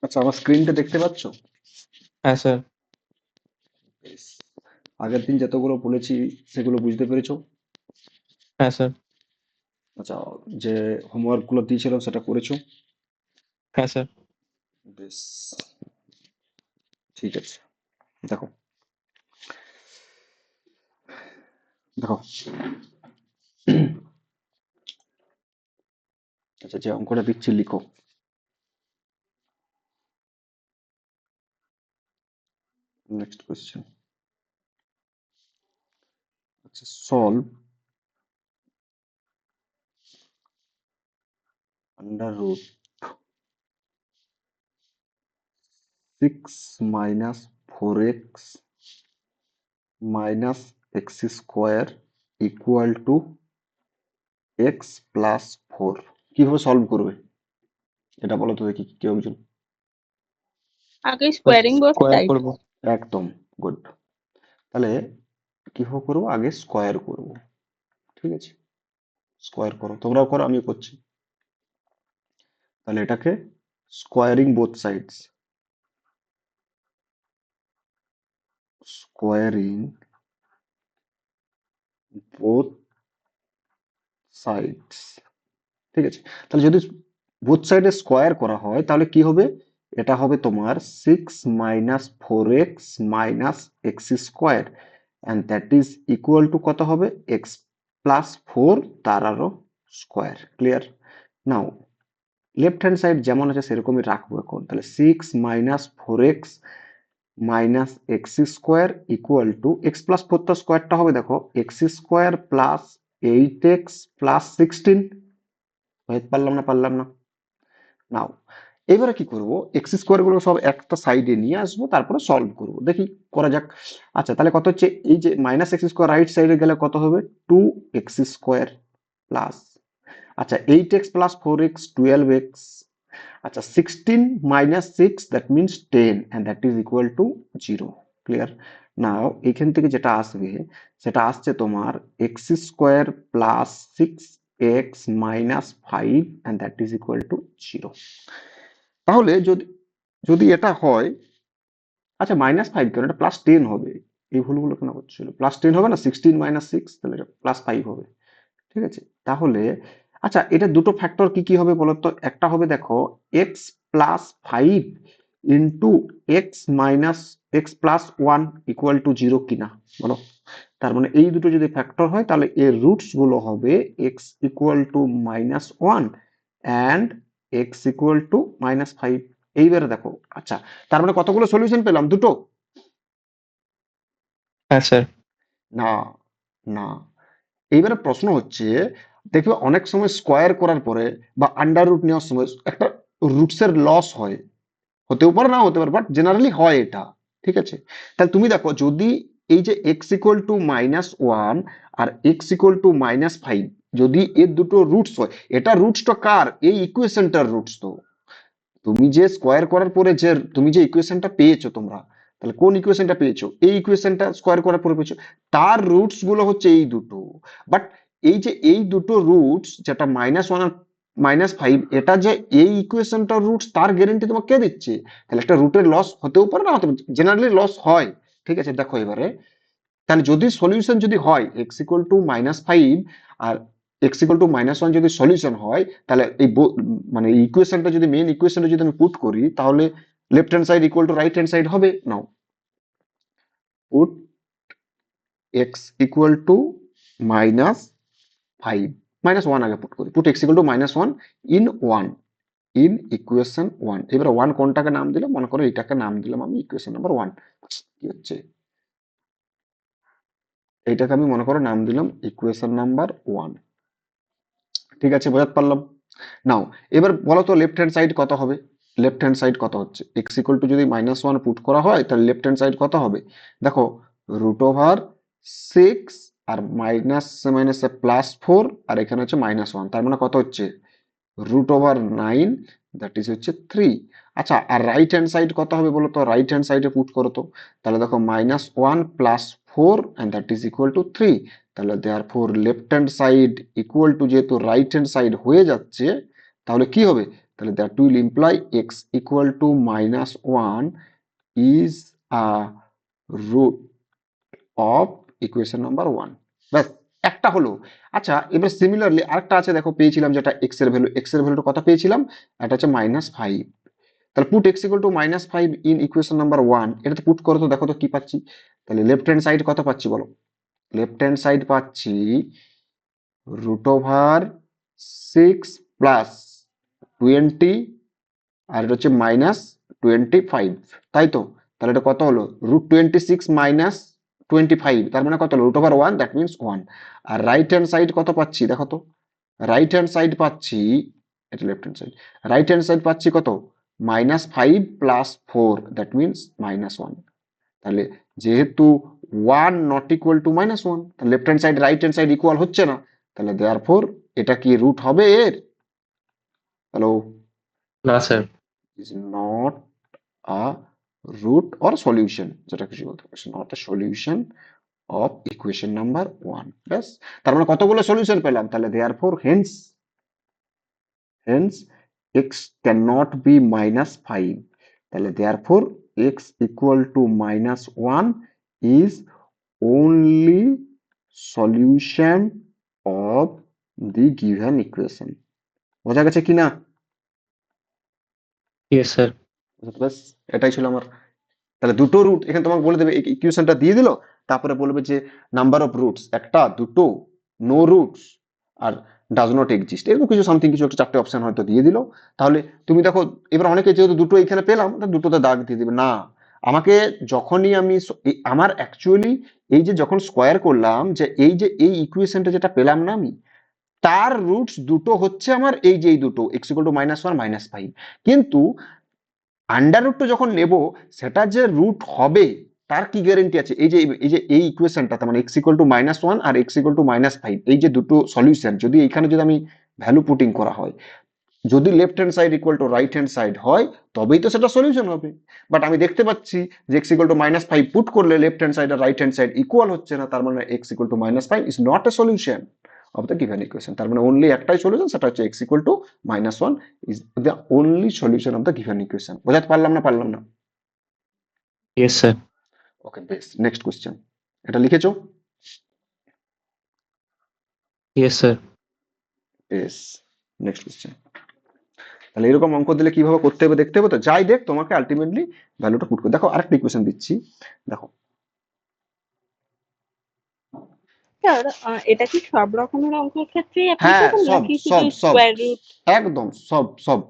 আচ্ছা, আমার স্ক্রিনটা দেখতে পাচ্ছ? হ্যাঁ স্যার। বেশ। আগের দিন যতগুলো বলেছি সেগুলো বুঝতে পেরেছো? হ্যাঁ স্যার। আচ্ছা, যে হোমওয়ার্ক গুলো দিয়েছিলাম সেটা করেছো? হ্যাঁ স্যার। বেশ, ঠিক আছে। দেখো, দেখো। আচ্ছা, যে অঙ্কটা দিচ্ছি লিখো। Next question. আচ্ছা, solve under root 6 - 4x minus x square equal to x+4। কিভাবে সলভ করবে এটা বলো তো দেখি কেউ একজন। আগে স্কোয়ারিং বোথ স্কোয়ার সাইড। করব। একদম গুড। তাহলে কিভাবে করবো, আগে স্কোয়ার করব। ঠিক আছে, স্কোয়ার করো, তোমরাও করো, আমিও করছি। তাহলে এটাকে squaring both sides, squaring both sides. ঠিক আছে, তাহলে যদি বোথ সাইডে স্কোয়ার করা হয় তাহলে কি হবে? এটা হবে তোমার 6 - 4x - x² and that is equal two কত হবে? x+4 তার আরো স্কোয়ার। ক্লিয়ার? নাও লেফট হ্যান্ড সাইড যেমন আছে সেরকমই রাখবো এখন। তাহলে 6 - 4x - x² equal to x+4 তো স্কোয়ারটা হবে, দেখো x² প্লাস 8x+16। পারলাম না, পারলাম না। নাও এবারে কি করব, এক্স স্কোয়ার গুলো সব একটা সাইডে নিয়ে আসবো, তারপরে সলভ করব, দেখি করা যাক। আচ্ছা, তাহলে কত হচ্ছে? এই যে -x² রাইট সাইডে গেলে কত হবে? 2x² প্লাস, আচ্ছা 8x+4x 12x, আচ্ছা 16 - 6 that means 10 and that is equal to 0। Clear? Now এখান থেকে যেটা আসবে সেটা আসছে তোমার x² plus 6x - 5 and that is equal to 0। তাহলে যদি যদি এটা হয়, আচ্ছা -5 কেন, এটা +10 হবে। এই ভুলগুলো কেন হচ্ছিল? +10 হবে না, 16 - 6, তাহলে এটা +5 হবে। ঠিক আছে, তাহলে আচ্ছা এটা দুটো ফ্যাক্টর কি কি হবে বলো তো? একটা হবে দেখো x+5 into x - x+1 equal to 0 কিনা বলো। তার মানে এই দুটো যদি ফ্যাক্টর হয় তাহলে এর রুটস গুলো হবে x equal to -1 and x equal to -5। এইবারে দেখো, আচ্ছা তার মানে কতগুলো সলিউশন পেলাম? দুটো? হ্যাঁ স্যার। না, না। এইবারে প্রশ্ন হচ্ছে, দেখবে অনেক সময় স্কোয়ার করার পরে বা আন্ডার রুট নেওয়ার সময় একটা রুটস এর লস হয়, হতেও পারে না হতে পারে, বাট জেনারেলি হয় এটা। ঠিক আছে, তাহলে তুমি দেখো যদি এই যে এক্স ইকুয়াল টু -1 আর এক্স ইকুয়াল টু -5, যদি এর দুটো রুটস হয়, এটা রুটসটা কার? এই ইকুয়েশনটার রুটস তো। তুমি যে স্কোয়ার করার পরে যে তুমি যে ইকুয়েশনটা পেয়েছো তোমরা, তাহলে কোন ইকুয়েশনটা পেয়েছো? এই ইকুয়েশনটা স্কোয়ার করার পরে পেয়েছো, তার রুটস গুলো হচ্ছে এই দুটো। বাট এই যে এই দুটো রুটস যেটা -1 আর -5, এটা যে এই ইকুয়েশনটার রুটস তার গ্যারেন্টি তোমাকে কে দিচ্ছে? তাহলে একটা রুটের লস হতেও পারে, না হতে পারে, জেনারেলি লস হয়। ঠিক আছে, দেখো এবারে, তাহলে যদি সলিউশন যদি হয় এক্স ইকুয়াল টু -5 আর এক্স ইকুয়াল টু -1 যদি সলিউশন হয়, তাহলে এই মানে ইকুয়েশনটা যদি মেইন ইকুয়েশনটা যদি আমি পুট করি, তাহলে left hand side equal to right hand side হবে। নাও পুট এক্স ইকুয়াল টু -5, -1 আগে পুট করি, put x equal to -1 in 1, in equation 1। এবার 1 কোনটাকে নাম দিলাম? মনে করো এটাকে নাম দিলাম আমি ইকুয়েশন নাম্বার 1। কি হচ্ছে? এইটাকে আমি মনে করো নাম দিলাম ইকুয়েশন নাম্বার 1। ঠিক আছে, বোঝাতে পারলাম? নাও এবার বলো তো লেফট হ্যান্ড সাইড কত হবে? লেফট হ্যান্ড সাইড কত হচ্ছে? এক্স ইকুয়াল টু যদি -1 পুট করা হয় তাহলে লেফট হ্যান্ড সাইড কত হবে? দেখো √6 আর মাইনাস মাইনাসে +4 আর এখানে হচ্ছে -1, তার মানে কত হচ্ছে? √9, দ্যাট ইজ হচ্ছে 3। আচ্ছা, আর রাইট হ্যান্ড সাইড কত হবে বলো তো? রাইট হ্যান্ড সাইডে পুট করো তো। তাহলে দেখো -1 +4 and that is equal to 3। তাহলে therefore left hand side equal to, যেহেতু রাইট হ্যান্ড সাইড হয়ে যাচ্ছে, তাহলে কি হবে? তাহলে that will imply X equal to minus one is a root of equation number one. ব্যাস, একটা হলো। আচ্ছা, এবার সিমিলারলি আরেকটা আছে, দেখো পেয়েছিলাম যেটা এক্স এর ভ্যালুটা কত পেয়েছিলাম, এটা হচ্ছে -5। তাহলে put x equal to -5 in equation number one, এটাতে পুট করো তো, দেখো তো কি পাচ্ছি। তাহলে লেফট হ্যান্ড সাইড কত পাচ্ছি বলো? লেফট হ্যান্ড সাইড পাচ্ছি √6 প্লাস 20, আর এটা হচ্ছে -25, তাই তো? তাহলে এটা কত হলো? √26 - 25, তার মানে কত হলো? √1, দ্যাট মিনস 1। আর রাইট হ্যান্ড সাইড কত পাচ্ছি দেখো তো? রাইট হ্যান্ড সাইড পাচ্ছি, এটা left hand side, right hand side পাচ্ছি কত? -5 প্লাস 4, দ্যাট মিনস -1। তাহলে যেহেতু 1 নট ইকুয়াল টু -1, তাহলে left hand side right hand side equal হচ্ছে না, তাহলে দেয়ারফর এটা কি রুট হবে এর? হ্যালো, না sir. Is not a root or solution, যেটা কিছু বলতে পারছি, not a solution of equation number one. ব্যাস, তার মানে কতগুলো সলিউশন পেলাম? তাহলে therefore hence X can not be -5, তাহলে therefore X equal to -1 is only solution of the given equation। বোঝা গেছে কি না? Yes sir. ব্যাস, এটাই ছিল আমার। তাহলে দুটো রুট এখানে তোমাকে বলে দেবে, ইকুয়েশনটা দিয়ে দিল, তারপরে বলবে যে নাম্বার অফ রুটস, একটা, দুটো, নো রুটস, আর ডাজ নট এক্সিস্ট, এরকম কিছু সামথিং কিছু একটা 4টে অপশন হয়তো দিয়ে দিল। তাহলে তুমি দেখো, এবার অনেকে যেহেতু দুটো এখানে পেলাম, তা দুটোতে দাগ দিয়ে দিবে না। আমাকে যখনই আমি আমার অ্যাকচুয়ালি এই যে যখন স্কোয়ার করলাম, যে এই ইকুয়েশনটা যেটা পেলাম না আমি, তার রুটস দুটো হচ্ছে আমার এই দুটো, এক্স ইকুয়াল টু -1 -5। কিন্তু আন্ডার রুটটা যখন নেব, সেটা যে রুট হবে তার কি গ্যারেন্টি আছে? এই ইকুয়েশনটা, তার মানে এক্স ইকুয়াল টু -1 আর এক্স ইকুয়াল টু -5, এই যে দুটো সলিউশন, যদি এখানে যদি আমি ভ্যালু পুটিং করা হয়, যদি left hand side equal to right hand side হয়, তবেই তো সেটা সলিউশন হবে। বাট আমি দেখতে পাচ্ছি যে এক্স ইকুয়াল টু -5 পুট করলে লেফট হ্যান্ড সাইড আর রাইট হ্যান্ড সাইড ইকুয়াল হচ্ছে না, তার মানে X equal to -5 is not a solution of the given equation. তার মানে অনলি একটাই সলিউশন, সেটা হচ্ছে x equal to -1 is the only solution of the given equation. বোঝাতে পারলাম না? Yes sir. ওকে, বেশ, নেক্সট কোশ্চেন। এটা লিখেছো? Yes sir. বেশ, নেক্সট কোশ্চেন। তাহলে এরকম অঙ্ক দিলে কিভাবে করতে হবে দেখতে হবে তো, যাই দেখ তোমাকে আলটিমেটলি ভ্যালুটা পুট করে দেখো। আরেকটা ইকুয়েশন দিচ্ছি, দেখো। স্যার, এটা কি সব রকমের অঙ্কের ক্ষেত্রেই হ্যাঁ, অ্যাপ্লিকেবল সব নাকি সব শুধু সব স্কোয়ার রুট? একদম সব সব।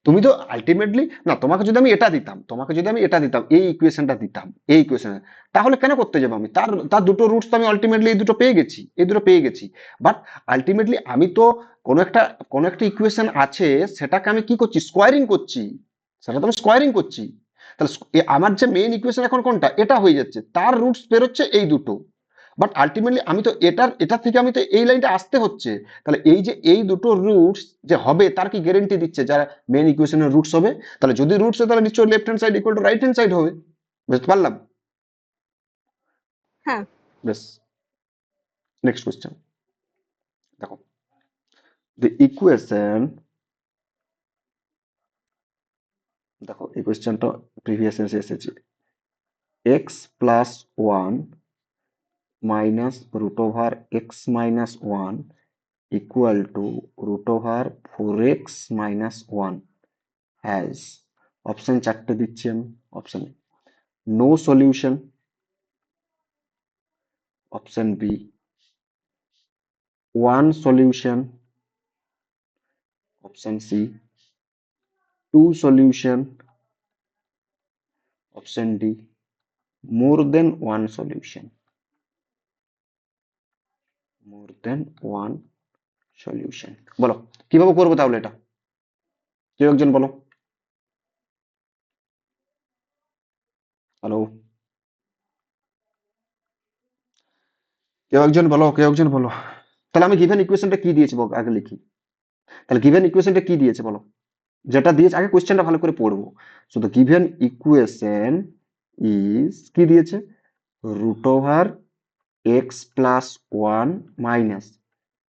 তুমি তো আলটিমেটলি না, তোমাকে যদি আমি এটা দিতাম, এই ইকুয়েশনটা দিতাম, এই ইকুয়েশন, তাহলে কেন করতে যাবো আমি? তার তার দুটো রুটস তো আমি আলটিমেটলি এই দুটো পেয়ে গেছি। বাট আলটিমেটলি আমি তো কোনো একটা ইকুয়েশন আছে, সেটাকে আমি কি করছি? স্কোয়ারিং করছি, সেটা তো আমি স্কোয়ারিং করছি। তাহলে আমার যে মেইন ইকুয়েশন এখন কোনটা, এটা হয়ে যাচ্ছে, তার রুটস বেরোচ্ছে এই দুটো। বাট আলটিমেটলি আমি তো এটা থেকে আমি তো এই লাইনটা আসতে হচ্ছে। তাহলে এই দুটো রুটস যে হবে, তার কি গ্যারেন্টি দিচ্ছে যারা মেইন ইকুয়েশনের রুটস হবে? তাহলে যদি রুটস হয়, তাহলে নিশ্চয়ই left hand side equal to right hand side হবে। বুঝতে পারলাম? হ্যাঁ। বেশ, নেক্সট কোশ্চেন। দেখো, the equation, দেখো এই কোশ্চেনটা প্রিভিয়াস এসেছে, x plus 1 minus √x minus 1 equal to √4x minus 1 has, option 4টে দিচ্ছি আমি। Option no solution, option B 1 solution, option C 2 solution, option D more than 1 solution. More than 1 solution. বলো কিভাবে করবো তাহলে এটা, কেউ একজন বলো। হ্যালো, কেউ একজন বলো। তাহলে আমি গিভেন ইকুয়েশনটা কি দিয়েছি বলো, আগে লিখি। তাহলে গিভেন ইকুয়েশনটা কি দিয়েছে বলো, যেটা দিয়েছে আগে কোশ্চেনটা ভালো করে পড়বো। So the given equation is, কি দিয়েছে? √x plus 1 minus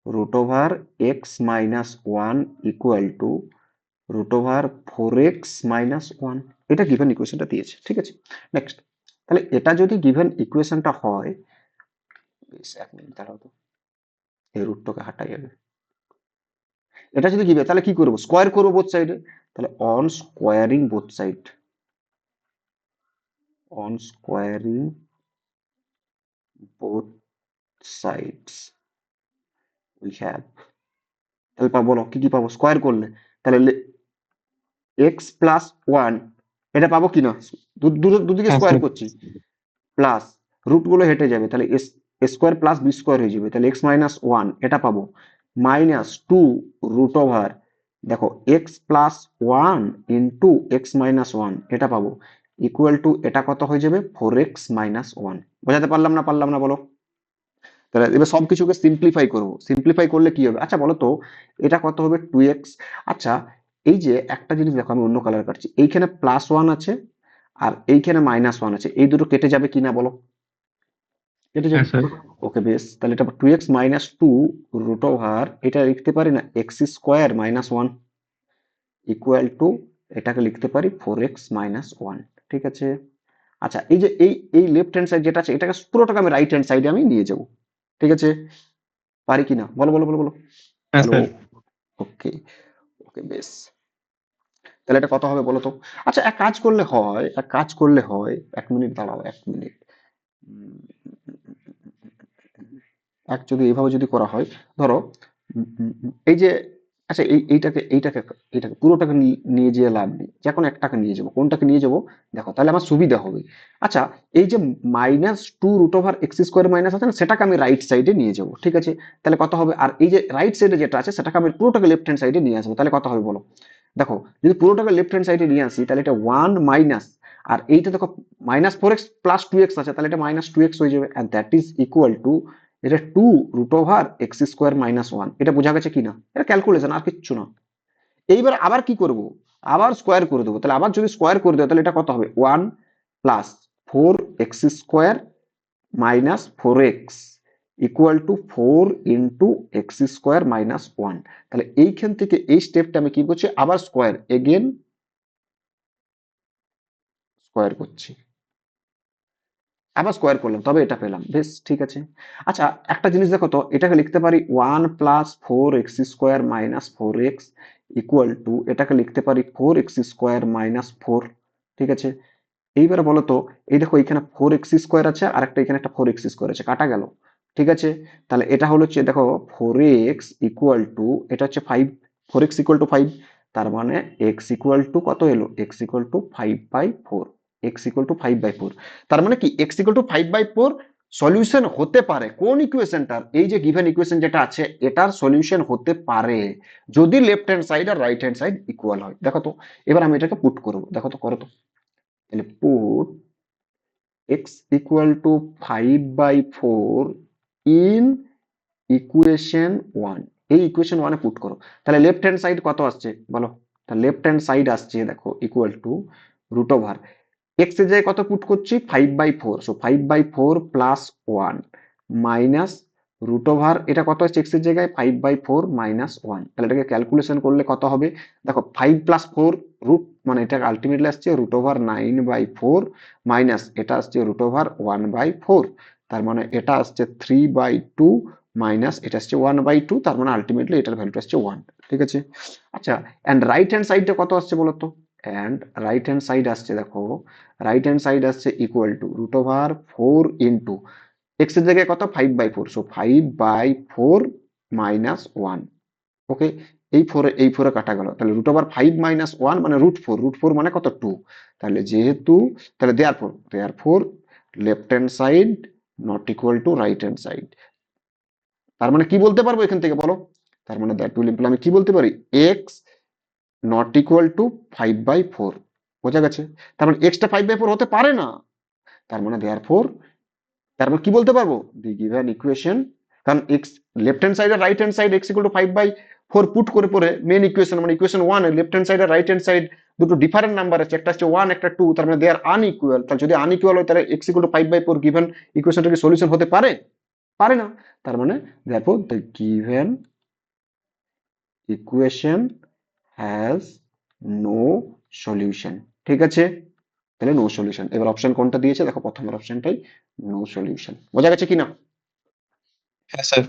√x minus 1 equal to √4x minus 1, এটা গিভেন ইকুয়েশনটা দিয়েছে, ঠিক আছে। নেক্সট, তাহলে এটা যদি গিভেন ইকুয়েশনটা হয়, বেশ, 1 মিনিট দাঁড়াও তো, এই রুটটাকে হাঁটাই যাবে। এটা যদি গিভেন, তাহলে কি করবো? স্কোয়ার করবো বোথ সাইডে। তাহলে on squaring both side, on squaring both sides we have, তাহলে পাবো, বলো কি কি পাবো স্কোয়ার করলে? তাহলে এক্স প্লাস 1, এটা পাবো কিনা? দুদিকে হ্যাঁ স্কোয়ার স্যার। করছি, প্লাস রুট গুলো হেঁটে যাবে, তাহলে S square plus B square হয়ে যাবে, তাহলে এক্স মাইনাস 1 এটা পাবো, মাইনাস 2 √, দেখো x plus 1 into x minus 1 এটা পাবো, ইকুয়াল টু এটা কত হয়ে যাবে? 4x minus 1। বোঝাতে পারলাম না? পারলাম না বলো? তাহলে এবার সবকিছুকে সিম্পলিফাই করবো, সিম্পলিফাই করলে কি হবে? আচ্ছা বলো তো, এটা কত হবে? 2x। আচ্ছা, এই যে একটা জিনিস দেখো, আমি অন্য কালার কাটছি, এইখানে +1 আছে আর এইখানে -1 আছে, এই দুটো কেটে যাবে কিনা বলো? কেটে হ্যাঁ যাবে। স্যার। ওকে বেশ, তাহলে এটা 2x মাইনাস 2 √, এটা লিখতে পারি না x square minus 1 equal to, এটাকে লিখতে পারি 4x মাইনাস 1, ঠিক আছে। আচ্ছা, এই যে এই লেফট হ্যান্ড সাইড যেটা আছে, এটাকে পুরোটাকে আমি রাইট হ্যান্ড সাইডে আমি নিয়ে যাব, ঠিক আছে। পারি কিনা বলো বলো বলো বলো। হ্যাঁ হ্যালো। স্যার। ওকে। ওকে বেশ, তাহলে এটা কত হবে বলো তো? আচ্ছা, এক কাজ করলে হয়, এক কাজ করলে হয়, 1 মিনিট দাঁড়াও, 1 মিনিট। উম, এক যদি এইভাবে যদি করা হয়, ধরো এই যে, আচ্ছা এইটাকে এইটাকে পুরোটাকে নিয়ে যেয়ে লাভ নেই, যে কোনো একটাকে নিয়ে যাবো, কোনটাকে নিয়ে যাবো দেখো, তাহলে আমার সুবিধা হবে। আচ্ছা, এই যে -2 √x² মাইনাস আছে না, সেটাকে আমি রাইট সাইডে নিয়ে যাবো, ঠিক আছে। তাহলে কত হবে? আর এই যে রাইট সাইডে যেটা আছে, সেটাকে আমি পুরোটাকে লেফট হ্যান্ড সাইডে নিয়ে আসবো, তাহলে কত হবে বলো? দেখো, যদি পুরোটাকে লেফট হ্যান্ড সাইডে নিয়ে আসি, তাহলে এটা 1 মাইনাস, আর এইটা দেখো -4x প্লাস 2x আছে, তাহলে এটা -2x হয়ে যাবে, and that is equal two, এটা 2 √x² মাইনাস 1, এটা বোঝা গেছে কিনা? এটা ক্যালকুলেশন, আর কিচ্ছু না। এইবার আবার কি করব? আবার স্কোয়ার করে দেবো, তাহলে আবার যদি স্কোয়ার করে দেবো, তাহলে এটা কত হবে? 1 plus 4x² minus 4x equal to 4 into x² minus 1। তাহলে এইখান থেকে এই স্টেপটা আমি কি করছি? আবার স্কোয়ার, এগেন স্কোয়ার করছি, আবার স্কোয়ার করলাম, তবে এটা পেলাম, বেশ ঠিক আছে। আচ্ছা, একটা জিনিস দেখো তো, এটাকে লিখতে পারি 1 plus 4x² minus 4x equal to, এটাকে লিখতে পারি 4x² মাইনাস 4, ঠিক আছে। এইবারে বলো তো, এই দেখো এখানে 4x² আছে আর একটা এখানে একটা 4x² আছে, কাটা গেল, ঠিক আছে। তাহলে এটা হলো হচ্ছে, দেখো 4x ইকুয়াল টু, এটা হচ্ছে 5, 4x ইকুয়াল টু 5, তার মানে x ইকুয়াল টু কত এলো? x equal to 5/4, x equal to 5/4। তার মানে কি x ইকুয়াল টু 5/4 সলিউশন হতে পারে কোন ইকুয়েশনটার? এই যে গিভেন ইকুয়েশন যেটা আছে, এটার সলিউশন হতে পারে যদি লেফট হ্যান্ড সাইড আর রাইট হ্যান্ড সাইড ইকুয়াল হয়। দেখো তো, এবার আমি এটাকে পুট করবো, দেখো তো, করো তো। তাহলে put x equal to 5/4 in equation 1, এই ইকুয়েশন 1 এ পুট করো। তাহলে লেফট হ্যান্ড সাইড কত আসছে বলো? তাহলে লেফট হ্যান্ড সাইড আসছে দেখো ইকুয়াল টু √, এক্স এর জায়গায় কত পুট করছি? 5/4, সো 5/4 প্লাস 1 মাইনাস √, এটা কত হচ্ছে এক্স এর জায়গায়? 5/4 মাইনাস 1। তাহলে এটাকে ক্যালকুলেশন করলে কত হবে? দেখো 5 প্লাস 4 রুট, মানে এটা আলটিমেটলি আসছে √9/4 মাইনাস এটা আসছে √1/4, তার মানে এটা আসছে 3/2 মাইনাস এটা আসছে 1/2, তার মানে আলটিমেটলি এটার ভ্যালুটা আসছে 1, ঠিক আছে। আচ্ছা, এন্ড রাইট হ্যান্ড সাইডটা কত আসছে বলো তো? এন্ড রাইট হ্যান্ড সাইড আসছে দেখো, রাইট হ্যান্ড সাইড আসছে ইকুয়াল টু √4 ইন্টু এক্স এর জায়গায় কত? 5/4, সো 5/4 মাইনাস 1। ওকে, এই ফোরে কাটা গেল, তাহলে √5 মাইনাস 1 মানে √4, √4 মানে কত? 2। তাহলে যেহেতু, তাহলে therefore left hand side not equal to right hand side. তার মানে কি বলতে পারবো এখান থেকে বলো? তার মানে দ্যাট উইল ইমপ্লাই, আমি কি বলতে পারি? এক্স নট ইকুয়াল টু 5/4, বোঝা গেছে? তার মানে এক্সটা 5/4 হতে পারে না, তার মানে দেয়ারফোর, তার মানে কি বলতে পারবো? দি গিভেন ইকুয়েশন, কারণ এক্স লেফট হ্যান্ড সাইড আর right hand side X equal to 5/4 put করে পরে মেন ইকুয়েশন, মানে ইকুয়েশন 1 এর লেফট হ্যান্ড সাইড আর রাইট হ্যান্ড সাইড দুটো ডিফারেন্ট নাম্বার আছে, একটা হচ্ছে 1 একটা 2, তার মানে দে আর আনইকুয়াল। তাহলে যদি আনইকুয়াল হয়, তাহলে এক্স ইকুয়াল টু 5/4 গিভেন ইকুয়েশনটা কি সলিউশন হতে পারে? পারে না। তার মানে therefore the given equation has no solution. ঠিক আছে, তাহলে নো সলিউশন। এবার অপশন কোনটা দিয়েছে দেখো, প্রথমের অপশনটাই নো সলিউশন। বোঝা গেছে কিনা? হ্যাঁ স্যার।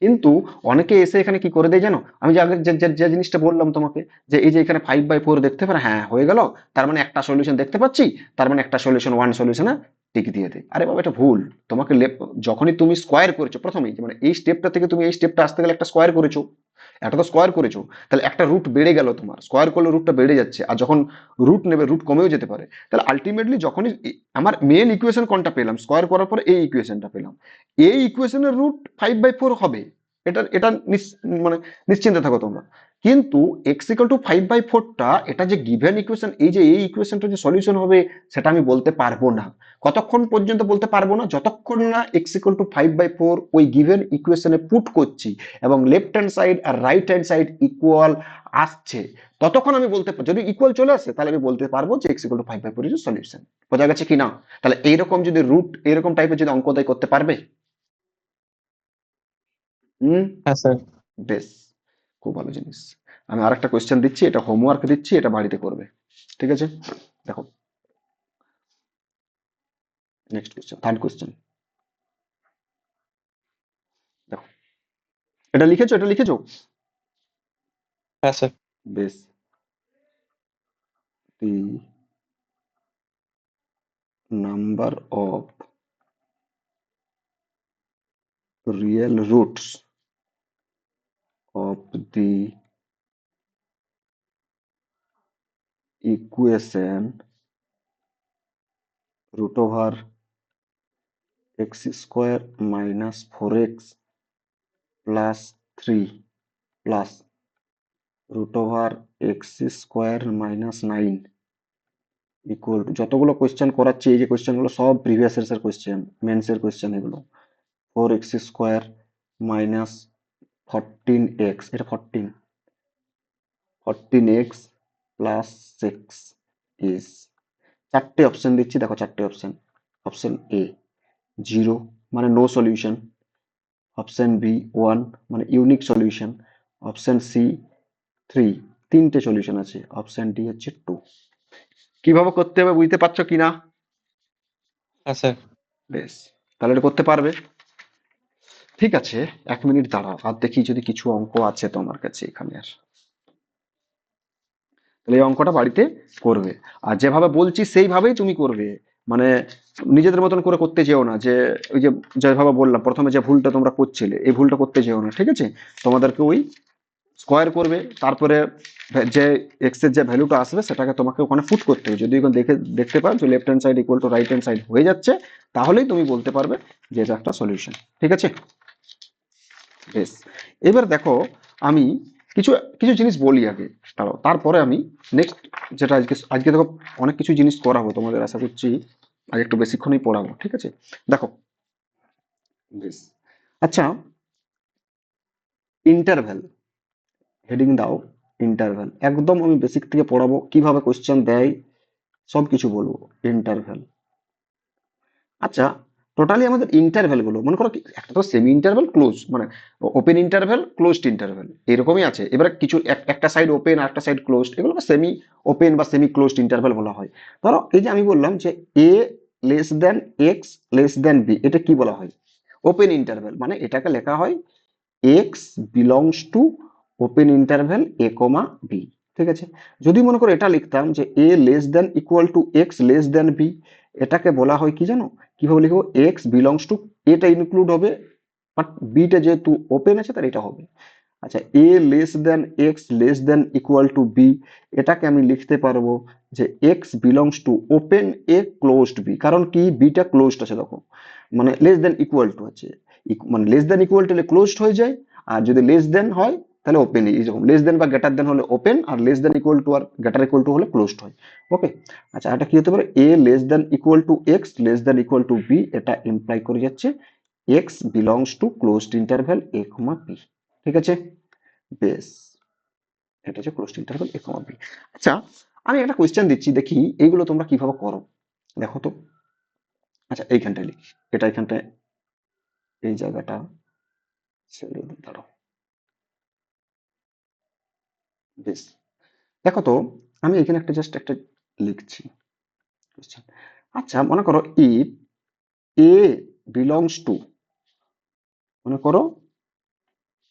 কিন্তু অনেকে এসে এখানে কি করে দেয় জানো, আমি যে আগে যে জিনিসটা বললাম তোমাকে, যে এই যে এখানে 5/4 দেখতে পারে, হ্যাঁ হয়ে গেল, তার মানে একটা সলিউশন দেখতে পাচ্ছি, তার মানে একটা সলিউশন, ওয়ান সলিউশনে টিক দিয়ে দেয়। আরে বাবা, এটা ভুল। তোমাকে যখনই তুমি স্কোয়ার করেছো প্রথমেই, মানে এই স্টেপটা থেকে তুমি এই স্টেপটা আসতে গেলে একটা স্কোয়ার করেছো, একটা তো স্কোয়ার করেছো, তাহলে একটা রুট বেড়ে গেল, তোমার স্কোয়ার করলে রুটটা বেড়ে যাচ্ছে, আর যখন রুট নেবে রুট কমেও যেতে পারে। তাহলে আলটিমেটলি যখনই আমার মেন ইকুয়েশন কোনটা পেলাম, স্কোয়ার করার পরে এই ইকুয়েশনটা পেলাম, এই ইকুয়েশনের রুট 5/4 হবে। এটা এটা মানে নিশ্চিন্তে থাকো তোমরা। কিন্তু এক্স ইকুয়াল টু 5/4টা, এটা যে গিভেন ইকুয়েশন, এই যে এই ইকুয়েশনটা যে সলিউশন হবে, সেটা আমি বলতে পারবো না। কতক্ষণ পর্যন্ত বলতে পারবো না? যতক্ষণ না এক্স ইকুয়াল টু 5/4 ওই গিভেন ইকুয়েশনে পুট করছি এবং লেফট হ্যান্ড সাইড আর রাইট হ্যান্ড সাইড ইকুয়াল আসছে, ততক্ষণ আমি বলতে যদি ইকুয়াল চলে আসে, তাহলে আমি বলতে পারবো যে X equal to 5/4 is solution. বোঝা গেছে কি না? তাহলে এইরকম যদি রুট, এরকম টাইপের যদি অঙ্ক দেয়, করতে পারবে? হুম, হ্যাঁ স্যার। বেশ, খুব ভালো জিনিস। আমি আর একটা কোয়েশ্চেন দিচ্ছি, এটা হোমওয়ার্ক দিচ্ছি, এটা বাড়িতে করবে। ঠিক আছে, দেখো নেক্সট কোয়েশ্চেন, থার্ড কোয়েশ্চেন। দেখো, এটা লিখেছো, এটা লিখেছো? হ্যাঁ স্যার। বেশ, the number of real roots of the equation root over x square minus 4x plus 3 plus root over x square minus 9 equal to, যতগুলো কোয়েশ্চেন করাচ্ছি, এই যে কোয়েশ্চেন গুলো সব প্রিভিয়াস ইয়ার্স এর কোয়েশ্চেন, মেন্স এর কোয়েশ্চেন এগুলো। 4x স্কোয়ার মাইনাস 14x, এটা 14x প্লাস 6 ইজ, চারটে অপশন দিচ্ছি, দেখো চারটে অপশন। অপশন এ 0 মানে নো সলিউশন, অপশন বি 1 মানে ইউনিক সলিউশন, অপশন সি 3 তিনটে সলিউশন আছে, অপশন ডি হচ্ছে 2। কিভাবে করতে হবে বুঝতে পারছো কিনা? হ্যাঁ স্যার। বেশ, তাহলে এটা করতে পারবে। ঠিক আছে, 1 মিনিট দাঁড়াও, আর দেখি যদি কিছু অঙ্ক আছে তোমার কাছে এখানে। আর তাহলে এই অঙ্কটা বাড়িতে করবে, আর যেভাবে বলছি সেইভাবেই তুমি করবে। মানে নিজেদের মতন করে করতে যেও না, যে ওই যে যেভাবে বললাম প্রথমে, যে ভুলটা তোমরা করছিলে, এই ভুলটা করতে যেও না। ঠিক আছে, তোমাদেরকে ওই স্কোয়ার করবে, তারপরে যে এক্স এর যে ভ্যালুটা আসবে, সেটাকে তোমাকে ওখানে ফুট করতে হবে। যদি ওখানে দেখতে পাও যে left hand side equal to right hand side হয়ে যাচ্ছে, তাহলেই তুমি বলতে পারবে যে এটা একটা সলিউশন। ঠিক আছে, বেশ। এবার দেখো, আমি কিছু কিছু জিনিস বলি আগে, তারপরে আমি নেক্সট, যেটা আজকে আজকে দেখো অনেক কিছু জিনিস করাবো তোমাদের, আশা করছি আজ একটু বেশিক্ষণই পড়াবো। ঠিক আছে, দেখো, বেশ। আচ্ছা, ইন্টারভ্যাল, হেডিং দাও ইন্টারভ্যাল, একদম আমি বেসিক থেকে পড়াবো, কিভাবে কোশ্চেন দেয় সবকিছু বলবো। ইন্টারভ্যাল, আচ্ছা, টোটালি আমাদের ইন্টারভ্যাল গুলো মনে করো একটা তো সেমি ইন্টারভ্যাল, ক্লোজ মানে ওপেন ইন্টারভ্যাল, ক্লোজড ইন্টারভ্যাল, এরকমই আছে। এবারে কিছু একটা সাইড ওপেন আর একটা সাইড ক্লোজড, এগুলো সেমি ওপেন বা সেমি ক্লোজড ইন্টারভ্যাল বলা হয়। ধরো এই যে আমি বললাম যে A less than x less than B, এটা কি বলা হয়? Open interval. মানে এটাকে লেখা হয় x belongs to open interval A comma B. ঠিক আছে, যদি মনে করো এটা লিখতাম যে A less than equal to X less than B, এটাকে বলা হয় কি জানো? কিভাবে লিখবো? এক্স বিলংস টু, এটা ইনক্লুড হবে, বাট বিটা যেহেতু ওপেন আছে তার এটা হবে। আচ্ছা, A less than x less than equal to B, এটাকে আমি লিখতে পারবো যে X belongs to open A closed B, কারণ কি বিটা ক্লোজড আছে দেখো, মানে লেস দেন ইকুয়াল টু আছে, মানে লেস দেন ইকুয়াল টু হলে ক্লোজড হয়ে যায়, আর যদি লেস দেন হয় তাহলে ওপেন, এইরকম লেস দেন বা গ্রেটার দেন হলে ওপেন, আর লেস দেন ইকুয়াল টু আর গ্রেটার ইকুয়াল টু হলে ক্লোজড হয়। ওকে, আচ্ছা, এটা কি হতে পারে? A less than equal to X less than equal to B, এটা ইমপ্লাই করে যাচ্ছে X belongs to closed interval A comma B. ঠিক আছে, বেশ, এটা হচ্ছে closed interval A comma B. আচ্ছা, আমি একটা কোয়েশ্চেন দিচ্ছি, দেখি এইগুলো তোমরা কিভাবে করো, দেখো তো। আচ্ছা, এইখানটায় লিখি, এটা এখানটায়, এই জায়গাটা ছেড়ে দিই, দাঁড়াও। বেশ, দেখো তো, আমি এখানে একটা জাস্ট একটা লিখছি। বুঝছেন? আচ্ছা মনে করো ইফ এ বিলংস টু, মনে করো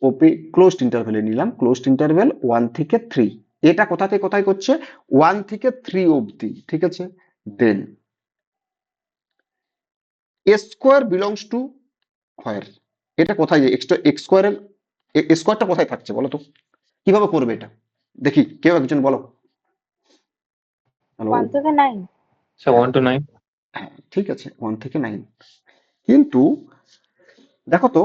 ওপি ক্লোজড ইন্টারভ্যালে নিলাম, ক্লোজড ইন্টারভ্যাল 1 থেকে 3, এটা কোথা থেকে কোথায় করছে 1 থেকে 3 অবধি, ঠিক আছে। দেন এ স্কোয়ার বিলংস টু হোয়ার, এটা কোথায় যে এক্সট্রা এক্স স্কোয়ারের স্কোয়ারটা কোথায় থাকছে বলো তো, কিভাবে করবে এটা, দেখি কেউ একজন বলো। হ্যালো। 1 থেকে 9। Sir 1 to 9। হ্যাঁ ঠিক আছে, 1 থেকে 9, কিন্তু দেখো তো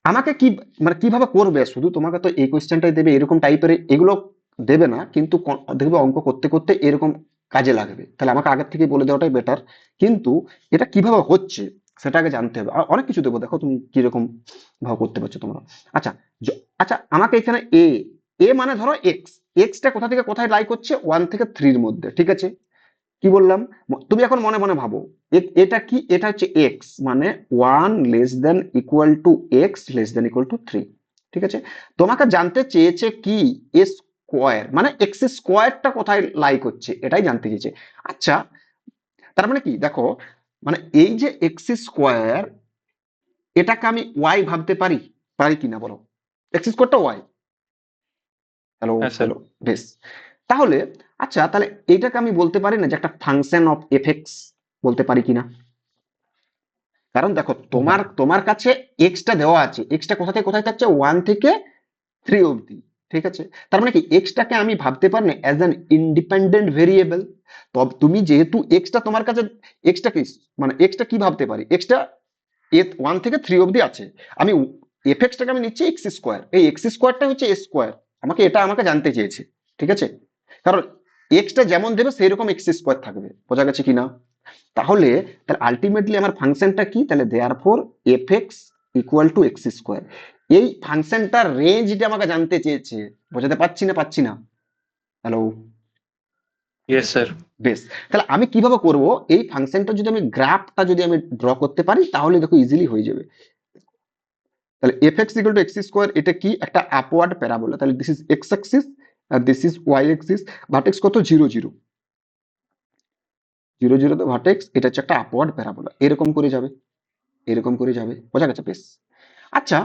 আমাকে কি মানে কিভাবে করবে, শুধু তোমাকে তো এই কোয়েশ্চেনটাই দেবে এরকম টাইপের এগুলো দেবে না, কিন্তু দেখবে অঙ্ক করতে করতে এরকম কাজে লাগবে, তাহলে আমাকে আগের থেকে বলে দেওয়াটাই বেটার। কিন্তু এটা কিভাবে হচ্ছে সেটা আগে জানতে হবে। আর অনেক কিছু দেবো, দেখো তুমি কিরকম ভাবে করতে পারছো তোমরা। আচ্ছা, আচ্ছা আমাকে এখানে এ, এ মানে ধরো এক্স, এক্সটা কোথা থেকে কোথায় লাই করছে 1 থেকে 3 এর মধ্যে, ঠিক আছে। কি বললাম, তুমি এখন মনে মনে ভাবো এটা কি, এটা হচ্ছে এক্স মানে 1 < <3, ঠিক আছে। তোমাকে জানতে চেয়েছে কি এ স্কোয়ার মানে এক্স স্কোয়ারটা কোথায় লাই করছে, এটাই জানতে চেয়েছে। আচ্ছা তার মানে কি দেখো, মানে এই যে এক্স স্কোয়ার, এটাকে আমি ওয়াই ভাবতে পারি, পারি কিনা বলো, এক্স স্কোয়ারটা ওয়াই। হ্যালো হ্যাঁ স্যার। হ্যালো, বেশ। তাহলে আচ্ছা তাহলে এইটাকে আমি বলতে পারি না যে একটা ফাংশন অফ এফ বলতে পারি কিনা। কারণ দেখো তোমার তোমার কাছে এক্সটা দেওয়া আছে, এক্সটা কোথা থেকে কোথায় থাকছে 1 থেকে 3 অবধি, ঠিক আছে। তার মানে কি এক্সটাকে আমি ভাবতে পারি না অ্যাজ অ্যান ইন্ডিপেন্ডেন্ট ভেরিয়েবল। তবে তুমি যেহেতু এক্সটা তোমার কাছে, এক্সটা কি মানে এক্সটা কি ভাবতে পারি, এক্সটা 1 থেকে 3 অবধি আছে, আমি এফ এক্সটাকে আমি নিচ্ছি এক্স স্কোয়ার, এই এক্স স্কোয়ারটা হচ্ছে এ স্কোয়ার, আমাকে এটা আমাকে জানতে চেয়েছে, ঠিক আছে। কারণ এক্সটা যেমন দেবে সেই রকম এক্স স্কোয়ার থাকবে, বোঝা গেছে কিনা। তাহলে তাহলে আলটিমেটলি আমার ফাংশনটা কি, তাহলে therefore F x equal to X square, এই ফাংশনটার রেঞ্জটা আমাকে জানতে চেয়েছে, বোঝাতে পারছি না পাচ্ছি না। হ্যালো। Yes sir. বেশ, তাহলে আমি কিভাবে করব, এই ফাংশনটা যদি আমি গ্রাফটা যদি আমি ড্র করতে পারি তাহলে দেখো ইজিলি হয়ে যাবে। তাহলে F x equal to X square, এটা কি একটা আপওয়ার্ড প্যারাবোলা, তাহলে দিস ইজ এক্স অ্যাক্সিস আর this is Y axis, vertex কত 0 0, 0 0 তো ভার্টেক্স, এটা হচ্ছে একটা আপওয়ার্ড প্যারাবোলা, এরকম করে যাবে, এরকম করে যাবে, বোঝা গেছে বেশ। আচ্ছা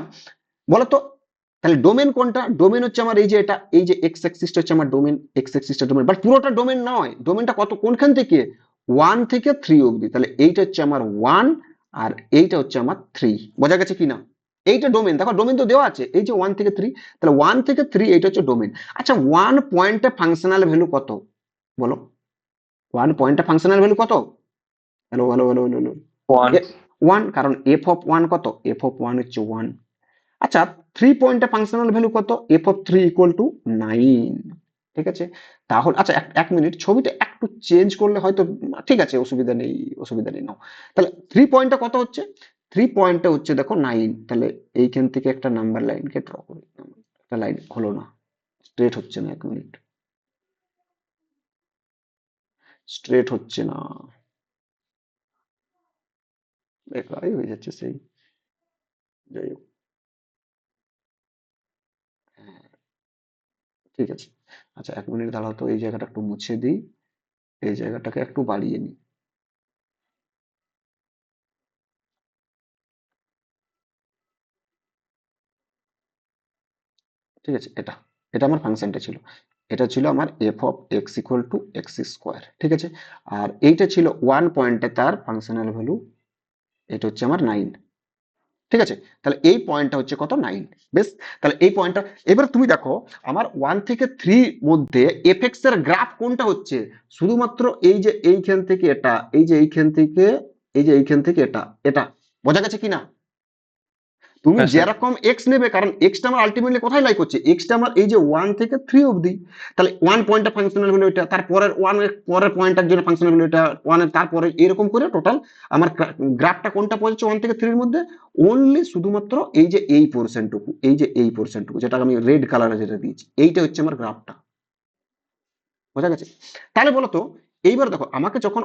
বলতো তাহলে ডোমেন কোনটা, ডোমেন হচ্ছে আমার এই যে এটা, এই যে এক্স অ্যাক্সিসটা হচ্ছে আমার ডোমেন, এক্স অ্যাক্সিসটা ডোমেন, বাট পুরোটা ডোমেন নয়, ডোমেনটা কত কোনখান থেকে 1 থেকে 3 অবধি, তাহলে এইটা হচ্ছে আমার 1 আর এইটা হচ্ছে আমার 3, বোঝা গেছে কিনা। এইটা ডোমেন, দেখো ডোমেন তো দেওয়া আছে এই যে 1 থেকে 3, তাহলে 1 থেকে 3 এইটা হচ্ছে ডোমেন। আচ্ছা 1 পয়েন্টে ফাংশনাল ভ্যালু কত বলো, 1 পয়েন্টে ফাংশনাল ভ্যালু কত, হ্যালো হ্যালো হ্যালো হ্যালো, 1। 1, কারণ এফ অফ 1 কত, এফ অফ 1 হচ্ছে 1। আচ্ছা 3 পয়েন্টে ফাংশনাল ভ্যালু কত, এফ অফ 3 ইকুয়াল টু 9, ঠিক আছে। তাহলে আচ্ছা এক মিনিট, ছবিটা একটু চেঞ্জ করলে হয়তো ঠিক আছে, অসুবিধা নেই, অসুবিধা নেই নাও। তাহলে 3 পয়েন্টটা কত হচ্ছে, 3 পয়েন্টে হচ্ছে দেখো 9, তাহলে এইখান থেকে একটা নাম্বার লাইনকে ড্র করি, একটা লাইন হলো না, স্ট্রেট হচ্ছে না, এক মিনিট, স্ট্রেট হচ্ছে না, বেকারই হয়ে যাচ্ছে সেই, যাই হোক, হ্যাঁ, ঠিক আছে। আচ্ছা এক মিনিট দাঁড়াও তো, এই জায়গাটা একটু মুছে দিই, এই জায়গাটাকে একটু বাড়িয়ে নিই, ঠিক আছে। এটা এটা আমার ফাংশনটা ছিল, এটা ছিল আমার F of x equal to X square, ঠিক আছে। আর এইটা ছিল 1 পয়েন্টে তার ফাংশনাল ভ্যালু, এটা হচ্ছে আমার 9, ঠিক আছে। তাহলে এই পয়েন্টটা হচ্ছে কত 9, বেশ। তাহলে এই পয়েন্টটা, এবার তুমি দেখো আমার 1 থেকে 3 মধ্যে এফ এক্স এর গ্রাফ কোনটা হচ্ছে, শুধুমাত্র এই যে এইখান থেকে এটা, এই যে এইখান থেকে, এই যে এইখান থেকে এটা, এটা, বোঝা গেছে কিনা। তুমি হ্যাঁ স্যার। যেরকম এক্স নেবে, কারণ এক্সটা আমার আলটিমেটলি কোথায় লাই করছে, এক্সটা আমার এই যে 1 থেকে 3 অবধি, তাহলে 1 পয়েন্টটা ফাংশনাল হলো এটা, তারপরের 1 এর পরের পয়েন্টটার জন্য ফাংশনাল হলো এটা 1 এর, তারপরে এরকম করে টোটাল আমার গ্রাফটা কোনটা পড়েছে 1 থেকে 3 এর মধ্যে, অনলি শুধুমাত্র এই যে এই পোরশনটুকু, এই যে এই পোরশনটুকু যেটা আমি রেড কালারে যেটা দিয়েছি, এইটা হচ্ছে আমার গ্রাফটা, বোঝা গেছে। তাহলে বলো তো এইবার দেখো আমাকে যখন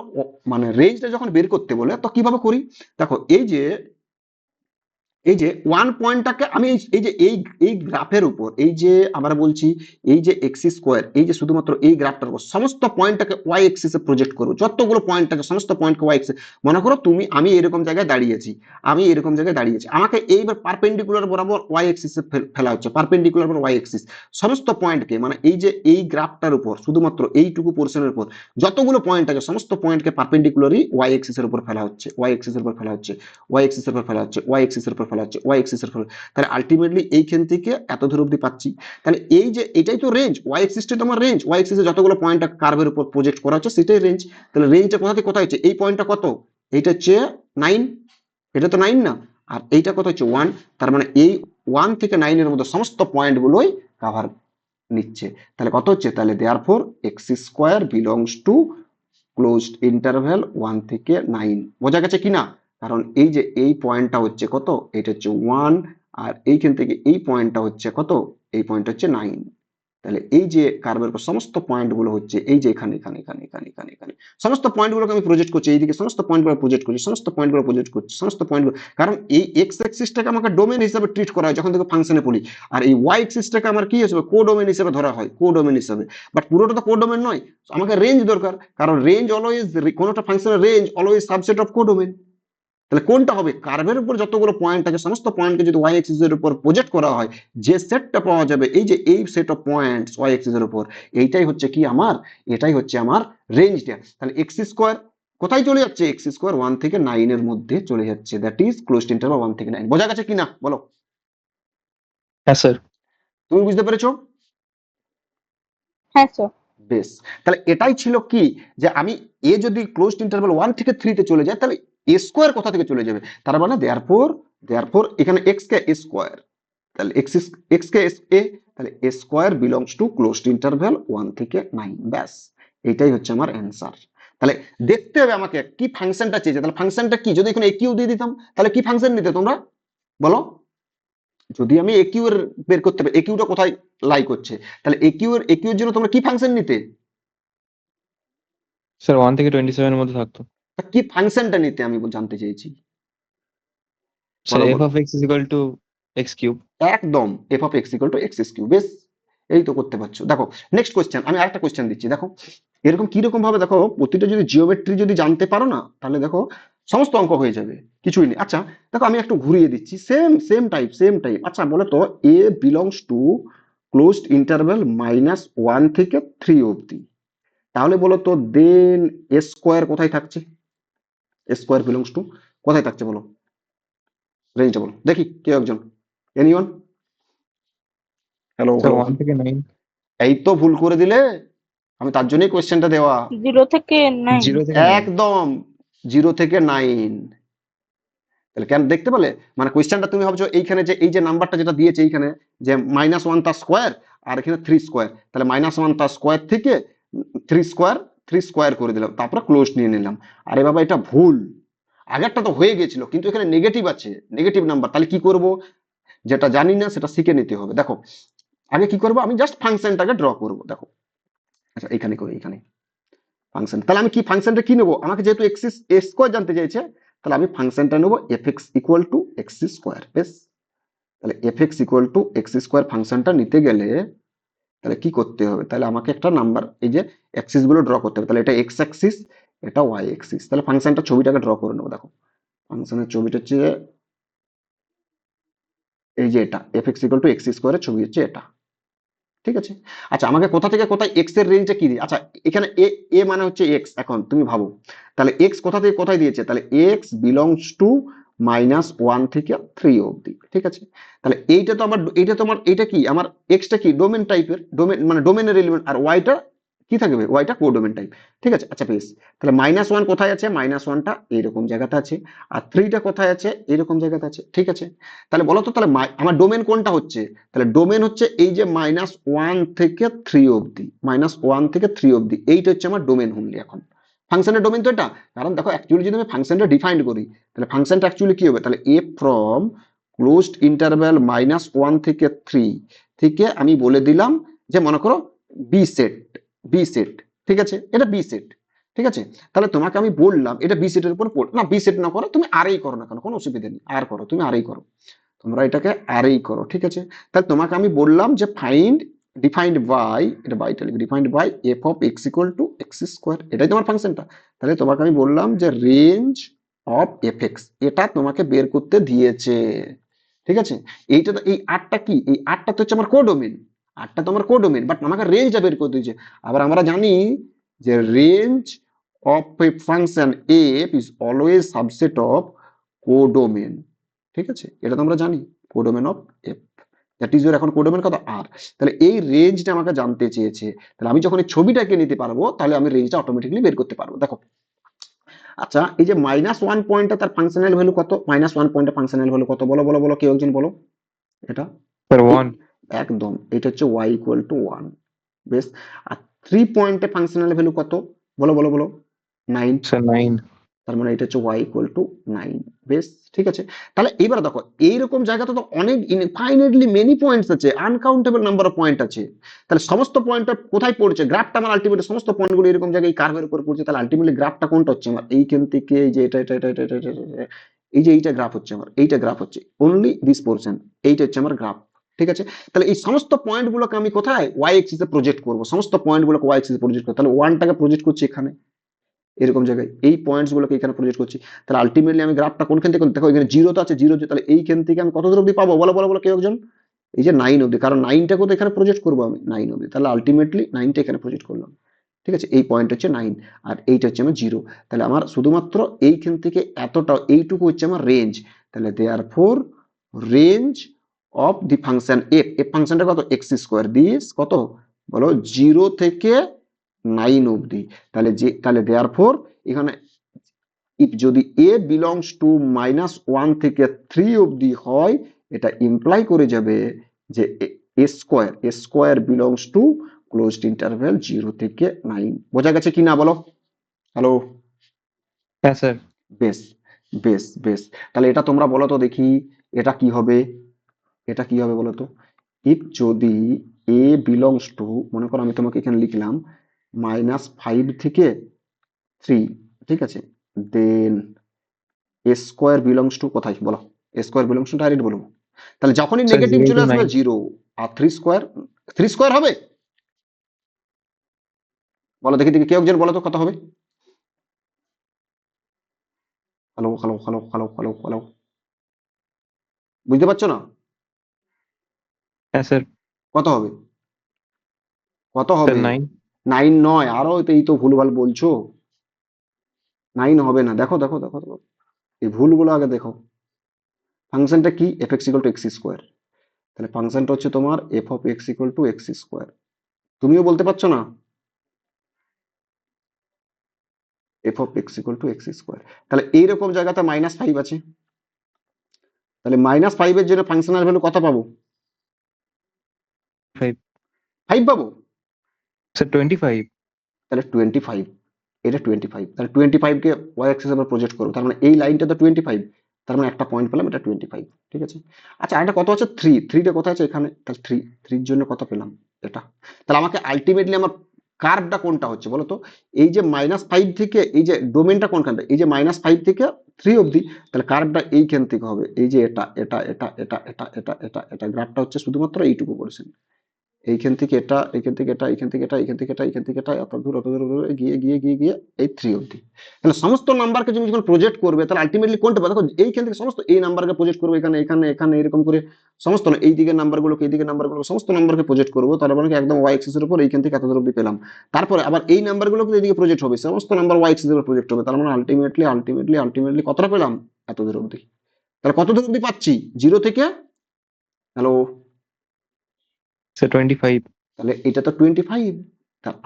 মানে রেঞ্জটা যখন বের করতে বলে তো কিভাবে করি, দেখো এই যে এই যে ওয়ান পয়েন্টটাকে আমি এই যে এই গ্রাফের উপর এই যে আমরা বলছি এই যে এক্স স্কোয়ার এই যে শুধুমাত্র এই গ্রাফটার উপর সমস্ত পয়েন্টটাকে ওয়াই এক্সিসে প্রজেক্ট করো, যতগুলো পয়েন্ট আছে সমস্ত পয়েন্টকে ওয়াই এক্সিস। মনে করো আমি এরকম জায়গায় দাঁড়িয়েছি, আমাকে এইবার পারপেন্ডিকুলার বরাবর ওয়াই এক্সিসে ফেলা হচ্ছে, পারপেন্ডিকুলার বরাবর ওয়াই এক্সিস সমস্ত পয়েন্টকে, মানে এই যে এই গ্রাফটার উপর শুধুমাত্র এইটুকু পোর্শনের উপর যতগুলো পয়েন্ট আছে সমস্ত পয়েন্টকে পারপেন্ডিকুলারই ওয়াই এক্সিসের উপর ফেলা হচ্ছে, ওয়াই এক্সিসের উপর ফেলা হচ্ছে, ওয়াই এক্সিসের উপর ফেলা হচ্ছে, ওয়াই এক্সিসের উপর ফেলা হচ্ছে, ওয়াই এক্সিসের উপর। তাহলে আলটিমেটলি এইখান থেকে এত দূর অব্দি পাচ্ছি। তাহলে এই যে এটাই তো রেঞ্জ, ওয়াই এক্সিসটা তো আমার রেঞ্জ, ওয়াই এক্সিসে যতগুলো পয়েন্ট কার্ভের উপর প্রজেক্ট করা হচ্ছে সেটাই রেঞ্জ। তাহলে রেঞ্জটা কোথা থেকে কোথায় হচ্ছে, এই পয়েন্টটা কত, এইটা হচ্ছে 9, এটা তো 9 না, আর এইটা কত হচ্ছে 1, তার মানে এই 1 থেকে 9 এর মধ্যে সমস্ত পয়েন্ট গুলোই কভার নিচ্ছে। তাহলে কত হচ্ছে, তাহলে therefore x square belongs to closed interval 1 থেকে 9। বোঝা গেছে কিনা? কারণ এই যে এই পয়েন্টটা হচ্ছে কত, এটা হচ্ছে 1, আর এইখান থেকে এই পয়েন্টটা হচ্ছে কত, এই পয়েন্ট হচ্ছে 9। তাহলে এই যে কার্ভের উপর সমস্ত পয়েন্ট গুলো হচ্ছে এই যে এখানে এখানে এখানে এখানে এখানে এখানে সমস্ত পয়েন্ট গুলোকে আমি প্রজেক্ট করছি, এইদিকে সমস্ত পয়েন্ট গুলো প্রজেক্ট করছি, সমস্ত পয়েন্ট গুলো প্রজেক্ট করছি, সমস্ত পয়েন্ট গুলো, কারণ এই এক্স অ্যাক্সিসটাকে আমাকে ডোমেন হিসেবে ট্রিট করা হয় যখন থেকে ফাংশনে পড়ি, আর এই ওয়াই অ্যাক্সিসটাকে আমার কি হিসেবে কোডোমেন হিসেবে ধরা হয়, কোডোমেন হিসেবে। বাট পুরোটা তো কোডোমেন নয়, আমাকে রেঞ্জ দরকার, কারণ রেঞ্জ অলওয়েজ, কোনোটা ফাংশনের range always subset of codomain. তাহলে কোনটা হবে, কার্ভের উপর যতগুলো পয়েন্ট আছে সমস্ত পয়েন্টকে যদি ওয়াই এক্সিস এর উপর প্রজেক্ট করা হয়, যে সেটটা পাওয়া যাবে এই যে এই set of points Y axis এর উপর, এইটাই হচ্ছে কি আমার, এটাই হচ্ছে আমার রেঞ্জটা। তাহলে এক্স স্কোয়ার কোথায় চলে যাচ্ছে, এক্স স্কোয়ার 1 থেকে 9 এর মধ্যে চলে যাচ্ছে, দ্যাট ইজ ক্লোজড ইন্টারভাল 1 থেকে 9। বোঝা গেছে কিনা বলো? হ্যাঁ স্যার। তুমি বুঝতে পেরেছো? হ্যাঁ স্যার। বেশ, তাহলে এটাই ছিল কি, যে আমি এ যদি ক্লোজড ইন্টারভাল 1 থেকে 3 তে চলে যায় তাহলে এ স্কোয়ার কোথা থেকে চলে যাবে, তার মানে দেয়ারফর এখানে এক্স কে এ স্কোয়ার, তাহলে এক্স কে এ, তাহলে A square belongs to closed interval 1 থেকে 9। ব্যাস, এটাই হচ্ছে আমার অ্যান্সার। তাহলে দেখতে হবে আমাকে কি ফাংশনটা চেয়েছে, তাহলে ফাংশনটা কি, যদি এখানে একিউ দিয়ে দিতাম তাহলে কি ফাংশন নিতে তোমরা বলো? যদি আমি একিউ এর বের করতে পারি একিউটা কোথায় লাই করছে, তাহলে একিউ এর জন্য তোমরা কি ফাংশন নিতে, স্যার 1 থেকে 27 এর মধ্যে থাকতো। তা কি ফাংশনটা নিতে আমি জানতে চেয়েছি, স্যার বলো এফ বলো। Of X is equal to X cube. একদম, F of x equal to x cube. বেশ, এই তো করতে পারছো। দেখো নেক্সট কোশ্চেন, আমি আরেকটা কোশ্চেন দিচ্ছি, দেখো এরকম কিরকম ভাবে, দেখো প্রতিটা যদি জিওমেট্রি যদি জানতে পারো না তাহলে দেখো সমস্ত অঙ্ক হয়ে যাবে, কিছুই নেই। আচ্ছা দেখো আমি একটু ঘুরিয়ে দিচ্ছি, সেম টাইপ। আচ্ছা বলো তো, এ বিলংস টু ক্লোজড ইন্টারভ্যাল -1 থেকে 3 অবধি, তাহলে বলো তো দেন এ স্কোয়ার কোথায় থাকছে, এ স্কোয়ার বিলংস টু কোথায় থাকছে বলো, রেঞ্জটা বলো দেখি, কেউ একজন, এনিওয়ান? হ্যালো স্যার হ্যালো 1 থেকে 9। এই তো ভুল করে দিলে, আমি তার জন্যই কোয়েশ্চেনটা দেওয়া। 0 থেকে 9। 0 থেকে 9। একদম 0 থেকে 9। তাহলে কেন দেখতে পেলে, মানে কোয়েশ্চেনটা তুমি ভাবছো এইখানে যে এই যে নাম্বারটা যেটা দিয়েছে এইখানে যে -1 তার স্কোয়ার আর এখানে 3 স্কোয়ার, তাহলে -1 তার স্কোয়ার থেকে 3 স্কোয়ার করে দিলাম, তারপরে ক্লোজ নিয়ে নিলাম। আরে বাবা এটা ভুল, আগেরটা তো হয়ে গেছিল কিন্তু এখানে নেগেটিভ আছে, নেগেটিভ নাম্বার, তাহলে কি করব, যেটা জানি না সেটা শিখে নিতে হবে। দেখো আগে কি করব, আমি জাস্ট ফাংশনটাকে ড্র করব। দেখো আচ্ছা এখানে করি, এখানে ফাংশন, তাহলে আমি কি ফাংশনটা কি নেবো, আমাকে যেহেতু এক্স স্কোয়ার জানতে চাইছে তাহলে আমি ফাংশনটা নেবো F x equal to X square. বেশ, তাহলে F x equal to X square ফাংশনটা নিতে গেলে তাহলে কি করতে হবে, তাহলে আমাকে একটা নাম্বার এই যে অ্যাক্সিস গুলো ড্র করতে হবে, তাহলে এটা এক্স অ্যাক্সিস, এটা ওয়াই অ্যাক্সিস, তাহলে ফাংশনটা ছবিটাকে ড্র করে নেবো। দেখো ফাংশনের ছবিটা হচ্ছে এই যে এটা, f x equal to x স্কোয়ারের ছবি হচ্ছে এটা, ঠিক আছে। আচ্ছা আমাকে কোথা থেকে কোথায় এক্স এর রেঞ্জটা কি দিয়ে, আচ্ছা এখানে এ এ মানে হচ্ছে এক্স, এখন তুমি ভাবো তাহলে এক্স কোথা থেকে কোথায় দিয়েছে, তাহলে এক্স বিলংস টু -1 থেকে 3 অবধি, ঠিক আছে। তাহলে এইটা কি আমার এক্সটা কি ডোমেন টাইপের, ডোমেন মানে ডোমেনের এলিমেন্ট, আর ওয়াইটা কি থাকবে, ওয়াইটা কোডোমেন টাইপ, ঠিক আছে। আচ্ছা বেশ, তাহলে -1 কোথায় আছে, -1টা এইরকম জায়গাতে আছে, আর 3টা কোথায় আছে, এইরকম জায়গাতে আছে, ঠিক আছে। তাহলে বলো তো তাহলে আমার ডোমেন কোনটা হচ্ছে, তাহলে ডোমেন হচ্ছে এই যে -1 থেকে 3 অবধি, -1 থেকে 3 অবধি, এইটা হচ্ছে আমার ডোমেন হুনলি। এখন ফাংশনের ডোমেন তো এটা, কারণ দেখো অ্যাকচুয়ালি যদি আমি ফাংশনটা ডিফাইন করি তাহলে ফাংশনটা অ্যাকচুয়ালি কি হবে, তাহলে এ ফ্রম ক্লোজড ইন্টারভ্যাল -1 থেকে 3 থেকে আমি বলে দিলাম যে মনে করো বি সেট, ঠিক আছে, এটা বি সেট, ঠিক আছে? তাহলে তোমাকে আমি বললাম এটা বি সেটের উপর না, বি সেট না করো, তুমি আরই করো না কেন, কোনো অসুবিধা নেই, আর করো, তুমি আরই করো, তোমরা এটাকে আরই করো, ঠিক আছে? তাহলে তোমাকে আমি বললাম যে ফাইন্ড ডিফাইন্ড বাই, এটা বাইটা লিখি, defined by F of x equal to X square, এটাই তোমার ফাংশনটা। তাহলে তোমাকে আমি বললাম যে রেঞ্জ অফ এফ এক্স, এটা তোমাকে বের করতে দিয়েছে, ঠিক আছে? এইটা তো, এই আটটা কি, এই আটটা তো হচ্ছে আমার কোডোমেন, আটটা তো আমার কোডোমেন, বাট আমাকে রেঞ্জটা বের করে দিয়েছে। আবার আমরা জানি যে range of A function F is always subset of codomain, ঠিক আছে? এটা তো আমরা জানি, codomain of F, that is your, এখন কোডোমেন কত আর। তাহলে এই রেঞ্জটা আমাকে জানতে চেয়েছে, তাহলে আমি যখন এই ছবিটাকে নিতে পারবো তাহলে আমি রেঞ্জটা অটোমেটিক্যালি বের করতে পারবো। দেখো, আচ্ছা এই যে -1 পয়েন্টটা তার ফাংশনাল ভ্যালু কত, -1 পয়েন্টের ফাংশনাল ভ্যালু কত, বলো বলো বলো, কেউ একজন বলো এটা। স্যার এই 1। একদম, এটা হচ্ছে y ইকুয়াল টু 1, বেশ। আর 3 পয়েন্টে ফাংশনাল ভ্যালু কত, বলো বলো বলো, 9, স্যার 9। তার মানে এটা হচ্ছে y ইকুয়াল টু 9, বেশ, ঠিক আছে? তাহলে এবার দেখো, এইরকম জায়গাতে তো অনেক ইনফাইনাইটলি মেনি পয়েন্টস আছে, আনকাউন্টেবল নাম্বার অফ পয়েন্ট আছে। তাহলে সমস্ত পয়েন্টটা কোথায় পড়ছে, গ্রাফটা আমার আলটিমেটলি সমস্ত পয়েন্টগুলো এরকম জায়গায় এই কার্ভের উপর পড়ছে, তাহলে আলটিমেটলি গ্রাফটা কোনটা হচ্ছে আমার, এইখান থেকে এই যে এটা এটা এটা এটা এটা এটা এটা, এই যে এইটা গ্রাফ হচ্ছে আমার, এইটা গ্রাফ হচ্ছে অনলি দিস পোর্শন, এইটা হচ্ছে আমার গ্রাফ, ঠিক আছে? তাহলে এই সমস্ত পয়েন্টগুলোকে আমি কোথায় ওয়াই এক্সিসে প্রজেক্ট করব, সমস্ত পয়েন্টগুলোকে ওয়াই এক্সিসে প্রজেক্ট করব, তাহলে ওয়ানটাকে প্রজেক্ট করছি এখানে এরকম জায়গায়, এই পয়েন্টস গুলোকে এখানে প্রজেক্ট করছি, তাহলে আলটিমেটলি আমি গ্রাফটা কোনখান থেকে, দেখো এখানে জিরো তো আছে, জিরো, তাহলে এইখান থেকে আমি কত দূর অব্দি পাবো, বলো বলো বলো কেউ একজন, এই যে 9 অব্দি, কারণ 9টাকে তো এখানে প্রজেক্ট করবো আমি 9 অব্দি, তাহলে আলটিমেটলি 9টা এখানে প্রজেক্ট করলাম, ঠিক আছে? এই পয়েন্ট হচ্ছে 9 আর এইটা হচ্ছে আমার জিরো, তাহলে আমার শুধুমাত্র এইখান থেকে এতটা, এইটুকু হচ্ছে আমার রেঞ্জ, তাহলে therefore range of the function F, F ফাংশনটা কত, এক্স স্কোয়ার, দিস কত বলো, 0 থেকে 9 অব্দি, তাহলে দেয়ারফর এখানে ইফ যদি এ বিলংস টু -1 থেকে 3 অব্দি হয়, এটা ইমপ্লাই করে যাবে যে A square belongs to closed interval 0 থেকে 9, বোঝা গেছে কি না বলো, হ্যালো? হ্যাঁ স্যার। বেশ, বেশ, বেশ। তাহলে এটা তোমরা বলো তো দেখি, এটা কি হবে, এটা কি হবে বলো তো, ইফ যদি এ বিলংস টু, মনে করো আমি তোমাকে এখানে লিখলাম -5 থেকে 3, ঠিক আছে? দেন এ স্কোয়ার বিলংস টু কোথায় বলো, এ স্কোয়ার বিলংস টু ডাইরেক্ট বলবো, তাহলে যখনই স্যার নেগেটিভ 0 চলে to আসবে 9। 0, আর 3 স্কোয়ার, 3 স্কোয়ার হবে, বলো দেখি দেখি কেউ একজন বলো তো কত হবে, hello hello hello hello hello hello, বুঝতে পারছো না, হ্যাঁ স্যার। কত হবে, কত স্যার হবে? 9। 9 নয়, আরো তো এই তো ভুলভাল বলছো, 9 হবে না, দেখো দেখো দেখো দেখো, এই ভুলগুলো আগে দেখো, ফাংশনটা কি, F x equal to X square, তাহলে ফাংশনটা হচ্ছে তোমার F of x equal to X square, তুমিও বলতে পারছো না, F of x equal to X square, তাহলে এইরকম জায়গাতে -5 আছে, তাহলে -5 এর জন্য ফাংশনাল ভ্যালু কত পাবো, 5। 5 পাবো, স্যার 25। তাহলে 25, এটা 25, তাহলে 25 কে ওয়াই অ্যাক্সিস আমরা প্রজেক্ট করবো, তার মানে এই লাইনটা তো 25, তার মানে একটা পয়েন্ট পেলাম, এটা 25, ঠিক আছে? আচ্ছা আরেকটা কত আছে, 3, 3টা কোথায় আছে এখানে, তাহলে 3 এর জন্য কত পেলাম, এটা, তাহলে আমাকে আলটিমেটলি আমার কার্ভটা কোনটা হচ্ছে বলো তো, এই যে -5 থেকে, এই যে ডোমেনটা কোনখানটা, এই যে -5 থেকে 3 অবধি, তাহলে কার্ভটা এইখান থেকে হবে, এই যে এটা এটা এটা এটা এটা এটা এটা এটা গ্রাফটা হচ্ছে শুধুমাত্র এইটুকু পড়েছে, এইখান থেকে এটা, এইখান থেকে এটা, এইখান থেকে এটা, এইখান থেকে এটা, এইখান থেকে এটা, এত দূর অত দূর অত দূর, গিয়ে গিয়ে গিয়ে গিয়ে এই 3 অবধি, তাহলে সমস্ত নাম্বারকে তুমি যখন প্রজেক্ট করবে তাহলে আলটিমেটলি কোনটা পাবে, দেখো এইখান থেকে সমস্ত এই নাম্বারকে প্রজেক্ট করবো এখানে এখানে এখানে এরকম করে, সমস্ত না, এই দিকের নাম্বারগুলোকে এই দিকের নাম্বারগুলোকে সমস্ত নাম্বারকে প্রজেক্ট করবো, তার মানে কি একদম ওয়াই এক্সিস এর উপর এইখান থেকে এত দূর অবধি পেলাম, তারপরে আবার এই নাম্বারগুলোকে এদিকে প্রজেক্ট হবে, সমস্ত নাম্বার ওয়াই এক্সিস এর উপর প্রজেক্ট হবে, তার মানে আলটিমেটলি আলটিমেটলি আলটিমেটলি কতটা পেলাম, এত দূর অবধি, তাহলে কত দূর অবধি পাচ্ছি, 0 থেকে, হ্যালো, স্যার 25। তাহলে এটা তো 25,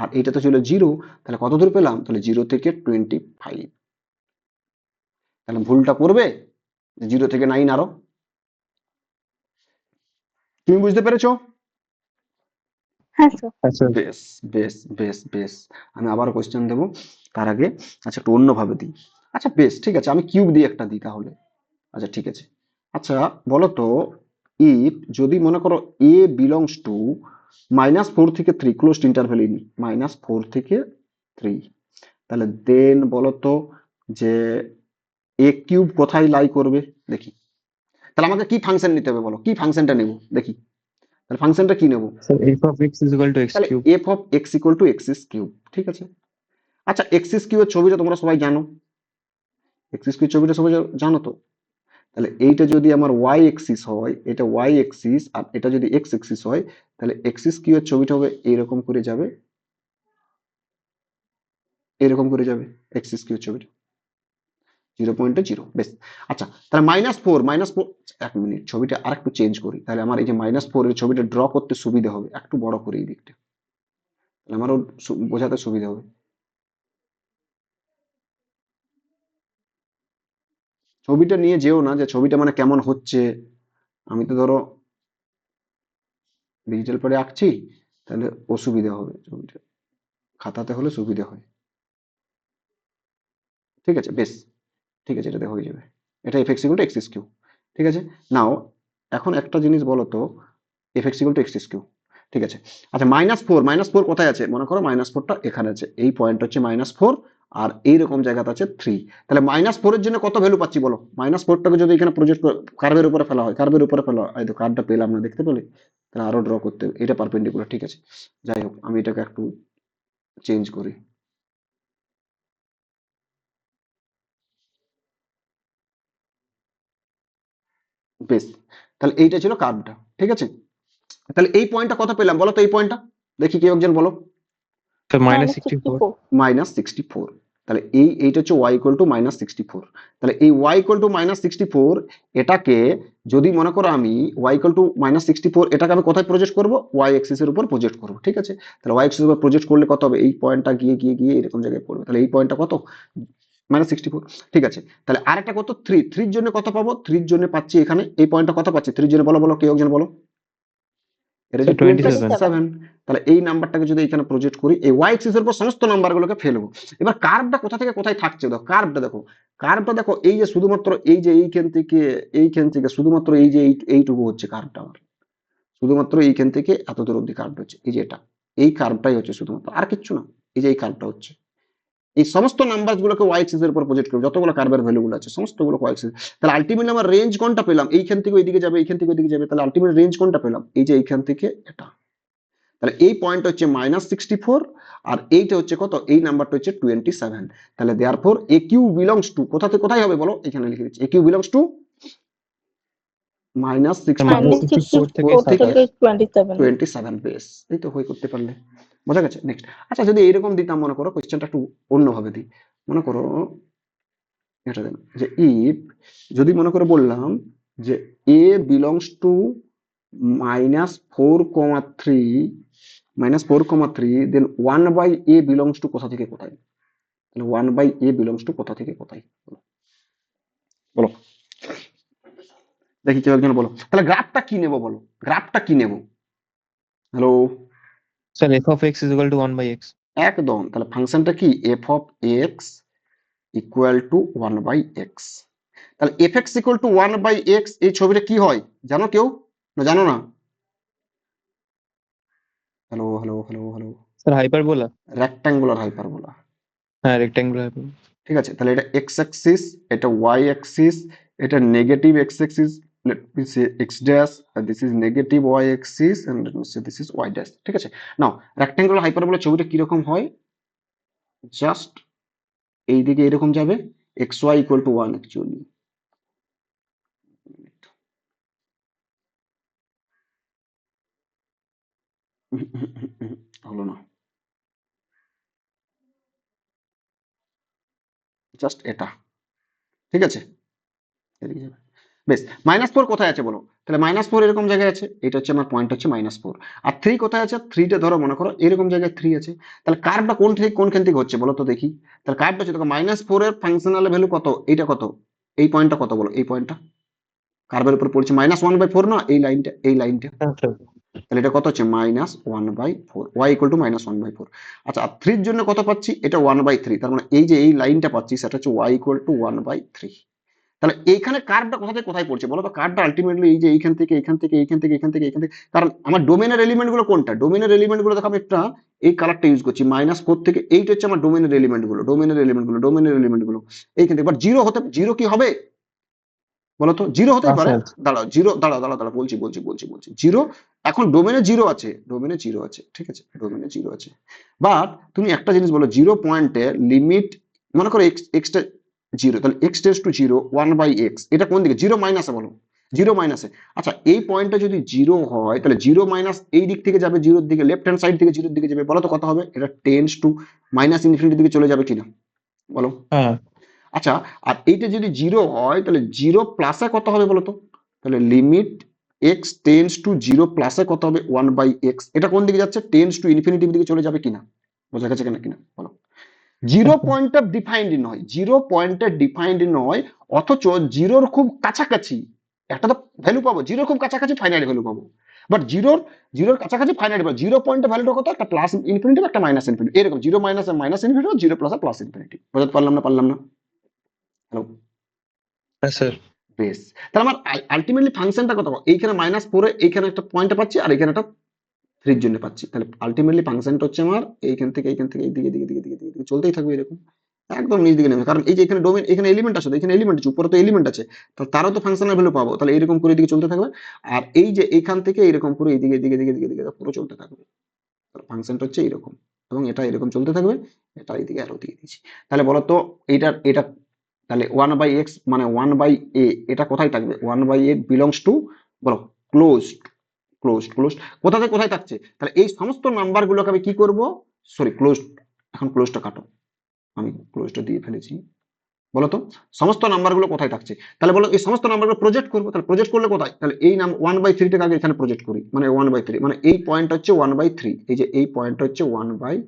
আর এটা তো ছিল 0, তাহলে কত দূর পেলাম, তাহলে 0 থেকে 25, তাহলে ভুলটা করবে 0 থেকে 9 আরো, তুমি বুঝতে পেরেছো? হ্যাঁ স্যার। হ্যাঁ স্যার। বেশ, বেশ, বেশ, বেশ, আমি আবার কোশ্চেন দেবো, তার আগে আচ্ছা একটু অন্যভাবে দিই, আচ্ছা বেশ ঠিক আছে, আমি কিউব দিয়ে একটা দিই তাহলে, আচ্ছা ঠিক আছে, আচ্ছা বলো তো, ইফ যদি মনে করো এ বিলংস টু -4 থেকে 3, ক্লোজড ইন্টারভ্যাল ইন -4 থেকে 3, তাহলে দেন বলো তো যে এ কিউব কোথায় লাই করবে দেখি। তাহলে আমাকে কি ফাংশন নিতে হবে বলো, কি ফাংশনটা নেব দেখি। তাহলে ফাংশনটা কি নেব? Sir, f of x is equal to x তাহলে cube. F of x equal two axis cube, ঠিক আছে। আচ্ছা এক্সিস কিউবের ছবিটা তোমরা সবাই জানো, এক্সিস কিউব ছবিটা সবাই জানো তো। তাহলে এইটা যদি আমার ওয়াই এক্সিস হয়, এটা ওয়াই এক্সিস, আর এটা যদি এক্স এক্সিস হয়, তাহলে এক্সিস কিউবের ছবিটা হবে এরকম করে যাবে, এরকম করে যাবে এক্সিস কিউবের ছবিটা 0.0। বেশ। আচ্ছা তাহলে -4 -4, এক মিনিট ছবিটা আর একটু চেঞ্জ করি, তাহলে আমার এই যে -4 এর ছবিটা ড্র করতে সুবিধা হবে, একটু বড় করে এই দিকটা, তাহলে আমারও বোঝাতে সুবিধা হবে। ছবিটা নিয়ে যেও না যে ছবিটা মানে কেমন হচ্ছে, আমি তো ধরো ডিজিটাল পরে আঁকছি, তাহলে অসুবিধা হবে, ছবিটা খাতাতে হলে সুবিধা হয়। ঠিক আছে বেশ, ঠিক আছে এটাতে হয়ে যাবে, এটা f x equal to x q. ঠিক আছে, নাও এখন একটা জিনিস বলো তো, f x equal to x q, ঠিক আছে। আচ্ছা -4 কোথায় আছে, মনে করো -4টা এখানে আছে, এই পয়েন্ট হচ্ছে -4, আর এইরকম জায়গাতে আছে 3। তাহলে -4 এর জন্য কত ভ্যালু পাচ্ছি বলো, -4টাকে যদি এখানে প্রজেক্ট কার্ভের উপরে ফেলা হয়, কার্ভের উপরে ফেলা হয়, এই তো কার্ভটা পেলাম না, দেখতে পেলে? তাহলে আরো ড্র করতে হবে, এটা পারপেন্ডিকুলার, ঠিক আছে। যাই হোক আমি এটাকে একটু চেঞ্জ করি, বেশ। তাহলে এইটা ছিল কার্ভটা, ঠিক আছে। তাহলে এই পয়েন্টটা কত পেলাম বলো তো, এই পয়েন্টটা দেখি কেউ একজন বলো। Sir, -64. -64। -64। তাহলে এইটা হচ্ছে y ইকুয়াল টু -64। তাহলে এই y ইকুয়াল টু -64, এটাকে যদি মনে করো আমি y ইকুয়াল টু -64, এটাকে আমি কোথায় প্রজেক্ট করব, y এক্সিস এর উপর প্রজেক্ট করব, ঠিক আছে। তাহলে y এক্সিস এর উপর প্রজেক্ট করলে কত হবে, এই পয়েন্টটা গিয়ে গিয়ে গিয়ে এরকম জায়গায় পড়বে, তাহলে এই পয়েন্টটা কত, -64, ঠিক আছে। তাহলে আরেকটা কত, 3 এর জন্য কত পাবো, 3 এর জন্য পাচ্ছি এখানে এই পয়েন্টটা কত পাচ্ছি, 3 এর জন্য বলো বলো কেউ একজন বলো। এটা Sir, হচ্ছে 27. 27। তাহলে এই নাম্বারটাকে যদি এখানে প্রজেক্ট করি, এই ওয়াই এক্সিস এর উপর সমস্ত নাম্বারগুলোকে ফেলবো। এবার কার্ভটা কোথা থেকে কোথায় থাকছে দেখো, কার্ভটা দেখো, কার্ভটা দেখো, এই যে শুধুমাত্র এই যে এইখান থেকে শুধুমাত্র এই যে এইটুকু হচ্ছে কার্ভটা আমার, শুধুমাত্র এইখান থেকে এত দূর অব্দি কার্ভটা হচ্ছে, এই যে এটা, এই কার্ভটাই হচ্ছে শুধুমাত্র, আর কিচ্ছু না। এই যে এই কার্ভটা হচ্ছে, এই সমস্ত নাম্বার গুলোকে ওয়াই এক্সিস এর উপর প্রজেক্ট করবো, যতগুলো কার্ভের ভ্যালু গুলো আছে সমস্তগুলো ওয়াই এক্সিস। তাহলে আলটিমেটলি আমার রেঞ্জ কোনটা পেলাম, এইখান থেকে ওইদিকে যাবে, এইখান থেকে ওইদিকে যাবে, তাহলে আলটিমেট রেঞ্জ কোনটা পেলাম, এই যে এইখান থেকে এটা। তাহলে এই পয়েন্ট হচ্ছে -64, আর এইটা হচ্ছে কত, এই নাম্বারটা হচ্ছে 27। তাহলে therefore a q belongs to, কোথা থেকে কোথায় হবে বলো, এখানে লিখে দিচ্ছি, a q belongs to Sir, -64 -64 থেকে -64 থেকে 27. থেকে 27। 27। বেশ, এই তো হয়ে করতে পারলে, বোঝা গেছে। নেক্সট, আচ্ছা যদি এইরকম দিতাম, মনে করো কোয়েশ্চেনটা একটু অন্যভাবে দিই, মনে করো এটা দেন যে ইফ, যদি মনে করে বললাম যে A belongs to -4,3, -4,3, then 1/a belongs to কোথা থেকে কোথায়, তাহলে 1/a বিলংস টু কোথা থেকে কোথায়, বলো বলো। দেখি কেউ একজন বলো, তাহলে গ্রাফটা কি নেব বলো, গ্রাফটা কি নেব, hello. Sir, f of x is equal to 1 by x. একদম, তাহলে ফাংশনটা কি, F of x equal two 1/x। তাহলে F x equal two 1/x, এই ছবিটা কি হয় জানো কেউ, না জানো না? Hello hello hello hello. Sir, hyperbola. Rectangular hyperbola, হ্যাঁ, rectangular hyperbola. ঠিক আছে। তাহলে এটা এক্স অ্যাক্সিস, এটা ওয়াই অ্যাক্সিস, এটা negative x Axis, let me say x dash, and this is negative y axis, and let me say this is y dash, ঠিক আছে। নাও rectangular hyperbola ছবিটা কিরকম হয়, জাস্ট এইদিকে এরকম যাবে, x y equal to 1 actually, হলো না, জাস্ট এটা, ঠিক আছে, এদিকে যাবে। বেশ, -4 কোথায় আছে বলো, তাহলে -4 এরকম জায়গায় আছে, এটা হচ্ছে আমার পয়েন্ট হচ্ছে -4। আর 3 কোথায় আছে, 3টা ধরো মনে করো এরকম জায়গায় 3 আছে। তাহলে কার্ভটা কোন থেকে কোনখান থেকে হচ্ছে বলো তো দেখি। তাহলে কার্ভটা হচ্ছে দেখো -4 এর ফাংশনাল ভ্যালু কত, এইটা কত, এই পয়েন্টটা কত বলো, এই পয়েন্টটা কার্ভের উপর পড়ছে -1/4 না, এই লাইনটা, এই লাইনটা। হ্যাঁ, sir. তাহলে এটা কত হচ্ছে -1/4, y ইকুয়াল টু -1/4। আচ্ছা আর 3 এর জন্য কত পাচ্ছি, এটা 1/3, তার মানে এই যে এই লাইনটা পাচ্ছি সেটা হচ্ছে y ইকুয়াল টু 1/3। তাহলে এইখানে কার্ভটা কোথা থেকে কোথায় পড়ছে বলো তো? কার্ভটা আলটিমেটলি এই যে এইখান থেকে এখান থেকে এইখান থেকে এখান থেকে এখান থেকে, কারণ আমার ডোমেনের এলিমেন্ট গুলো কোনটা? ডোমেনের এলিমেন্ট গুলো দেখো আমি একটা এই কালারটা ইউজ করছি, -4 থেকে 8 হচ্ছে আমার ডোমেনের এলিমেন্ট গুলো, ডোমেনের এলিমেন্ট গুলো, ডোমেনের এলিমেন্ট গুলো এইখান থেকে। বাট জিরো হতে, জিরো কি হবে বলতো? জিরো হতেই হ্যাঁ পারে। স্যার। দাঁড়াও, জিরো, দাঁড়াও বলছি জিরো। এখন ডোমেনে জিরো আছে, ডোমেনে জিরো আছে, ঠিক আছে, ডোমেনে জিরো আছে। বাট তুমি একটা জিনিস বলো, জিরো পয়েন্টে লিমিট, মনে করো এক্সটা জিরো, তাহলে x tends to zero, 1/x, এটা কোন দিকে? জিরো মাইনাসে, বলো জিরো মাইনাসে। আচ্ছা এই পয়েন্টটা যদি জিরো হয় তাহলে জিরো মাইনাস এই দিক থেকে যাবে জিরোর দিকে, লেফট হ্যান্ড সাইড থেকে জিরোর দিকে যাবে, বলো তো কত হবে? এটা টেন্স টু মাইনাস ইনফিনিটির দিকে চলে যাবে কিনা বলো? হ্যাঁ আচ্ছা, আর এইটা যদি জিরো হয় তাহলে জিরো প্লাসে কত হবে বলতো? তাহলে limit x tends to zero প্লাসে কত হবে? 1/x। এটা কোন দিকে যাচ্ছে? টেন্স টু ইনফিনিটিভ দিকে চলে যাবে কিনা? বোঝা গেছে কিনা কিনা বলো? জিরো হ্যাঁ স্যার। পয়েন্টটা ডিফাইন্ড নয়, জিরো পয়েন্টটা ডিফাইন্ড নয়, অথচ জিরোর খুব কাছাকাছি একটা তো ভ্যালু পাবো, জিরোর খুব কাছাকাছি ফাইনাইট ভ্যালু পাবো। বাট জিরোর কাছাকাছি ফাইনাইট ভ্যালু, জিরো পয়েন্টের ভ্যালুটা কত? একটা প্লাস ইনফিনিটিভ, একটা মাইনাস ইনফিনিটিভ, এরকম zero minus minus infinitive, zero plus plus infinitive. বোঝাতে পারলাম না? পারলাম না? হ্যালো? হ্যাঁ স্যার। বেশ, তাহলে আমার আলটিমেটলি ফাংশনটা কত? এইখানে -4 এইখানে একটা পয়েন্ট পাচ্ছি, আর এখানে একটা 3 এর জন্য পাচ্ছি। তাহলে আলটিমেটলি ফাংশনটা হচ্ছে আমার এইখান থেকে এইদিকে দিকে দিকে দিকে দিকে চলতেই থাকবে এরকম, একদম নিচ দিকে নেমে। কারণ এই যে এখানে ডোমেন, এখানে এলিমেন্ট আছে, এখানে এলিমেন্ট আছে, উপরে তো এলিমেন্ট আছে, তাহলে তারও তো ফাংশনাল ভ্যালু পাবো। তাহলে এরকম করে এদিকে চলতে থাকবে, আর এই যে এইখান থেকে এরকম করে এইদিকে দিকে দিকে দিকে দিকে পুরো চলতে থাকবে। তাহলে ফাংশনটা হচ্ছে এরকম, এবং এটা এরকম চলতে থাকবে। এটা এইদিকে আরো দিয়ে দিয়েছি। তাহলে বলো তো এটা তাহলে 1/x মানে 1/a, এটা কোথায় থাকবে? 1/a বিলংস টু, বলো, ক্লোজড, ক্লোজড কোথা থেকে কোথায় থাকছে? তাহলে এই সমস্ত নাম্বার গুলোকে আমি কি করব? সরি, ক্লোজড, এখন ক্লোজটা কাটো, আমি ক্লোজটা দিয়ে ফেলেছি। বলো তো সমস্ত নাম্বার গুলো কোথায় থাকছে? তাহলে বলো এই সমস্ত নাম্বার গুলো প্রজেক্ট করবো, তাহলে প্রজেক্ট করলে কোথায়? তাহলে এই নাম 1/3 টাকে আগে এখানে প্রজেক্ট করি, মানে 1/3 মানে এই পয়েন্ট হচ্ছে 1/3, এই যে এই পয়েন্ট হচ্ছে 1/3,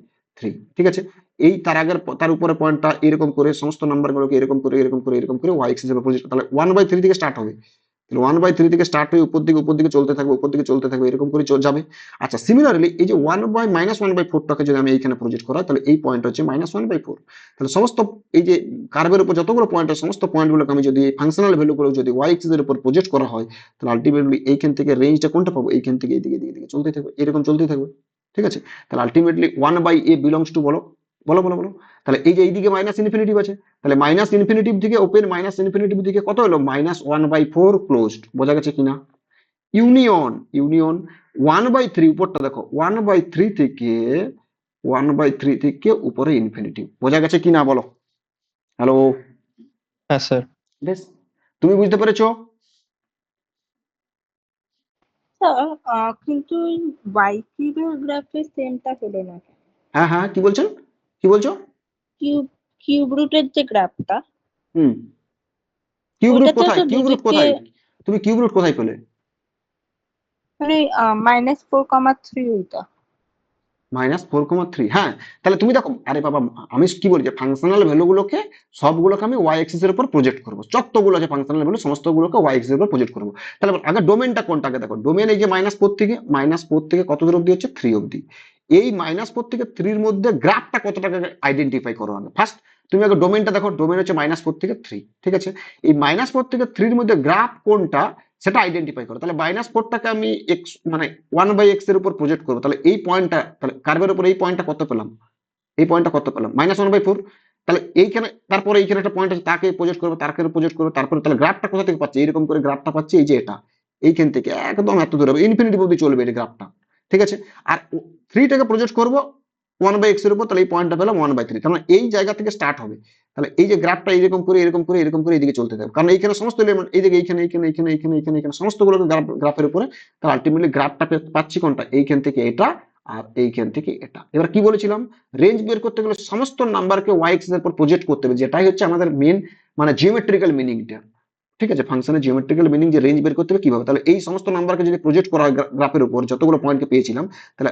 ঠিক আছে। এই তার আগের তার উপরে পয়েন্টটা এরকম করে সমস্ত নাম্বার গুলোকে এরকম করে এরকম করে এরকম করে y এক্সিস এর উপর প্রজেক্ট, তাহলে 1/3 থেকে স্টার্ট হবে। তাহলে 1/3 থেকে স্টার্ট হয়ে উপর দিকে চলতে থাকবে, উপর দিকে চলতে থাকবে, এরকম করে যাবে। আচ্ছা সিমিলারলি এই যে 1/-1/4 টাকে যদি আমি এইখানে প্রজেক্ট করা, তাহলে এই পয়েন্ট হচ্ছে -1/4। তাহলে সমস্ত এই যে কার্ভের উপর যতগুলো পয়েন্ট আছে, সমস্ত পয়েন্টগুলোকে আমি যদি ফাংশনাল ভ্যালুগুলো যদি y এক্সিস এর উপর প্রজেক্ট করা হয়, তাহলে আলটিমেটলি এইখান থেকে রেঞ্জটা কোনটা পাবো? এইখান থেকে এইদিকে দিকে দিকে চলতেই থাকবে, এরকম চলতেই থাকবে, ঠিক আছে। তাহলে আলটিমেটলি 1/a বিলংস টু, বলো বলো বলো বলো, তাহলে এই যে এইদিকে মাইনাস ইনফিনিটিভ আছে, তাহলে মাইনাস ইনফিনিটিভ থেকে ওপেন মাইনাস ইনফিনিটিভ দিকে কত হলো? -1/4 ক্লোজড। বোঝা গেছে কিনা? ইউনিয়ন 1/3, উপরটা দেখো 1/3 থেকে 1/3 থেকে উপরে ইনফিনিটিভ। বোঝা গেছে কিনা বলো? হ্যালো? হ্যাঁ স্যার। বেশ, তুমি বুঝতে পেরেছো? স্যার কিন্তু ওয়াই কিউবের গ্রাফের সেমটা হলো না। হ্যাঁ হ্যাঁ, কি বলছেন? কি বলছো? কিউব রুটের যে গ্রাফটা, হুম, কিউব রুট ওটাতে কোথায়? তো কিউব রুট দুদিকে কোথায়? তুমি কিউব রুট কোথায় পেলে? মানে -4,3 ওইটা। -4,3, হ্যাঁ। তাহলে তুমি দেখো, আরে বাবা, আমি কি বলি যে ফাংশনাল ভ্যালুগুলোকে সবগুলোকে আমি ওয়াই এক্সিস এর উপর প্রজেক্ট করবো, যতগুলো আছে ফাংশনাল ভ্যালু সমস্তগুলোকে ওয়াই এক্সিস এর উপর প্রজেক্ট করবো। তাহলে আগে ডোমেনটা কোনটাকে দেখো, ডোমেন এই যে -4 থেকে কত দূর অব্দি হচ্ছে? 3 অব্দি। এই -4 থেকে 3 এর মধ্যে গ্রাফটা কতটাকে আইডেন্টিফাই করো আগে ফার্স্ট। তুমি আগে ডোমেনটা দেখো, ডোমেন হচ্ছে -4 থেকে 3, ঠিক আছে। এই -4 থেকে 3 এর মধ্যে গ্রাফ কোনটা সেটা আইডেন্টিফাই করো। তাহলে -4টাকে আমি এক্স মানে 1/x এর উপর প্রজেক্ট করবো, তাহলে এই পয়েন্টটা, তাহলে কার্ভের উপর এই পয়েন্টটা কত পেলাম? এই পয়েন্টটা কত পেলাম? -1/4। তাহলে এইখানে, তারপরে এইখানে একটা পয়েন্ট আছে, তাকে প্রজেক্ট করবো, তাকে প্রজেক্ট করবো, তারপরে তাহলে গ্রাফটা কোথা থেকে পাচ্ছি? এরকম করে গ্রাফটা পাচ্ছি, এই যে এটা এইখান থেকে একদম এত দূরে ইনফিনিটি অব্দি চলবে এই গ্রাফটা, ঠিক আছে। আর 3টাকে প্রজেক্ট করবো 1/x এর উপর, তাহলে এই পয়েন্টটা পেলাম 1/3, তার মানে এই জায়গা থেকে স্টার্ট হবে। তাহলে এই যে গ্রাফটা এরকম করে এরকম করে এরকম করে এদিকে চলতে থাকবে, কারণ এইখানে সমস্ত এলিমেন্ট এইদিকে এইখানে এইখানে এইখানে এইখানে এইখানে এইখানে সমস্তগুলোকে গ্রাফের উপরে। তাহলে আলটিমেটলি গ্রাফটা পাচ্ছি কোনটা? এইখান থেকে এটা, আর এইখান থেকে এটা। এবার কি বলেছিলাম? রেঞ্জ বের করতে গেলে সমস্ত নাম্বারকে ওয়াই এক্সিস এর উপর প্রজেক্ট করতে হবে, যেটাই হচ্ছে আমাদের মেন মানে জিওমেট্রিক্যাল মিনিংটা, ঠিক আছে। ফাংশনের জিওমেট্রিক্যাল মিনিং যে রেঞ্জ বের করতে হবে কিভাবে, তাহলে এই সমস্ত নাম্বারকে যদি প্রজেক্ট করা হয় গ্রাফের উপর, যতগুলো পয়েন্টকে পেয়েছিলাম, তাহলে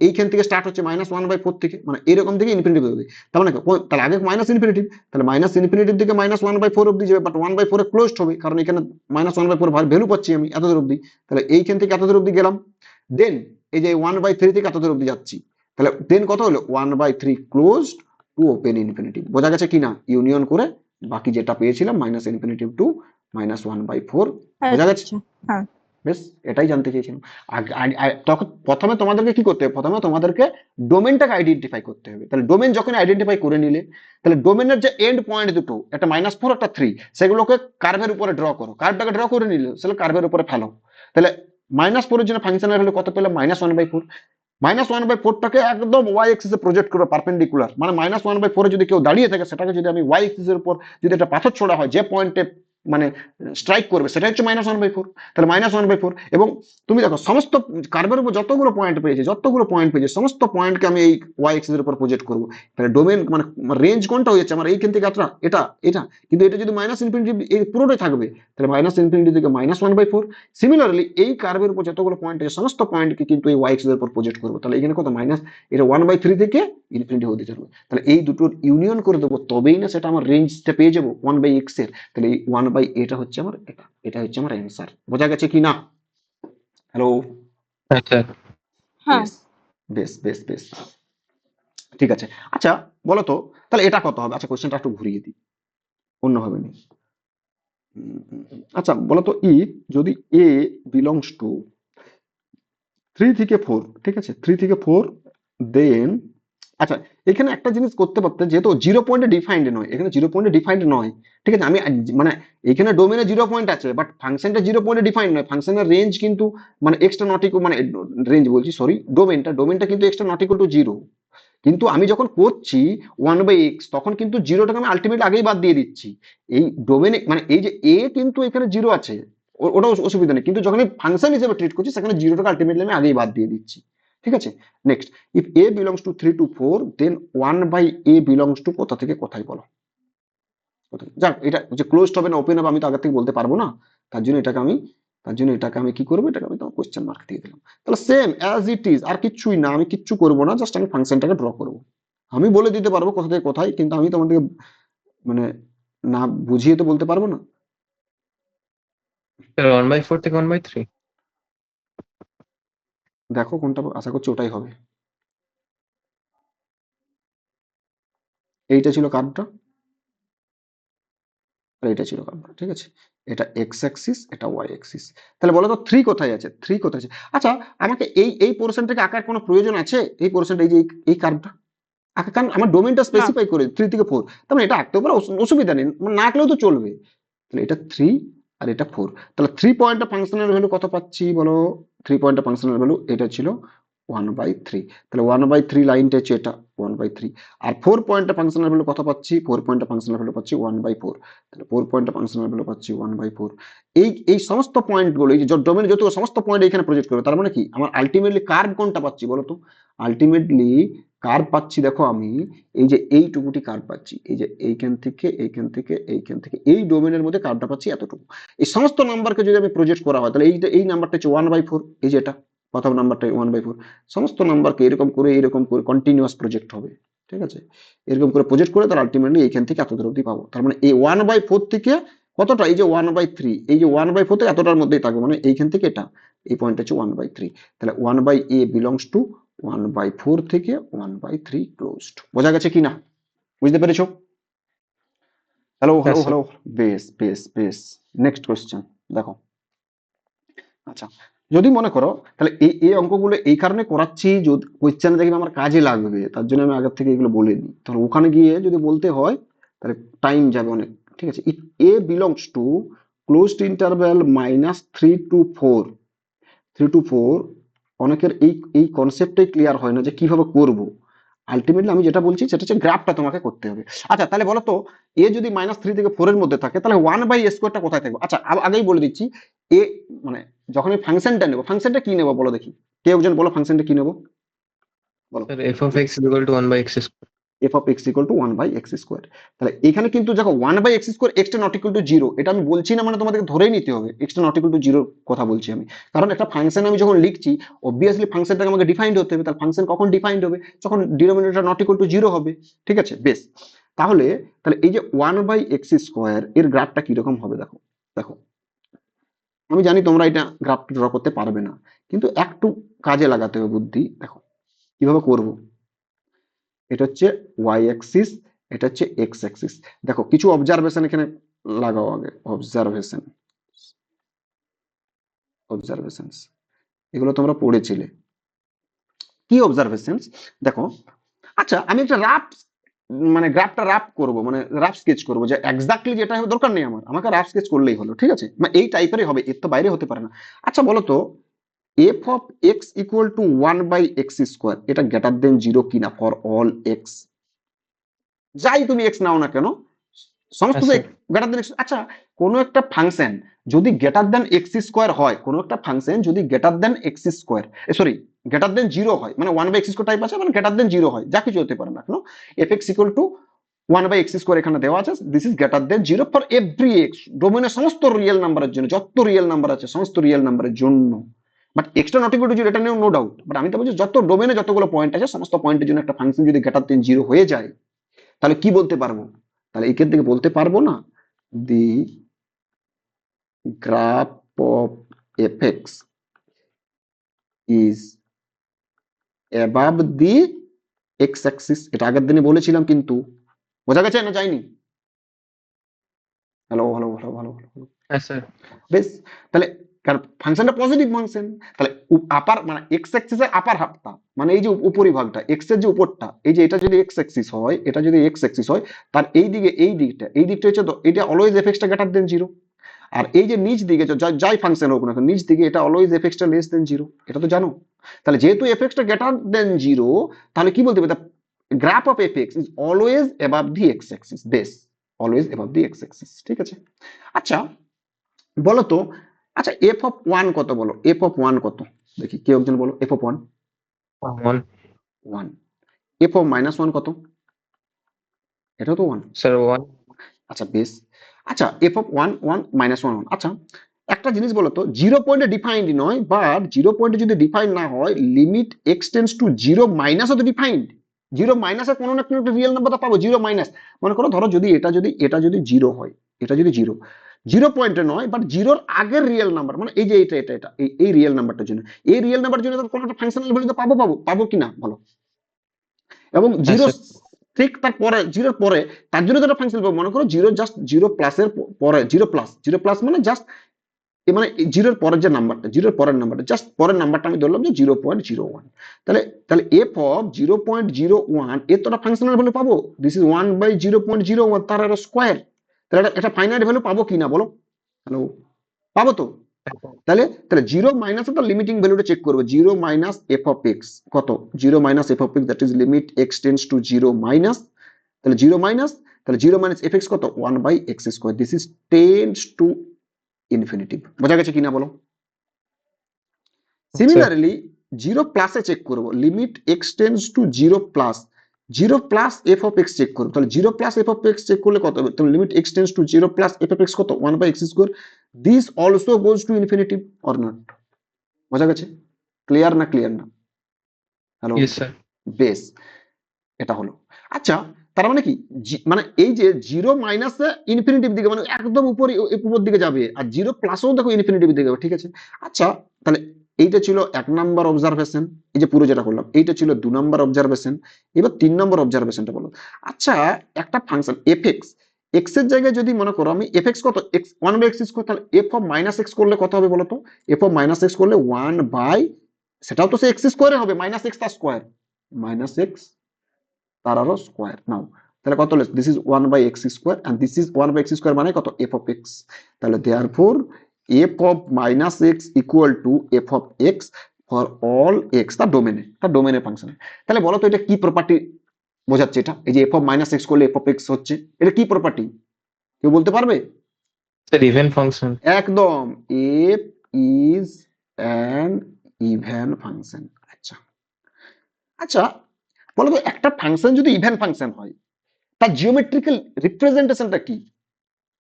এইখান থেকে স্টার্ট হচ্ছে -1/4 থেকে, মানে এরকম থেকে ইনফিনিটিভ অব্দি। তার মানে তাহলে আগে মাইনাস ইনফিনিটিভ, তাহলে মাইনাস ইনফিনিটিভ থেকে -1/4 অব্দি যাবে, বাট 1/4 ক্লোজড হবে, কারণ এখানে -1/4 ভ্যালু পাচ্ছি আমি এত দূর অব্দি। তাহলে এইখান থেকে এত দূর অব্দি গেলাম, দেন এই যে 1/3 থেকে এত দূর অব্দি যাচ্ছি, তাহলে দেন কত হলো? 1/3 ক্লোজড টু ওপেন ইনফিনিটিভ। বোঝা গেছে কিনা? ইউনিয়ন করে বাকি যেটা পেয়েছিলাম মাইনাস ইনফিনিটি টু -1/4। বোঝা গেছে? আচ্ছা, হ্যাঁ। বেশ, এটাই জানতে চেয়েছিলাম। তখন প্রথমে তোমাদেরকে কি করতে হবে? প্রথমে তোমাদেরকে ডোমেনটাকে আইডেন্টিফাই করতে হবে। তাহলে ডোমেন যখন আইডেন্টিফাই করে নিলে, তাহলে ডোমেনের যে এন্ড পয়েন্ট দুটো, একটা -4 একটা 3, সেগুলোকে কার্ভের উপরে ড্র করো। কার্ভটাকে ড্র করে নিলে সেগুলো কার্ভের উপরে ফেলো। তাহলে -4 এর জন্য ফাংশনের ভ্যালু কত পেলাম? -1/4। -1/4টাকে একদম ওয়াই এক্সিসে প্রজেক্ট করবে পারপেন্ডিকুলার, মানে -1/4 এ যদি কেউ দাঁড়িয়ে থাকে, সেটাকে যদি আমি ওয়াই এক্সিসের উপর যদি একটা পাথর ছোড়া হয়, যে পয়েন্টে মানে স্ট্রাইক করবে সেটা হচ্ছে -1/4। তাহলে -1/4, এবং তুমি দেখো সমস্ত কার্ভের উপর যতগুলো পয়েন্ট পেয়েছে সমস্ত পয়েন্টকে আমি এই ওয়াই এক্সিসের উপর প্রজেক্ট করবো। তাহলে ডোমেন মানে রেঞ্জ কোনটা হয়ে যাচ্ছে আমার? এইখান থেকে এটা এটা, কিন্তু এটা যদি মাইনাস ইনফিনিটি এই পুরোটাই থাকবে, তাহলে -ইনফিনিটি থেকে -1/4। সিমিলারলি এই কার্ভের উপর যতগুলো পয়েন্ট আছে সমস্ত পয়েন্টকে কিন্তু এই ওয়াই এক্সিসের উপর প্রজেক্ট করবো। তাহলে এখানে কত? মাইনাস, এটা 1/3 থেকে ইনফিনিটি হতে থাকবে। তাহলে এই দুটোর ইউনিয়ন করে দেবো, তবেই না সেটা আমার রেঞ্জটা পেয়ে যাবো 1/x এর। তাহলে এই 1/এটা হচ্ছে আমার এটা হচ্ছে আমার অ্যান্সার। বোঝা গেছে কি না? হ্যালো? হ্যাঁ স্যার। হ্যাঁ। বেশ বেশ বেশ বেশ, ঠিক আছে। আচ্ছা বলো তো, তাহলে এটা কত হবে? আচ্ছা কোশ্চেনটা একটু ঘুরিয়ে দিই, অন্যভাবে নিই। আচ্ছা বলো তো, যদি এ বিলংস টু 3 থেকে 4, ঠিক আছে, 3 থেকে 4, দেন আচ্ছা এখানে একটা জিনিস করতে পারতে, যেহেতু 0 পয়েন্টে ডিফাইন্ড নয়, এখানে 0 পয়েন্টে ডিফাইন্ড নয়, ঠিক আছে, আমি মানে এখানে ডোমেনে 0 পয়েন্ট আছে, বাট ফাংশনটা 0 পয়েন্টে ডিফাইন্ড নয়, ফাংশনের রেঞ্জ কিন্তু মানে এক্সট্রা নট ইকুয়াল, মানে রেঞ্জ বলছি সরি, ডোমেনটা কিন্তু এক্সট্রা নট ইকুয়াল টু 0। কিন্তু আমি যখন করছি 1/x, তখন কিন্তু 0টাকে আমি আলটিমেটলি আগেই বাদ দিয়ে দিচ্ছি। এই ডোমেনে মানে এই যে এ কিন্তু এখানে 0 আছে, ওটা অসুবিধা নেই, কিন্তু যখন আমি ফাংশন হিসেবে ট্রিট করছি সেখানে 0টাকে আলটিমেটলি আমি আগেই বাদ দিয়ে দিচ্ছি। ঠিক আছে, next, if a belongs to 3 to 4, then 1/a belongs to কোথা থেকে কোথায়? বলো। যাক, এটা যে ক্লোজড হবে না ওপেন হবে আমি তো আগে থেকে বলতে পারবো না, তার জন্য এটাকে আমি কি করবো? এটাকে আমি তোমার কোশ্চেন মার্ক দিয়ে দিলাম। তাহলে সেম অ্যাজ ইট ইজ, আর কিচ্ছুই না, আমি কিচ্ছু করবো না, জাস্ট আমি ফাংশনটাকে ড্র করবো। আমি বলে দিতে পারবো কোথা থেকে কোথায়, কিন্তু আমি তোমাদেরকে মানে না বুঝিয়ে তো বলতে পারবো না। স্যার 1/4 থেকে 1/3। দেখো কোনটা, আশা করছি ওটাই হবে। এইটা ছিল কার্ভটা, আর এটা ছিল কার্ভটা, ঠিক আছে, এটা এক্স অ্যাক্সিস, এটা ওয়াই অ্যাক্সিস। তাহলে বলো তো 3 কোথায় আছে? 3 কোথায় আছে? আচ্ছা আমাকে এই পোর্শনটাকে আঁকার কোনো প্রয়োজন আছে? এই পোর্শনটা, এই যে এই কার্ভটা আঁকা, কারণ আমার ডোমেনটা না। স্পেসিফাই করে 3 থেকে 4, তার মানে এটা আঁকতে পারো, অসুবিধা নেই, মানে না আঁকলেও তো চলবে। তাহলে এটা 3 আর এটা 4। তাহলে 3 পয়েন্টটা ফাংশনাল ভ্যালু কত পাচ্ছি বলো? 3 পয়েন্টটা ফাংশনাল ভ্যালু এটা ছিল 1/3। তাহলে 1/3 লাইনটা হচ্ছে এটা 1/3। আর 4 পয়েন্টটা ফাংশনাল ভ্যালু কত পাচ্ছি? 4 পয়েন্টটা ফাংশনাল ভ্যালু পাচ্ছি 1/4। তাহলে 4 পয়েন্টটা ফাংশনাল ভ্যালু পাচ্ছি 1/4। এই সমস্ত পয়েন্টগুলো, এই যে ডোমেনে যত সমস্ত পয়েন্ট এখানে প্রজেক্ট করবে, তার মানে কি আমার আলটিমেটলি কার্ভ কোনটা পাচ্ছি বলো তো? আলটিমেটলি কার্ভ পাচ্ছি, দেখো আমি এই যে এইটুকুটি কার্ভ পাচ্ছি, এই যে এইখান থেকে এইখান থেকে এইখান থেকে এই ডোমেনের মধ্যে কার্ভটা পাচ্ছি এতটুকু। এই সমস্ত নাম্বারকে যদি আমি প্রজেক্ট করা হয়, তাহলে এই নাম্বারটা হচ্ছে 1/4, এই যেটা প্রথম নাম্বারটা 1/4, সমস্ত নাম্বারকে এরকম করে কন্টিনিউয়াস প্রজেক্ট হবে। ঠিক আছে, এরকম করে প্রজেক্ট করে তার আলটিমেটলি এইখান থেকে এত দূর অব্দি পাবো। তার মানে এই 1/4 থেকে কতটা? এই যে 1/3, এই যে 1/4 থেকে এতটার মধ্যেই থাকবে, মানে এইখান থেকে এটা এই পয়েন্ট হচ্ছে 1/3। তাহলে 1/a বিলংস টু 1/4 থেকে 1/3 ক্লোজড। বোঝা গেছে কি না? বুঝতে পেরেছো? হ্যালো হ্যাঁ হ্যালো স্যার। হ্যালো, বেশ বেশ বেশ। নেক্সট কোয়েশ্চেন দেখো। আচ্ছা যদি মনে করো, তাহলে এই অঙ্কগুলো এই কারণে করাচ্ছি, যদি কোয়েশ্চেন দেখবে আমার কাজে লাগবে, তার জন্য আমি আগের থেকে এগুলো বলে দিই, তাহলে ওখানে গিয়ে যদি বলতে হয় তাহলে টাইম যাবে অনেক। ঠিক আছে, if A belongs to closed interval -3 to 4, 3 to 4, অনেকের এই কনসেপ্টটাই ক্লিয়ার হয় না যে কিভাবে করব। আলটিমেটলি আমি যেটা বলছি সেটা হচ্ছে গ্রাফটা তোমাকে করতে হবে। আচ্ছা তাহলে বলো তো, এ যদি -3 থেকে 4 এর মধ্যে থাকে, তাহলে 1/a² কোথায় থাকবে? আচ্ছা আগেই বলে দিচ্ছি, এ মানে যখন আমি ফাংশনটা নেবো, ফাংশনটা কি নেবো বলো দেখি, কেউ একজন বলো ফাংশনটা কি নেবো, বলো। Sir f of x equal to 1/x square। F of x equal two 1/x²। তাহলে এখানে কিন্তু দেখো 1/x², extra not equal to 0, এটা আমি বলছি না, মানে তোমাদেরকে ধরেই নিতে হবে এক্সটা নট ইকুয়াল টু 0 কথা বলছি আমি। কারণ একটা ফাংশন আমি যখন লিখছি, অবভিয়াসলি ফাংশনটাকে আমাকে ডিফাইন্ড হতে হবে। তাহলে ফাংশন কখন ডিফাইন্ড হবে? যখন ডিনোমিনেটর নট ইকুয়াল টু 0 হবে। ঠিক আছে, বেশ। তাহলে তাহলে এই যে 1/x² এর গ্রাফটা কিরকম হবে দেখো। দেখো আমি জানি তোমরা এটা গ্রাফ ড্র করতে পারবে না, কিন্তু একটু কাজে লাগাতে হবে বুদ্ধি। দেখো কিভাবে করব। এটা হচ্ছে ওয়াই অ্যাক্সিস, এটা হচ্ছে এক্স অ্যাক্সিস। দেখো কিছু অবজারভেশন এখানে লাগাও আগে, অবজারভেশনস এগুলো তোমরা পড়েছিলে। কি অবজারভেশনস? দেখো, আচ্ছা আমি একটা রাফ মানে গ্রাফটা রাফ করব, মানে রাফ স্কেচ করব, যে এক্স্যাক্টলি যেটা হবে দরকার নেই আমার, আমাকে রাফ স্কেচ করলেই হলো, ঠিক আছে? মানে এই টাইপেরই হবে, এর তো বাইরে হতে পারে না। আচ্ছা বলো তো, F of x equal two 1/x², এটা গ্রেটার দেন 0 কিনা ফর অল এক্স? যাই তুমি এক্স নাও না কেন, সমস্ত হ্যাঁ তো স্যার। Greater than x. আচ্ছা, কোনো একটা ফাংশন যদি গ্রেটার দেন x² হয়, কোনো একটা ফাংশন যদি greater than x², sorry greater than 0 হয়, মানে 1/x² টাইপ আছে, মানে গ্রেটার দেন 0 হয়, যা কিছু হতে পারে না কেন, F x equal two 1/x² এখানে দেওয়া আছে, this is greater than 0 for every x, ডোমেনের সমস্ত রিয়েল নাম্বারের জন্য, যত রিয়েল নাম্বার আছে সমস্ত রিয়েল নাম্বারের জন্য। But extra not equal to 0 এটা নিয়েও নো ডাউট, বাট আমি তো বলছি যত ডোমেনে যতগুলো পয়েন্ট আছে সমস্ত পয়েন্টের জন্য একটা ফাংশন যদি গ্রেটার দেন 0 হয়ে যায়, তাহলে কি বলতে পারবো? তাহলে এখান থেকে বলতে পারবো না, the graph of fx is above the x axis। এটা আগের দিনে বলেছিলাম, কিন্তু বোঝা গেছে না যায়নি? Hello hello hello hello hello. হ্যাঁ স্যার। বেশ, তাহলে কারণ ফাংশনটা পজিটিভ ফাংশন, তাহলে আপার মানে এক্স অ্যাক্সিসের আপার হাফটা, মানে এই যে উপরিভাগটা এক্স এর যে উপরটা, এই যে এটা যদি এক্স অ্যাক্সিস হয়, এটা যদি এক্স অ্যাক্সিস হয়, তার এই দিকে এই দিকটা হচ্ছে তো এটা অলওয়েজ এফএক্সটা গ্রেটার দেন 0। আর এই যে নিচ দিকে যাই ফাংশন হোক না কেন, নিচ দিকে এটা অলওয়েজ এফএক্সটা লেস দেন 0, এটা তো জানো। তাহলে যেহেতু এফএক্সটা গ্রেটার দেন 0, তাহলে কি বলতে হবে? Graph of FX is always above the x Axis, base always above the x Axis, ঠিক আছে? আচ্ছা বলো তো, আচ্ছা এফ অফ 1 কত বলো, এফ অফ 1 কত? দেখি কেউ একজন বলো, এফ অফ 1 1 1। এফ অফ -1 কত? এটাও তো 1। স্যার 1 আচ্ছা বেশ, আচ্ছা এফ অফ 1 1 -1 1। আচ্ছা একটা জিনিস বলো তো, 0 পয়েন্টে ডিফাইন্ড নয়, বাট 0 পয়েন্টে যদি ডিফাইন্ড না হয়, limit extends to 0 minus of defined. 0 মাইনাসে কোনো না কোনো একটা রিয়েল নাম্বার তো পাবো, 0 মাইনাস। মনে করো ধরো যদি এটা যদি 0 হয়, এটা যদি 0 পয়েন্টে নয়, বাট 0-র আগের রিয়েল নাম্বার, মানে এই যে এটা এই রিয়েল নাম্বারটার জন্য, এই রিয়েল নাম্বারের জন্য কোনো একটা ফাংশনাল ভ্যালু তো পাবো কিনা বলো? এবং হ্যাঁ 0 স্যার। ঠিক তার পরে, 0-র পরে, তার জন্য তো একটা ফাংশন পাবো। মনে করো 0 জাস্ট 0 প্লাসের পরে, 0 প্লাস মানে জাস্ট মানে 0-র পরের যে নাম্বারটা, 0-র পরের নাম্বারটা, জাস্ট পরের নাম্বারটা আমি ধরলাম যে 0.01। তাহলে তাহলে এফ অফ 0.01 এর তো একটা ফাংশনাল ভ্যালু পাবো, দিস ইজ 1/0.01, তার আরো স্কোয়ার। তাহলে এটা ফাইনাইট ভ্যালু পাবো কিনা বলো? হ্যালো, পাবো তো? তাহলে তাহলে 0 মাইনাস তার লিমিটিং ভ্যালুটা চেক করবো, 0 মাইনাস এফ অফ এক্স কত? 0 minus F of x, that is limit x tends to 0 minus, তাহলে 0 মাইনাস, তাহলে 0 মাইনাস এফ এক্স কত? 1/x², this is tends to infinity. বোঝা গেছে কিনা বলো? সিমিলারলি 0 প্লাসে চেক করবো, limit x tends to 0 plus, 0 plus f of x check করবো, তাহলে 0 plus f of x check করলে কত হবে? তাহলে limit x tends to 0 plus f of x কত? 1/x², this also goes to infinity or not? বোঝা গেছে? Clear না? ক্লিয়ার না? Hello, yes sir. বেশ, এটা হলো। আচ্ছা তার মানে কি, মানে এই যে 0 মাইনাসে ইনফিনিটিভ দিকে, মানে একদম উপর দিকে যাবে, আর 0 প্লাসও দেখো ইনফিনিটিভ দিকে যাবে, ঠিক আছে? আচ্ছা তাহলে এইটা ছিল 1 নাম্বার অবজারভেশন, এই যে পুরো যেটা করলাম, এইটা ছিল 2 নাম্বার অবজারভেশন। এবার 3 নম্বর অবজারভেশনটা বলো। আচ্ছা একটা ফাংশন এফ এক্স, এক্স এর জায়গায় যদি মনে করো আমি এফ এক্স কত, এক্স 1/x², তাহলে এফ অফ -x করলে কত হবে বলো তো? এফ অফ -x করলে 1 বাই, সেটাও তো সে এক্স স্কোয়ারে হবে, -x তার স্কোয়ার, -x তার আরো স্কোয়ার নাও, তাহলে কত হলো? This is 1/x², and this is 1/x² মানে কত? F of X. তাহলে therefore F of -x equal to F of X for all X, তার ডোমেনের ফাংশন। তাহলে বলো তো এটা কি প্রপার্টি বোঝাচ্ছে? এটা এই যে এফ অফ -x করলে এফ অফ এক্স হচ্ছে, এটা কি প্রপার্টি? কেউ বলতে পারবে? Sir even function. একদম, F is an even function. আচ্ছা আচ্ছা বলো তো, একটা ফাংশন যদি ইভেন ফাংশন হয়, তার জিওমেট্রিক্যাল রিপ্রেজেন্টেশনটা কি?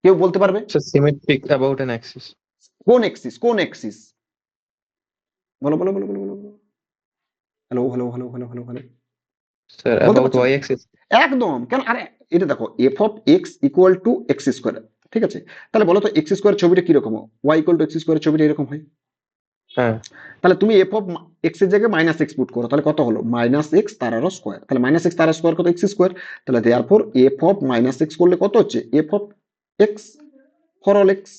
কেউ বলতে পারবে? Sir symmetric about an axis. কোন এক্সিস? কোন এক্সিস? বলো বলো বলো বলো বলো বলো। Hello hello hello hello hello hello, sir বলতে অ্যাবাউট পারছো না? Y axis. একদম, কেন? আরে এটা দেখো, f of x equal to x², ঠিক আছে? তাহলে বলো তো x² ছবিটা কিরকম, y ইকুয়াল টু x² ছবিটা এরকম হয়, হ্যাঁ তাহলে তুমি এফ অফ এক্স এর জায়গায় মাইনাস এক্স পুট করো, তাহলে কত হলো মাইনাস এক্স তার আরো স্কোয়ার, তাহলে মাইনাস এক্স তার স্কোয়ার কত এক্স স্কোয়ার, তাহলে therefore F of minus x করলে কত হচ্ছে F of X for all x.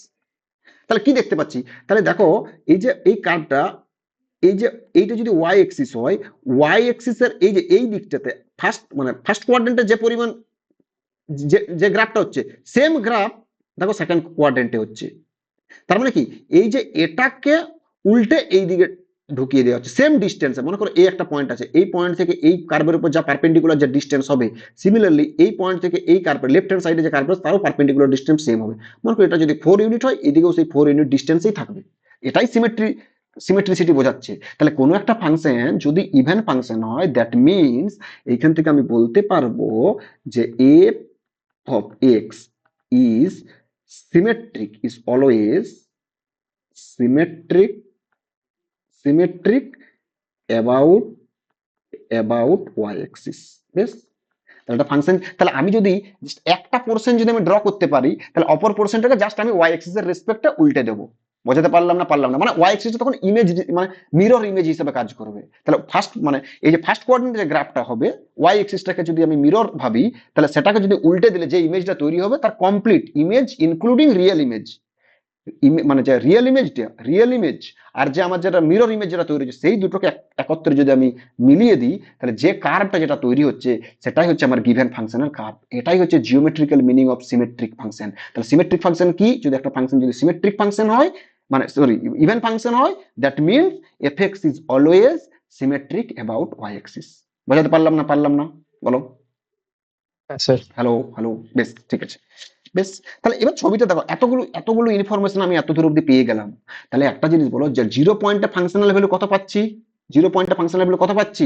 তাহলে কি দেখতে পাচ্ছি, তাহলে দেখো এই যে এই কার্ভটা, এই যে এইটা যদি ওয়াই এক্সিস হয়, ওয়াই এক্সিস এর এই যে এই দিকটাতে ফার্স্ট কোয়াড্রেন্টে যে পরিমাণ যে যে গ্রাফটা হচ্ছে সেম গ্রাফ দেখো সেকেন্ড কোয়াড্রেন্টে হচ্ছে। তার মানে কি এই যে এটাকে উল্টে এই দিকে ঢুকিয়ে দেওয়া হচ্ছে সেম ডিস্টেন্সে। মনে করো এই একটা পয়েন্ট আছে, এই পয়েন্ট থেকে এই কার্ভের উপর যা পারপেন্ডিকুলার যে ডিস্টেন্স হবে, সিমিলারলি এই পয়েন্ট থেকে এই কার্ভের লেফট হ্যান্ড সাইডে যে কার্ভ আছে তারও পারপেন্ডিকুলার ডিস্টেন্স সেম হবে। মনে করো এটা যদি 4 ইউনিট হয়, এদিকেও সেই 4 ইউনিট ডিস্টেন্সেই থাকবে। এটাই সিমেট্রিসিটি বোঝাচ্ছে। তাহলে কোনো একটা ফাংশন যদি ইভেন ফাংশন হয়, দ্যাট মিনস এইখান থেকে আমি বলতে পারবো যে F of X is symmetric is always symmetric symmetric about y axis। বেশ, তাহলে একটা ফাংশন, তাহলে আমি যদি just একটা পোর্শন যদি আমি ড্র করতে পারি, তাহলে অপর পোর্শনটাকে জাস্ট আমি ওয়াই এক্সিস এর রেসপেক্টে উল্টে দেবো। বোঝাতে পারলাম না? পারলাম না। মানে ওয়াই এক্সিস তখন ইমেজ মানে মিরর ইমেজ হিসেবে কাজ করবে। তাহলে ফার্স্ট মানে এই যে ফার্স্ট কোঅর্ডিনেট যে গ্রাফটা হবে, ওয়াই এক্সিসটাকে যদি আমি মিরর ভাবি, তাহলে সেটাকে যদি উল্টে দিলে যে ইমেজটা তৈরি হবে তার complete image including real image, মানে যে রিয়েল ইমেজ আর যে আমার যেটা মিরর ইমেজ যেটা তৈরি হচ্ছে, সেই দুটোকে একত্রে যদি আমি মিলিয়ে দিই, তাহলে যে কার্ভটা যেটা তৈরি হচ্ছে সেটাই হচ্ছে আমার গিভেন ফাংশনের কার্ভ। এটাই হচ্ছে geometrical meaning of symmetric function. তাহলে সিমেট্রিক ফাংশন কি, যদি একটা ফাংশন যদি সিমেট্রিক ফাংশন হয়, মানে সরি ইভেন ফাংশন হয়, that means f x is always symmetric about y axis. বোঝাতে পারলাম না? পারলাম না? বলো। হ্যাঁ স্যার। হ্যালো হ্যালো, বেশ ঠিক আছে। বেশ, তাহলে এবার ছবিটা দেখো, এতগুলো এতগুলো ইনফরমেশন আমি এত দূর অব্দি পেয়ে গেলাম। তাহলে একটা জিনিস বলো, যে 0 পয়েন্টে ফাংশনাল ভ্যালু কত পাচ্ছি, 0 পয়েন্টে ফাংশনাল ভ্যালু কত পাচ্ছি,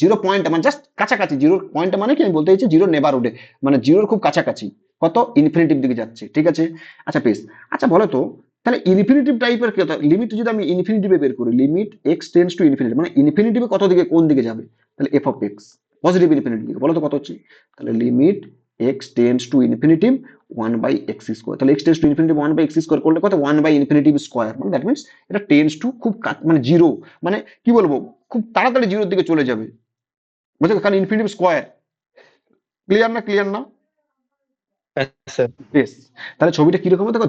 0 পয়েন্ট মানে জাস্ট কাছাকাছি। 0 পয়েন্ট মানে কি আমি বলতে চাইছি, জিরো নেবারহুডে, মানে জিরোর খুব কাছাকাছি। কত, ইনফিনিটিভ দিকে যাচ্ছে, ঠিক আছে। আচ্ছা বেশ, আচ্ছা বলো তো, তাহলে ইনফিনিটিভ টাইপের লিমিট যদি আমি ইনফিনিটিভে বের করি, limit x tends to infinity, মানে ইনফিনিটিভে কত দিকে, কোন দিকে যাবে, তাহলে F of x positive infinity দিকে, বলো তো কত হচ্ছে। তাহলে limit x tends to infinity 1/x², তাহলে x tends to infinity 1/x² করলে কত, 1/∞² মানে দ্যাট মিনস এটা টেন্ডস টু খুব মানে জিরো, মানে কি বলবো, খুব তাড়াতাড়ি জিরোর দিকে চলে যাবে। বুঝছো, কারণ ইনফিনিটি স্কোয়ার। ক্লিয়ার না? ক্লিয়ার না? হ্যাঁ স্যার। বেশ, তাহলে ছবিটা কিরকম হবে দেখো,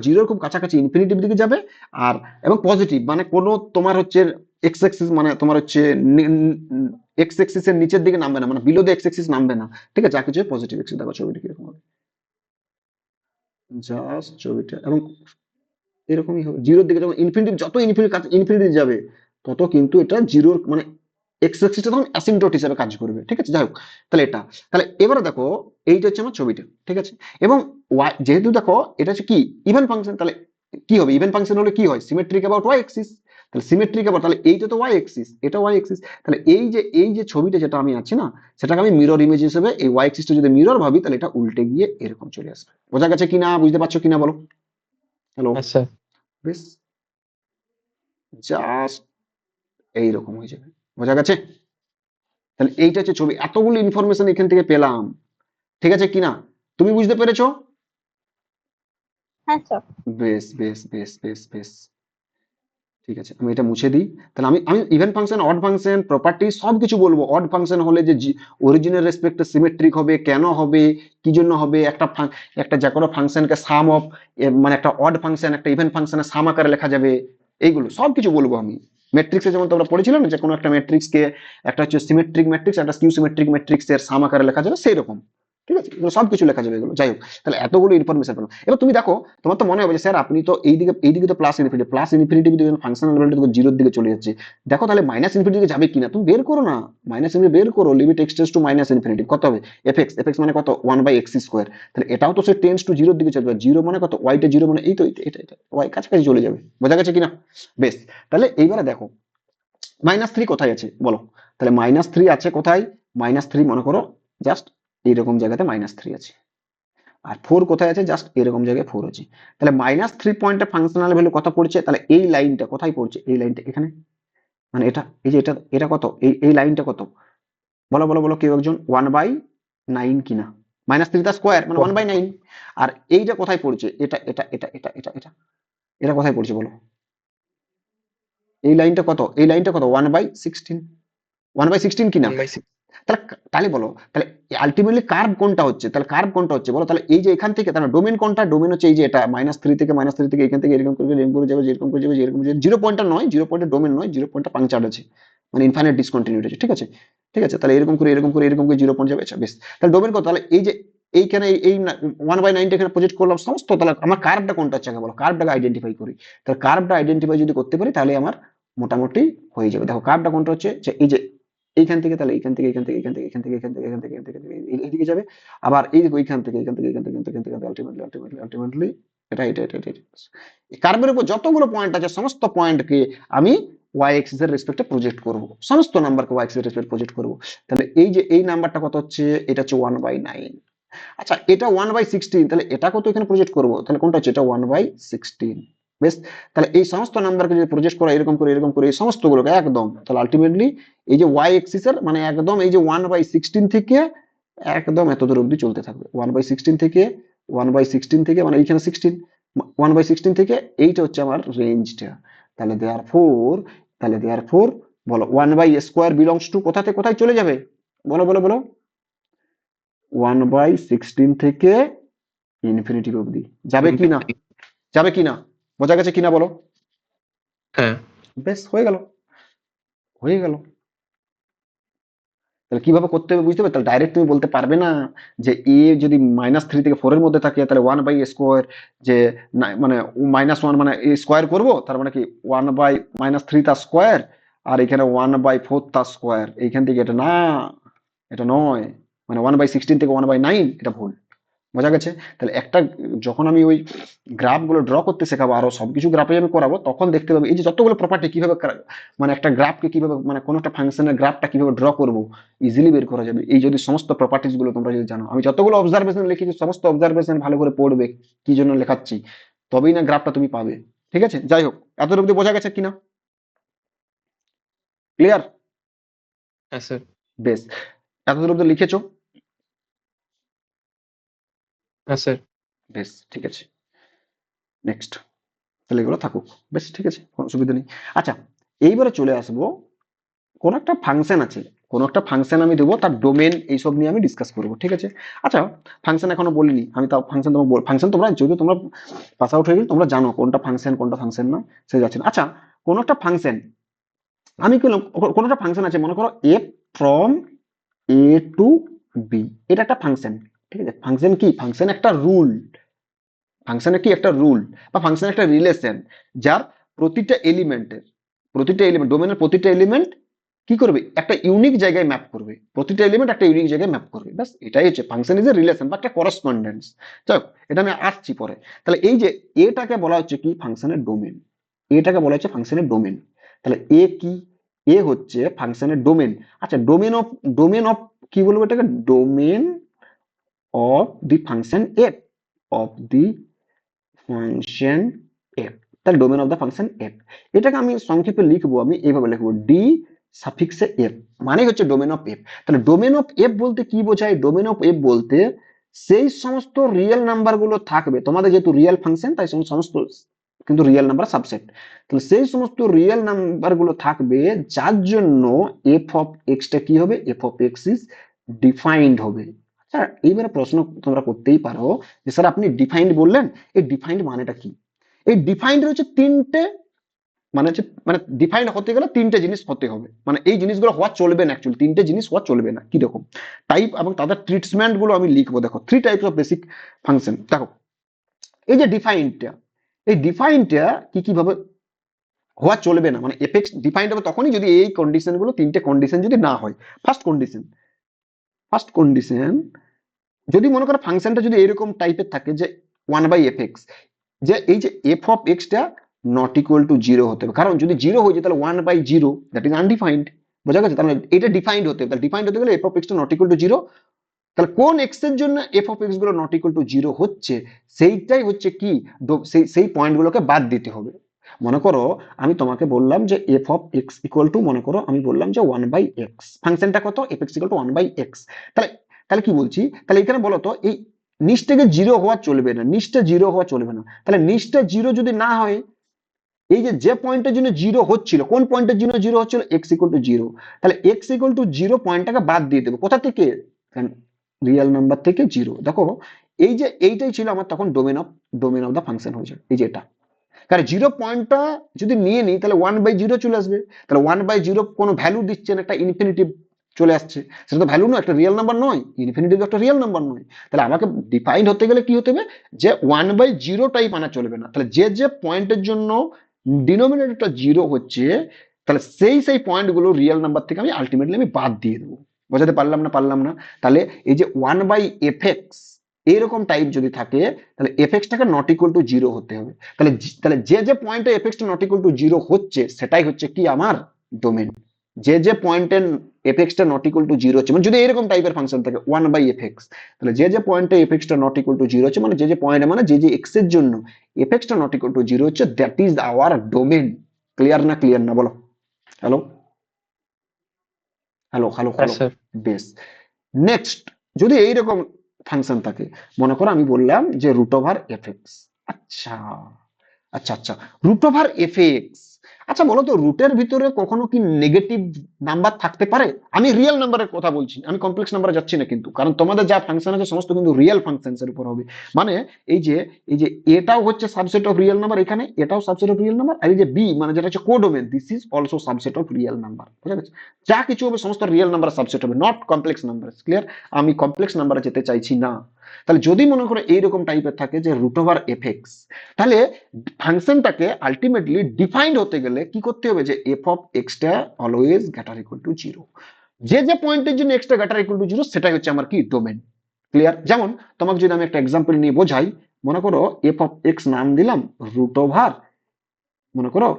জিরোর খুব কাছাকাছি ইনফিনিটিভ দিকে যাবে, আর এবং পজিটিভ মানে কোনো তোমার হচ্ছে এক্স এক্সিস, মানে তোমার হচ্ছে এক্স এক্সিস এর নিচের দিকে নামবে না, মানে বিলো দ্য এক্স এক্সিস নামবে না, ঠিক আছে, যা কিছু পজিটিভ এক্সিস। দেখো ছবিটা কিরকম হবে, জাস্ট ছবিটা এবং এরকমই হবে। জিরোর দিকে যখন ইনফিনিটি, যত ইনফিনিটি যাবে তত কিন্তু এটা জিরোর মানে এক্স এক্সিসটা তখন অ্যাসিম্পটোট হিসেবে কাজ করবে, ঠিক আছে। যাই হোক, তাহলে এটা, তাহলে এবারে দেখো এইটা হচ্ছে আমার ছবিটা, ঠিক আছে। এবং যেহেতু দেখো এটা হচ্ছে কি ইভেন ফাংশন, তাহলে কি হবে, ইভেন ফাংশন হলে কি হয়, সিমেট্রিক অ্যাবাউট ওয়াই এক্সিস। তাহলে সিমেট্রিক অ্যাবাউট, তাহলে এইটা তো ওয়াই এক্সিস, এটা ওয়াই এক্সিস, তাহলে এই যে ছবিটা যেটা আমি আছি না, সেটাকে আমি মিরর ইমেজ হিসেবে এই ওয়াই এক্সিসটা যদি মিরর ভাবি, তাহলে এটা উল্টে গিয়ে এরকম চলে আসবে। বোঝা গেছে কিনা, বুঝতে পারছো কিনা বলো। হ্যালো। হ্যাঁ স্যার। বেশ, জাস্ট এইরকম হয়ে যাবে। বোঝা গেছে? তাহলে এইটা হচ্ছে ছবি, এতগুলো ইনফরমেশন এখান থেকে পেলাম, ঠিক আছে কিনা, তুমি বুঝতে পেরেছো? হ্যাঁ স্যার। বেশ বেশ বেশ বেশ বেশ, ঠিক আছে, আমি এটা মুছে দিই। তাহলে আমি আমি even function, odd function, property সব কিছু বলবো। অড ফাংশন হলে যে অরিজিনের রেসপেক্টে সিমেট্রিক হবে, কেন হবে, কি জন্য হবে, একটা যে কোনো ফাংশনকে সাম অফ, মানে একটা অড ফাংশন একটা ইভেন ফাংশনের সাম আকারে লেখা যাবে, এইগুলো সব কিছু বলবো আমি। ম্যাট্রিক্সে যেমন তোমরা পড়েছিলে না, যে কোনো একটা ম্যাট্রিক্সকে একটা হচ্ছে সিমেট্রিক ম্যাট্রিক্স, একটা স্কিউ সিমেট্রিক ম্যাট্রিক্সের সাম আকারে লেখা যাবে, সেই রকম, ঠিক আছে, এগুলো সবকিছু লেখা যাবে এগুলো। যাই হোক, তাহলে এতগুলো ইনফরমেশন পেলাম। এবার তুমি দেখো, তোমার তো মনে হবে যে স্যার আপনি তো এইদিকে তো প্লাস ইনফিনিটি ফাংশনাল ভ্যালুটা তো জিরোর দিকে চলে যাচ্ছে, দেখো তাহলে মাইনাস ইনফিনিটি দিকে যাবে কিনা, তুমি বের করো না। মাইনাস ইনফিনিটি বের করো, limit x tends two minus infinity কত হবে, এফ এক্স মানে কত, 1/x², তাহলে এটাও তো সে টেন্ডস টু জিরোর দিকে চলে যাবে। জিরো মানে কত, ওয়াইটা জিরো মানে এই তো এটা ওয়াই কাছাকাছি চলে যাবে। বোঝা গেছে কিনা? বেশ, তাহলে এইবারে দেখো -3 কোথায় আছে বলো। তাহলে -3 আছে কোথায়, -3 মনে করো জাস্ট এইরকম জায়গাতে -3 আছে। আর 4 কোথায় আছে, জাস্ট এরকম জায়গায় 4 আছে। তাহলে -3 পয়েন্টে ফাংশনাল ভ্যালু কত পড়ছে, তাহলে এই লাইনটা কোথায় পড়ছে, এই লাইনটা এখানে, মানে এটা এই যে এটা কত, এই লাইনটা কত, বলো বলো বলো কেউ একজন, 1/9 কিনা, -3 টা স্কোয়ার মানে 1/9। আর এইটা কোথায় পড়ছে, এটা এটা এটা এটা এটা এটা এটা কোথায় পড়ছে বলো। এই লাইনটা কত, এই লাইনটা কত, 1/16, 1/16 কি না? 1/6। তাহলে তাহলে বলো, তাহলে আলটিমেটলি কার্ভ কোনটা হচ্ছে, তাহলে কার্ভ কোনটা হচ্ছে বলো, তাহলে এই যে এখান থেকে, তাহলে ডোমেন কোনটা, ডোমেন হচ্ছে এই যে এটা -3 থেকে এখান থেকে এরকম করে এরকম করে যাবে, যেরকম করে যাবে, যেরকম জিরো পয়েন্টটা নয়, জিরো পয়েন্টের ডোমেন নয়, জিরো পয়েন্টটা পাংচার্ড আছে, মানে ইনফাইনাইট ডিসকন্টিনিউটি আছে, ঠিক আছে, ঠিক আছে, তাহলে এরকম করে এরকম করে এরকম করে জিরো পয়েন্ট যাবে, আচ্ছা বেশ, তাহলে ডোমেন কত, তাহলে এই যে এইখানে এই 1/9 এখানে প্রজেক্ট করলাম সমস্ত, তাহলে আমার কার্ভটা কোনটা হচ্ছে আগে বলো, কার্ভটাকে আইডেন্টিফাই করি, তাহলে কার্ভটা আইডেন্টিফাই যদি করতে পারি তাহলে আমার মোটামুটি হয়ে যাবে। দেখো কার্ভটা কোনটা হচ্ছে যে এই যে এইখান থেকে, তাহলে এইখান থেকে এখান থেকে এখান থেকে এখান থেকে এখান থেকে এখান থেকে এখান থেকে এইদিকে যাবে, আবার এই দেখো এইখান থেকে এখান থেকে এখান থেকে এখান থেকে আলটিমেটলি আলটিমেটলি আলটিমেটলি এটা এটা এটা এটা কার্ভের উপর যতগুলো পয়েন্ট আছে সমস্ত পয়েন্টকে আমি ওয়াই এক্সিস এর রেসপেক্টে প্রজেক্ট করব, সমস্ত নাম্বারকে ওয়াই এক্সিস এর রেসপেক্টে প্রজেক্ট করব। তাহলে এই যে এই নাম্বারটা কত হচ্ছে, এটা হচ্ছে 1/9, আচ্ছা এটা 1/16, তাহলে এটা কত এখানে প্রজেক্ট করবো, তাহলে কোনটা হচ্ছে, এটা 1/16, বেশ, তাহলে এই সমস্ত নাম্বারকে যদি প্রজেক্ট করা এরকম করে এরকম করে এই সমস্ত গুলোকে একদম, তাহলে আলটিমেটলি এই যে ওয়াই এক্সিস এর মানে একদম এই যে 1/16 থেকে একদম এত দূর অব্দি চলতে থাকবে, 1/16 থেকে 1/16 থেকে মানে এইখানে 16, 1/16 থেকে এইটা হচ্ছে আমার রেঞ্জটা, তাহলে দেয়ার ফোর বলো 1/স্কোয়ার বিলংস টু কোথা থেকে কোথায় চলে যাবে, বলো বলো বলো, 1/16 থেকে ইনফিনিটি অব্দি যাবে কি না, যাবে কি না, বোঝা গেছে কিনা বলো, হ্যাঁ। বেশ হয়ে গেল, হয়ে গেল। তাহলে কিভাবে করতে হবে বুঝতে পারবে, তাহলে ডাইরেক্ট তুমি বলতে পারবে না যে এ যদি -3 থেকে 4 এর মধ্যে থাকে তাহলে 1/স্কোয়ার, যে মানে -1 মানে স্কোয়ার করব, তার মানে কি 1/-3 তার স্কোয়ার, আর এখানে 1/4 তার স্কোয়ার, এইখান থেকে এটা না, এটা নয়, মানে 1/16 থেকে 1/9, এটা ভুল, বোঝা গেছে। তাহলে একটা যখন আমি ওই গ্রাফ গুলো ড্র করতে শেখাবো, আরো সবকিছু গ্রাফে আমি করাবো, তখন দেখতে পাবো এই যে যতগুলো প্রপার্টি কিভাবে মানে একটা গ্রাফকে কিভাবে মানে কোনো একটা ফাংশনের গ্রাফটা কিভাবে ড্র করবো ইজিলি বের করা যাবে, এই যদি সমস্ত প্রপার্টিজ গুলো তোমরা যদি জানো। আমি যতগুলো অবজারভেশন লিখেছি সমস্ত অবজারভেশন ভালো করে পড়বে, কি জন্য লেখাচ্ছি, তবেই না গ্রাফটা তুমি পাবে, ঠিক আছে। যাই হোক, এত অব্দি বোঝা গেছে কিনা, ক্লিয়ার? হ্যাঁ স্যার। বেশ, এত অব্দি লিখেছো, হ্যাঁ স্যার। বেশ ঠিক আছে, নেক্সট, তাহলে এগুলো থাকুক, বেশ ঠিক আছে, কোনো অসুবিধা নেই। আচ্ছা এইবারে চলে আসবো, কোন একটা ফাংশন আছে, কোন একটা ফাংশন আমি দেবো, তার ডোমেন এইসব নিয়ে আমি ডিসকাস করবো, ঠিক আছে। আচ্ছা ফাংশন এখনো বলিনি আমি, তাও ফাংশন তোমার ফাংশন তোমরা যদি তোমরা পাস আউট হয়ে গেলে তোমরা জানো কোনটা ফাংশন কোনটা ফাংশন না, সে যাচ্ছে না। আচ্ছা কোন একটা ফাংশন আমি কি করলাম, কোন একটা ফাংশন আছে, মনে করো f from a to B, এটা একটা ফাংশন, ঠিক আছে। ফাংশন কি, ফাংশন একটা রুল, ফাংশনের কি একটা রুল বা ফাংশন একটা রিলেশন, যার প্রতিটা এলিমেন্ট ডোমেনের প্রতিটা এলিমেন্ট কি করবে, একটা ইউনিক জায়গায় ম্যাপ করবে, প্রতিটা এলিমেন্ট একটা ইউনিক জায়গায় ম্যাপ করবে, ব্যাস এটাই হচ্ছে ফাংশন ইজ এ রিলেশন বা একটা করসপন্ডেন্স। যাই হোক, এটা আমি আসছি পরে। তাহলে এই যে এটাকে বলা হচ্ছে কি ফাংশনের ডোমেন, এটাকে বলা হচ্ছে ফাংশনের ডোমেন। তাহলে এ কি, এ হচ্ছে ফাংশনের ডোমেন। আচ্ছা ডোমেন অফ কি বলবো এটাকে, domain of the function F, of the function F, তাহলে domain of the function F, এটাকে আমি সংক্ষেপে লিখবো, আমি এইভাবে লিখবো ডি সাফিক্সে এফ, মানে হচ্ছে ডোমেন অফ এফ। তাহলে ডোমেন অফ এফ বলতে কি বোঝায়, ডোমেন অফ এফ বলতে সেই সমস্ত রিয়েল নাম্বার গুলো থাকবে, তোমাদের যেহেতু রিয়েল ফাংশন তাই সমস্ত কিন্তু রিয়েল নাম্বার সাবসেট, তাহলে সেই সমস্ত রিয়েল নাম্বার গুলো থাকবে যার জন্য এফ অফ এক্সটা কি হবে, F of X is defined হবে। আচ্ছা এইবারে প্রশ্ন তোমরা করতেই পারো যে স্যার আপনি ডিফাইন্ড বললেন, এই ডিফাইন্ড মানেটা কি, এই ডিফাইন্ড হচ্ছে তিনটে, মানে হচ্ছে মানে ডিফাইন্ড হতে গেলে তিনটে জিনিস হতে হবে, মানে এই জিনিসগুলো হওয়া চলবে না, অ্যাকচুয়ালি তিনটে জিনিস হওয়া চলবে না, কি রকম টাইপ এবং তাদের ট্রিটমেন্ট গুলো আমি লিখবো। দেখো 3 টাইপস অফ বেসিক ফাংশন, দেখো এই যে ডিফাইন্ডটা, এই ডিফাইন্ডটা কি কিভাবে হওয়া চলবে না, মানে এফেক্ট ডিফাইন্ড হবে তখনই যদি এই কন্ডিশন গুলো, তিনটে কন্ডিশন যদি না হয়। ফার্স্ট কন্ডিশন যদি মনে করো ফাংশনটা যদি এরকম টাইপের থাকে যে 1/fx, যে এই যে F of extra not equal to 0 হতে হবে, কারণ যদি 0 হয়ে যায় তাহলে 1/0 দ্যাট ইজ আনডিফাইন্ড, বোঝা গেছে। তাহলে এটা ডিফাইন্ড হতে হবে, তাহলে ডিফাইন্ড হতে গেলে F of extra not equal to 0, তাহলে কোন এক্স এর জন্য এফ অফ এক্স গুলো নট ইকুয়াল টু 0 হচ্ছে, সেইটাই হচ্ছে কি সেই পয়েন্ট গুলোকে বাদ দিতে হবে। মনে করো আমি তোমাকে বললাম যে F of x equal two, মনে করো আমি বললাম যে 1/x, ফাংশনটা কত, F x equal two 1/x, তাহলে তাহলে কি বলছি, তাহলে এখানে বলো তো এই নিচটাকে 0 হওয়া চলবে না, নিচটা 0 হওয়া চলবে না, তাহলে নিচটা 0 যদি না হয় এই যে যে পয়েন্টের জন্য জিরো হচ্ছিল, কোন পয়েন্টের জন্য জিরো হচ্ছিল, এক্স ইকুয়াল টু জিরো, তাহলে এক্স ইকুয়াল টু জিরো পয়েন্টটাকে বাদ দিয়ে দেবো কোথা থেকে, রিয়েল নাম্বার থেকে জিরো। দেখো এই যে এইটাই ছিল আমার তখন ডোমেন অফ দ্য ফাংশন হয়েছে, এই যে এটা। কারণ জিরো পয়েন্টটা যদি নিয়ে নিই তাহলে 1/0 চলে আসবে, তাহলে 1/0 কোনো ভ্যালু দিচ্ছে না, একটা ইনফিনিটিভ চলে আসছে, সেটা তো ভ্যালু নয়, একটা রিয়েল নাম্বার নয়, ইনফিনিটিভ একটা রিয়েল নাম্বার নয়। তাহলে আমাকে ডিফাইন্ড হতে গেলে কি হতে হবে, যে 1/0 টাইপ আনা চলবে না, তাহলে যে যে পয়েন্টের জন্য ডিনোমিনেটরটা জিরো হচ্ছে, তাহলে সেই পয়েন্টগুলো রিয়েল নাম্বার থেকে আমি আলটিমেটলি আমি বাদ দিয়ে দেবো। বোঝাতে পারলাম না? তাহলে এই যে 1/fx এইরকম টাইপ যদি থাকে, তাহলে এফএক্সটাকে নট ইকুয়াল টু জিরো হতে হবে। তাহলে যে যে পয়েন্টে এফএক্সটা নট ইকুয়াল টু জিরো হচ্ছে, সেটাই হচ্ছে কি আমার ডোমেন। যে যে পয়েন্টে এফএক্সটা নট ইকুয়াল টু জিরো হচ্ছে, মানে যদি এরকম টাইপের ফাংশন থাকে 1/fx, তাহলে যে যে পয়েন্টে এফএক্সটা নট ইকুয়াল টু জিরো হচ্ছে, মানে যে যে পয়েন্টে, মানে যে যে এক্স এর জন্য এফএক্সটা নট ইকুয়াল টু জিরো হচ্ছে, that is our domain. Clear না বলো? হ্যালো হ্যালো হ্যালো হ্যাঁ হ্যালো স্যার। বেশ। নেক্সট, যদি এইরকম ফাংশন থাকে, মনে করো আমি বললাম যে রুট ওভার এফএক্স। আচ্ছা আচ্ছা, রুট ওভার এফএক্স। আচ্ছা বলো তো, রুটের ভিতরে কখনো কি নেগেটিভ নাম্বার থাকতে পারে? আমি রিয়েল নাম্বারের কথা বলছি, আমি কমপ্লেক্স নাম্বারে যাচ্ছি না কিন্তু, কারণ তোমাদের যা ফাংশন আছে সমস্ত কিন্তু রিয়েল ফাংশনস এর উপর হবে। মানে এই যে এটাও হচ্ছে সাবসেট অফ রিয়েল নাম্বার, এখানে এটাও সাবসেট অফ রিয়েল নাম্বার, আর এই যে বি মানে যেটা হচ্ছে codomain, this is also subset of real number. বুঝা গেছে? যা কিছু হবে সমস্ত রিয়েল নাম্বার সাবসেট হবে, নট কমপ্লেক্স নাম্বার। ক্লিয়ার? আমি কমপ্লেক্স নাম্বারে যেতে চাইছি না। তাহলে যদি মনে করো এইরকম টাইপের থাকে যে রুট ওভার এফএক্স, তাহলে ফাংশনটাকে আলটিমেটলি ডিফাইন্ড হতে গেলে কি করতে হবে, যে F of extra always greater equal to zero. যে যে পয়েন্টের জন্য extra greater equal to zero, সেটাই হচ্ছে আমার কি ডোমেন। ক্লিয়ার? যেমন তোমাকে যদি আমি একটা এক্সাম্পল নিয়ে বোঝাই, মনে করো এফ অফ এক্স নাম দিলাম রুট ওভার, মনে করো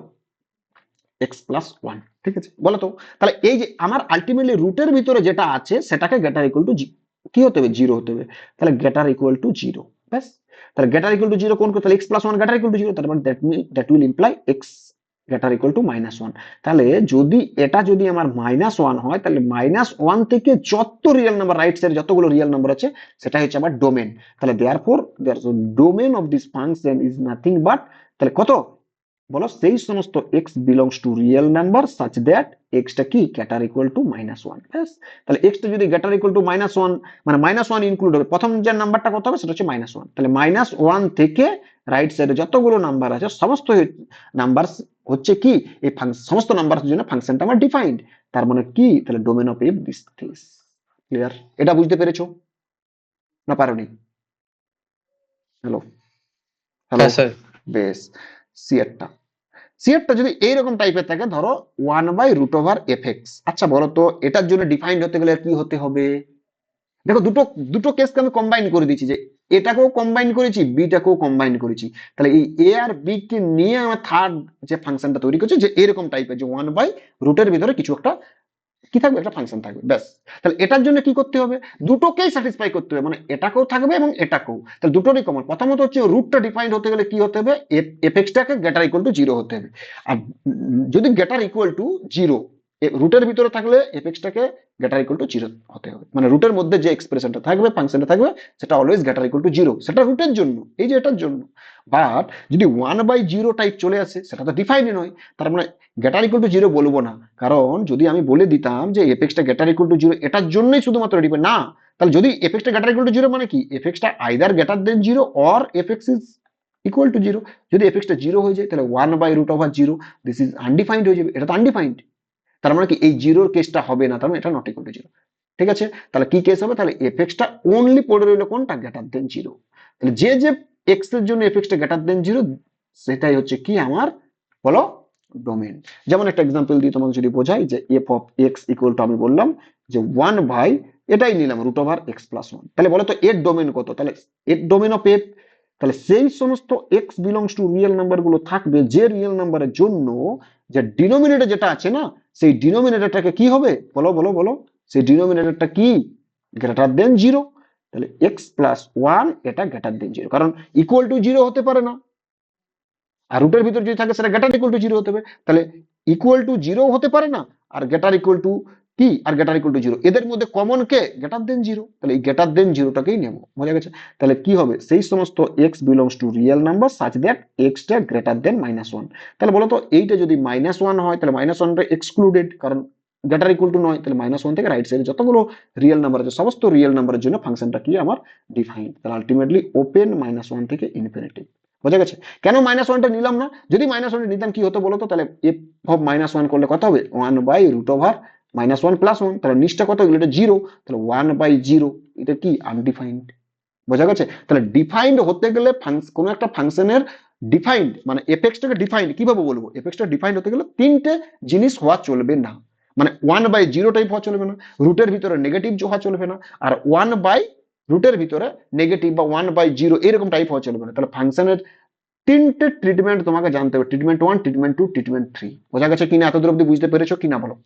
এক্স প্লাস ওয়ান। ঠিক আছে, বলো তো, তাহলে এই যে আমার আলটিমেটলি রুটের ভিতরে যেটা আছে সেটাকে গ্রেটার ইকুয়াল টু কি হতে হবে, জিরো হতে হবে। তাহলে গ্রেটার ইকুয়াল টু জিরো, ব্যাস। তাহলে গ্রেটার ইকুয়াল টু জিরো কোন, তাহলে x plus one greater equal to zero, তার মানে that will imply x greater equal to minus one. তাহলে যদি এটা যদি আমার মাইনাস ওয়ান হয়, তাহলে মাইনাস ওয়ান থেকে যত রিয়েল নাম্বার, রাইট সাইড যতগুলো রিয়েল নাম্বার আছে, সেটা হচ্ছে আমার ডোমেন। তাহলে therefore domain of this function is nothing but, তাহলে কত বলো, সেই সমস্ত X belongs to real number such that এক্সটা কি greater equal to minus one. তাহলে এক্সটা যদি greater equal to minus one, মানে মাইনাস ওয়ান ইনক্লুড হবে, প্রথম যে নাম্বারটা কত হবে সেটা হচ্ছে মাইনাস ওয়ান। তাহলে মাইনাস ওয়ান থেকে রাইট সাইডে যতগুলো নাম্বার আছে সমস্ত নাম্বার হচ্ছে কি, এই সমস্ত নাম্বার জন্য ফাংশনটা আমার ডিফাইন্ড। তার মানে কি, তাহলে domain of F this things. Clear? এটা বুঝতে পেরেছো না পারোনি? হ্যালো হ্যালো হ্যাঁ স্যার। বেশ। সিএরটা যদি এইরকম টাইপের থাকে, ধরো 1/√f(x). আচ্ছা বলো তো, এটার জন্য ডিফাইন্ড হতে গেলে কি হতে হবে? দেখো দুটো কেসকে আমি কম্বাইন করে দিচ্ছি, যে এটাকেও কম্বাইন করেছি, বিটাকেও কম্বাইন করেছি। তাহলে এই এ আর বি কে নিয়ে আমার থার্ড যে ফাংশনটা তৈরি করছে, যে এরকম টাইপের, যে 1/√এর ভিতরে কিছু একটা কি থাকবে, একটা ফাংশন থাকবে, ব্যাস। তাহলে এটার জন্য কি করতে হবে, দুটোকেই স্যাটিসফাই করতে হবে, মানে এটাকেও থাকবে এবং এটাকেও। তাহলে দুটোরই কমন। প্রথমত হচ্ছে রুটটা ডিফাইন্ড হতে গেলে কি হতে হবে, এফএক্সটাকে গ্রেটার ইকুয়াল টু জিরো হতে হবে। আর যদি গ্রেটার ইকুয়াল টু জিরো রুটের ভিতরে থাকলে এফএক্সটাকে গ্রেটার ইকুয়াল টু জিরো হতে হবে, মানে রুটের মধ্যে যে এক্সপ্রেশনটা থাকবে, ফাংশনটা থাকবে, সেটা always greater equal to zero. সেটা রুটের জন্য, এই যে এটার জন্য। বাট যদি 1/0 টাইপ চলে আসে, সেটা তো ডিফাইন্ড নয়, তার মানে গ্রেটার ইকুয়াল টু জিরো বলবো না। কারণ যদি আমি বলে দিতাম যে এফএক্সটা গ্রেটার ইকুয়াল টু জিরো, এটার জন্যই শুধুমাত্র ডিপেন্ড না, তাহলে যদি এফএক্সটা গ্রেটার ইকুয়াল টু জিরো মানে কি, এফএক্সটা either greater than zero or F X is equal to zero. যদি এফএক্সটা জিরো হয়ে যায়, তাহলে 1/√0 দিস ইজ আনডিফাইন্ড হয়ে যাবে, এটা তো আনডিফাইন্ড। তার মানে কি, এই জিরোর কেসটা হবে না, তার মানে এটা নট ইকুয়াল টু জিরো। ঠিক আছে, তাহলে কি কেস হবে, তাহলে এফএক্সটা অনলি পড়ে রইলো কোনটা, গ্রেটার দেন জিরো। তাহলে যে যে এক্স এর জন্য এফএক্সটা গ্রেটার দেন জিরো, সেটাই হচ্ছে কি আমার, বলো, ডোমেন। যেমন একটা এক্সাম্পল দিয়ে তোমাকে যদি বোঝাই, যে F of x equal two, আমি বললাম যে 1 এটাই নিলাম √(x+1). তাহলে বলো তো এর ডোমেন কত, তাহলে এর ডোমেন অফ এফ, তাহলে সেই সমস্ত X belongs to real number গুলো থাকবে, যে রিয়েল নাম্বারের জন্য যে ডিনোমিনেটর যেটা আছে না, সেই ডিনোমিনেটরটাকে কি হবে, বলো বলো বলো, সেই ডিনোমিনেটরটা কি, গ্রেটার দেন জিরো। তাহলে x+1 এটা গ্রেটার দেন জিরো, কারণ ইকুয়াল টু জিরো হতে পারে না, আর রুটের ভিতর যদি থাকে সেটা গ্রেটার ইকুয়াল টু জিরো হতে হবে। তাহলে ইকুয়াল টু জিরো হতে পারে না, আর গ্রেটার ইকুয়াল টু কি আর গ্রেটার ইকুয়াল টু জিরো, এদের মধ্যে common k greater than zero, তাহলে এই গ্রেটার দেন জিরোটাকেই নেব, বোঝা গেছে? তাহলে কি হবে, সেই সমস্ত X belongs to real number such that extra greater than -1। তাহলে বলো তো এইটা যদি -1 হয় তাহলে -1টা এক্সক্লুডেড, কারণ গ্রেটার ইকুয়াল টু নয়, তাহলে -1 থেকে রাইট সাইডে যতগুলো রিয়েল নাম্বার আছে সমস্ত রিয়েল নাম্বারের জন্য ফাংশনটা কি আমার ডিফাইন, তাহলে আলটিমেটলি ওপেন -1 থেকে ইনফিনিটি। বোঝা গেছে? কেন -1টা নিলাম না? যদি -1টা নিতাম কি হতো বলতো, তাহলে এফ অফ -1 করলে কত হবে, 1/√(-1 + 1), তাহলে নিচটা কত হলো, এটা 0, তাহলে 1/0, এটা কি আনডিফাইন্ড। বোঝা গেছে? তাহলে ডিফাইন্ড হতে গেলে কোন একটা ফাংশনের ডিফাইন্ড মানে এফএক্সটাকে ডিফাইন্ড কিভাবে বলবো, এফএক্সটা ডিফাইন্ড হতে গেলে তিনটে জিনিস হওয়া চলবে না, মানে 1/0 টাইপ হওয়া চলবে না, রুটের ভিতরে নেগেটিভ হওয়া চলবে না, আর 1/√এর ভিতরে নেগেটিভ বা 1/0 এরকম টাইপ হওয়া চলবে না। তাহলে ফাংশনের তিনটে ট্রিটমেন্ট তোমাকে জানতে হবে, ট্রিটমেন্ট 1, ট্রিটমেন্ট 2, ট্রিটমেন্ট 3। বোঝা গেছে কিনা? এতদূর অব্দি বুঝতে পেরেছো কিনা বলো?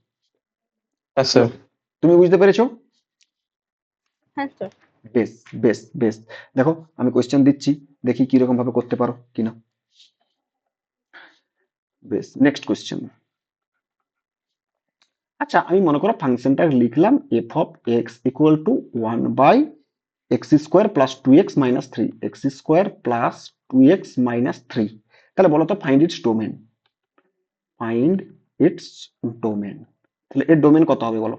হ্যাঁ স্যার। তুমি বুঝতে পেরেছো? হ্যাঁ স্যার। বেশ বেশ বেশ, দেখো আমি কোয়েশ্চেন দিচ্ছি, দেখি কিরকম ভাবে করতে পারো কিনা। বেশ, নেক্সট কোয়েশ্চেন। আচ্ছা আমি মনে করো ফাংশনটা লিখলাম F of x equal two 1/x² plus 2x minus 3, x² plus 2x minus 3। তাহলে বলো তো find it's domain, find it's domain. তাহলে এর ডোমেন কত হবে বলো,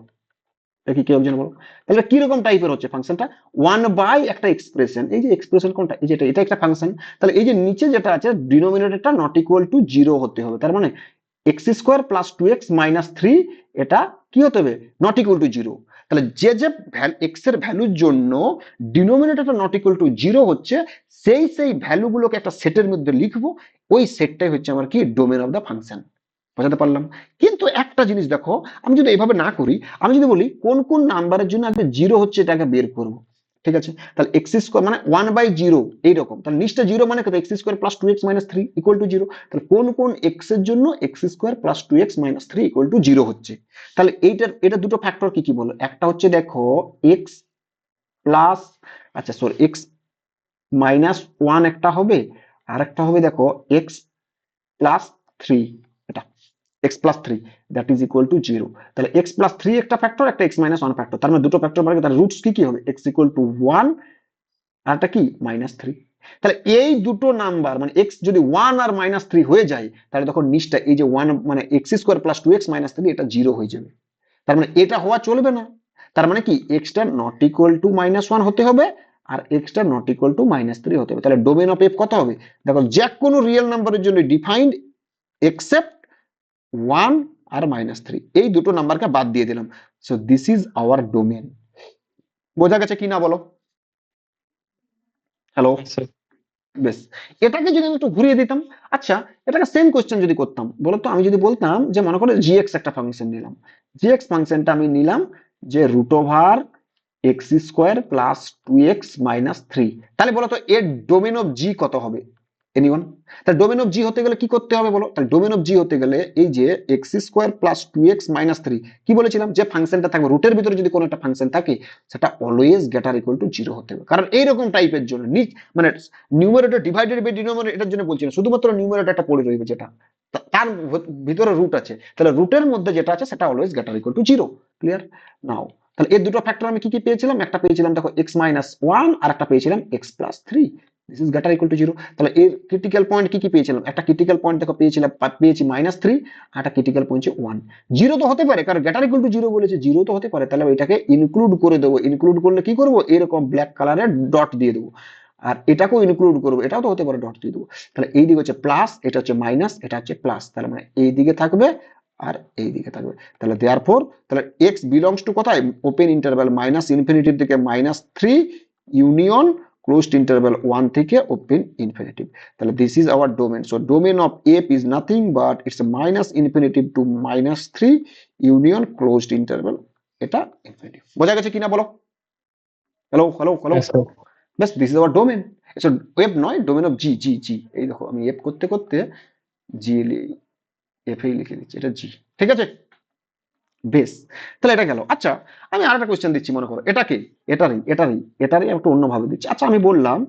দেখি কেউ একজন বলো। তাহলে কিরকম টাইপের হচ্ছে ফাংশনটা, 1 একটা এক্সপ্রেশন, এই যে এক্সপ্রেশন কোনটা, এই যেটা, এটা একটা ফাংশন। তাহলে এই যে নিচে যেটা আছে ডিনোমিনেটরটা নট ইকুয়াল টু 0 হতে হবে, তার মানে x² প্লাস 2x মাইনাস 3 এটা কি হতে হবে, নট ইকুয়াল টু 0। তাহলে যে যে এক্স এর ভ্যালুর জন্য ডিনোমিনেটরটা নট ইকুয়াল টু 0 হচ্ছে, সেই ভ্যালুগুলোকে একটা সেটের মধ্যে লিখবো, ওই সেটটাই হচ্ছে আমার কি ডোমেন অফ দ্য ফাংশন। বোঝাতে পারলাম? কিন্তু একটা জিনিস দেখো, আমি যদি এইভাবে না করি, আমি যদি বলি কোন কোন নাম্বারের জন্য আগে 0 হচ্ছে এটাকে বের করব, ঠিক আছে? তাহলে x² মানে 1/0 এইরকম, তাহলে নিচটা 0 মানে কত, x² plus 2x minus 3 equal to 0। তাহলে কোন কোন x এর জন্য x² plus 2x minus 3 equal to 0 হচ্ছে। তাহলে এটা দুটো ফ্যাক্টর কি কি বলো, একটা হচ্ছে দেখো x প্লাস, আচ্ছা সরি x মাইনাস 1 একটা হবে, আর একটা হবে দেখো x প্লাস 3, এটা x plus 3 that is equal to 0। তাহলে x প্লাস 3 একটা ফ্যাক্টর, একটা x মাইনাস 1 ফ্যাক্টর, তার মানে দুটো ফ্যাক্টর মানে তার রুটস কি কি হবে, x ইকুয়াল টু 1 আর একটা কি -3। তাহলে এই দুটো নাম্বার মানে x যদি 1 আর -3 হয়ে যায়, তাহলে তখন নিচটা এই যে 1 মানে x² প্লাস 2x মাইনাস 3 এটা 0 হয়ে যাবে। তার মানে এটা হওয়া চলবে না, তার মানে কি x টা নট ইকুয়াল টু -1 হতে হবে আর x টা নট ইকুয়াল টু -3 হতে হবে। তাহলে ডোমেন অফ f কত হবে, দেখো যে কোনো রিয়েল নাম্বারের জন্য ডিফাইন্ড এক্সেপ্ট 1 আর -3, এই দুটো নাম্বারকে বাদ দিয়ে দিলাম। So this is our domain. বোঝা গেছে কি না বলো? হ্যালো, হ্যাঁ স্যার। বেশ। এটাকে যদি আমি একটু ঘুরিয়ে দিতাম, আচ্ছা এটাকে সেম কোশ্চেন যদি করতাম, বলতো আমি যদি বলতাম যে মনে করো gx একটা ফাংশন নিলাম, gx ফাংশনটা আমি নিলাম যে √x² প্লাস 2x মাইনাস 3, তাহলে বলতো এর ডোমেন অফ জি কত হবে, এনিওয়ান? তাহলে ডোমেন অফ জি হতে গেলে কি করতে হবে বলো, তাহলে ডোমেন অফ জি হতে গেলে এই যে x² প্লাস 2x মাইনাস 3 কি বলেছিলাম, যে ফাংশনটা থাকবে রুটের ভিতরে যদি কোনো একটা ফাংশন থাকে সেটা অলওয়েজ গ্রেটার ইকুয়াল টু 0 হতে হবে, কারণ এইরকম টাইপের জন্য মানে নিউমারেটর ডিভাইডেড বাই ডিনোমিনেটর এটার জন্য বলছি না, শুধুমাত্র নিউমারেটরটা পড়ে রইবে যেটা তার ভিতরে রুট আছে, তাহলে রুটের মধ্যে যেটা আছে সেটা always greater equal to 0। Clear নাও? তাহলে এই দুটো ফ্যাক্টর আমি কি কি পেয়েছিলাম, একটা পেয়েছিলাম দেখো x মাইনাস 1 আর একটা পেয়েছিলাম x plus 3, this is greater equal to 0। তাহলে এর ক্রিটিক্যাল পয়েন্ট কি কি পেয়েছিলাম, একটা ক্রিটিক্যাল পয়েন্ট দেখো পেয়েছি -3 আর একটা ক্রিটিক্যাল পয়েন্ট 1। 0 তো হতে পারে কারণ গ্রেটার ইকুয়াল টু 0 বলেছে, 0 তো হতে পারে, তাহলে এটাকে ইনক্লুড করে দেবো, ইনক্লুড করলে কি করব, এরকম ব্ল্যাক কালারের ডট দিয়ে দেবো, আর এটাকেও ইনক্লুড করবো, এটাও তো হতে পারে ডট দিয়ে দেবো। তাহলে এই দিকে হচ্ছে প্লাস, এটা হচ্ছে মাইনাস, এটা হচ্ছে প্লাস, তাহলে মানে এই দিকে থাকবে আর এই দিকে থাকবে। তাহলে দেয়ারফর তাহলে x বিলংস টু কোথায়, ওপেন ইন্টারভ্যাল -ইনফিনিটিভ থেকে -3 ইউনিয়ন ক্লোজড ইন্টারভ্যাল 1 থেকে ওপেন ইনফিনিটিভ। তাহলে this is our domain. So domain of f is nothing but it's -infinitive to -3 union closed interval, এটা ইনফিনিটিভ। বোঝা গেছে কিনা বলো? হ্যালো হ্যালো হ্যালো, হ্যাঁ স্যার। ব্যাস this is our domain. So web নয়, ডোমেন অফ জি জি জি, এই দেখো আমি এফ করতে করতে জি এফ এই লিখে দিচ্ছি, এটা জি, ঠিক আছে? বেশ, তাহলে এটা গেল। আচ্ছা আমি আরেকটা কোশ্চেন দিচ্ছি, মনে করো এটাকে এটারই একটু অন্যভাবে দিচ্ছি। আচ্ছা আমি বললাম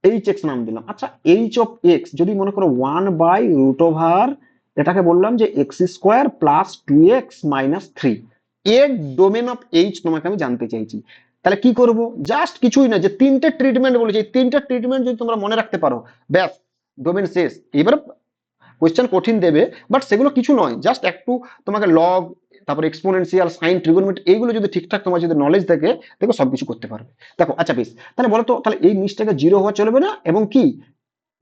এইচ এক্স নাম দিলাম, আচ্ছা এইচ অফ এক্স যদি মনে করো 1/√, এটাকে বললাম যে x² প্লাস 2x মাইনাস 3, এর ডোমেন অফ এইচ তোমাকে আমি জানতে চাইছি। তাহলে কি করব? জাস্ট কিছুই না, যে তিনটে ট্রিটমেন্ট বলেছি, এই তিনটে ট্রিটমেন্ট যদি তোমরা মনে রাখতে পারো, ব্যাস ডোমেন শেষ। এবার কোয়েশ্চেন কঠিন দেবে, বাট সেগুলো কিছু নয়, জাস্ট একটু তোমাকে লগ, তারপর এক্সপোনেনশিয়াল, সাইন, ট্রিগোনোমেট্রি, এইগুলো যদি ঠিকঠাক তোমার যদি নলেজ থাকে, দেখো সবকিছু করতে পারবে। দেখো আচ্ছা বেশ, তাহলে বলো তো, তাহলে এই নিচটাকে জিরো হওয়া চলবে না এবং কি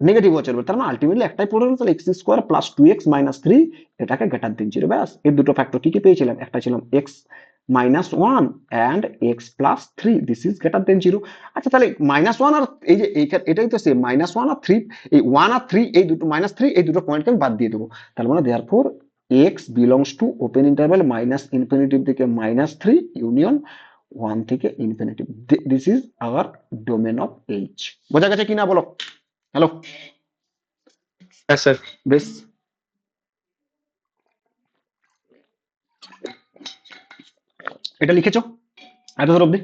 নেগেটিভ হওয়া চলবে, তার মানে আলটিমেটলি একটাই পড়লো, তাহলে এক্স স্কোয়ার প্লাস 2x-3 এটাকে গ্রেটার দেন জিরো। ব্যাস, এর দুটো ফ্যাক্টর কি কি পেয়েছিলাম, একটা ছিলাম x-1 and x+3, this is greater than zero. আচ্ছা তাহলে -1 আর এই যে এটাই তো সেম, -1 আর 3, এই 1 আর 3 এই দুটো -3 এই দুটো পয়েন্টকে আমি বাদ দিয়ে দেবো। তার মানে therefore x belongs to open interval -infinity থেকে -3 ইউনিয়ন 1 থেকে infinity, this is our domain of H. বোঝা গেছে কিনা বলো? হ্যালো? Yes, sir. বেশ, এটা লিখেছো এত দূর অব্দি?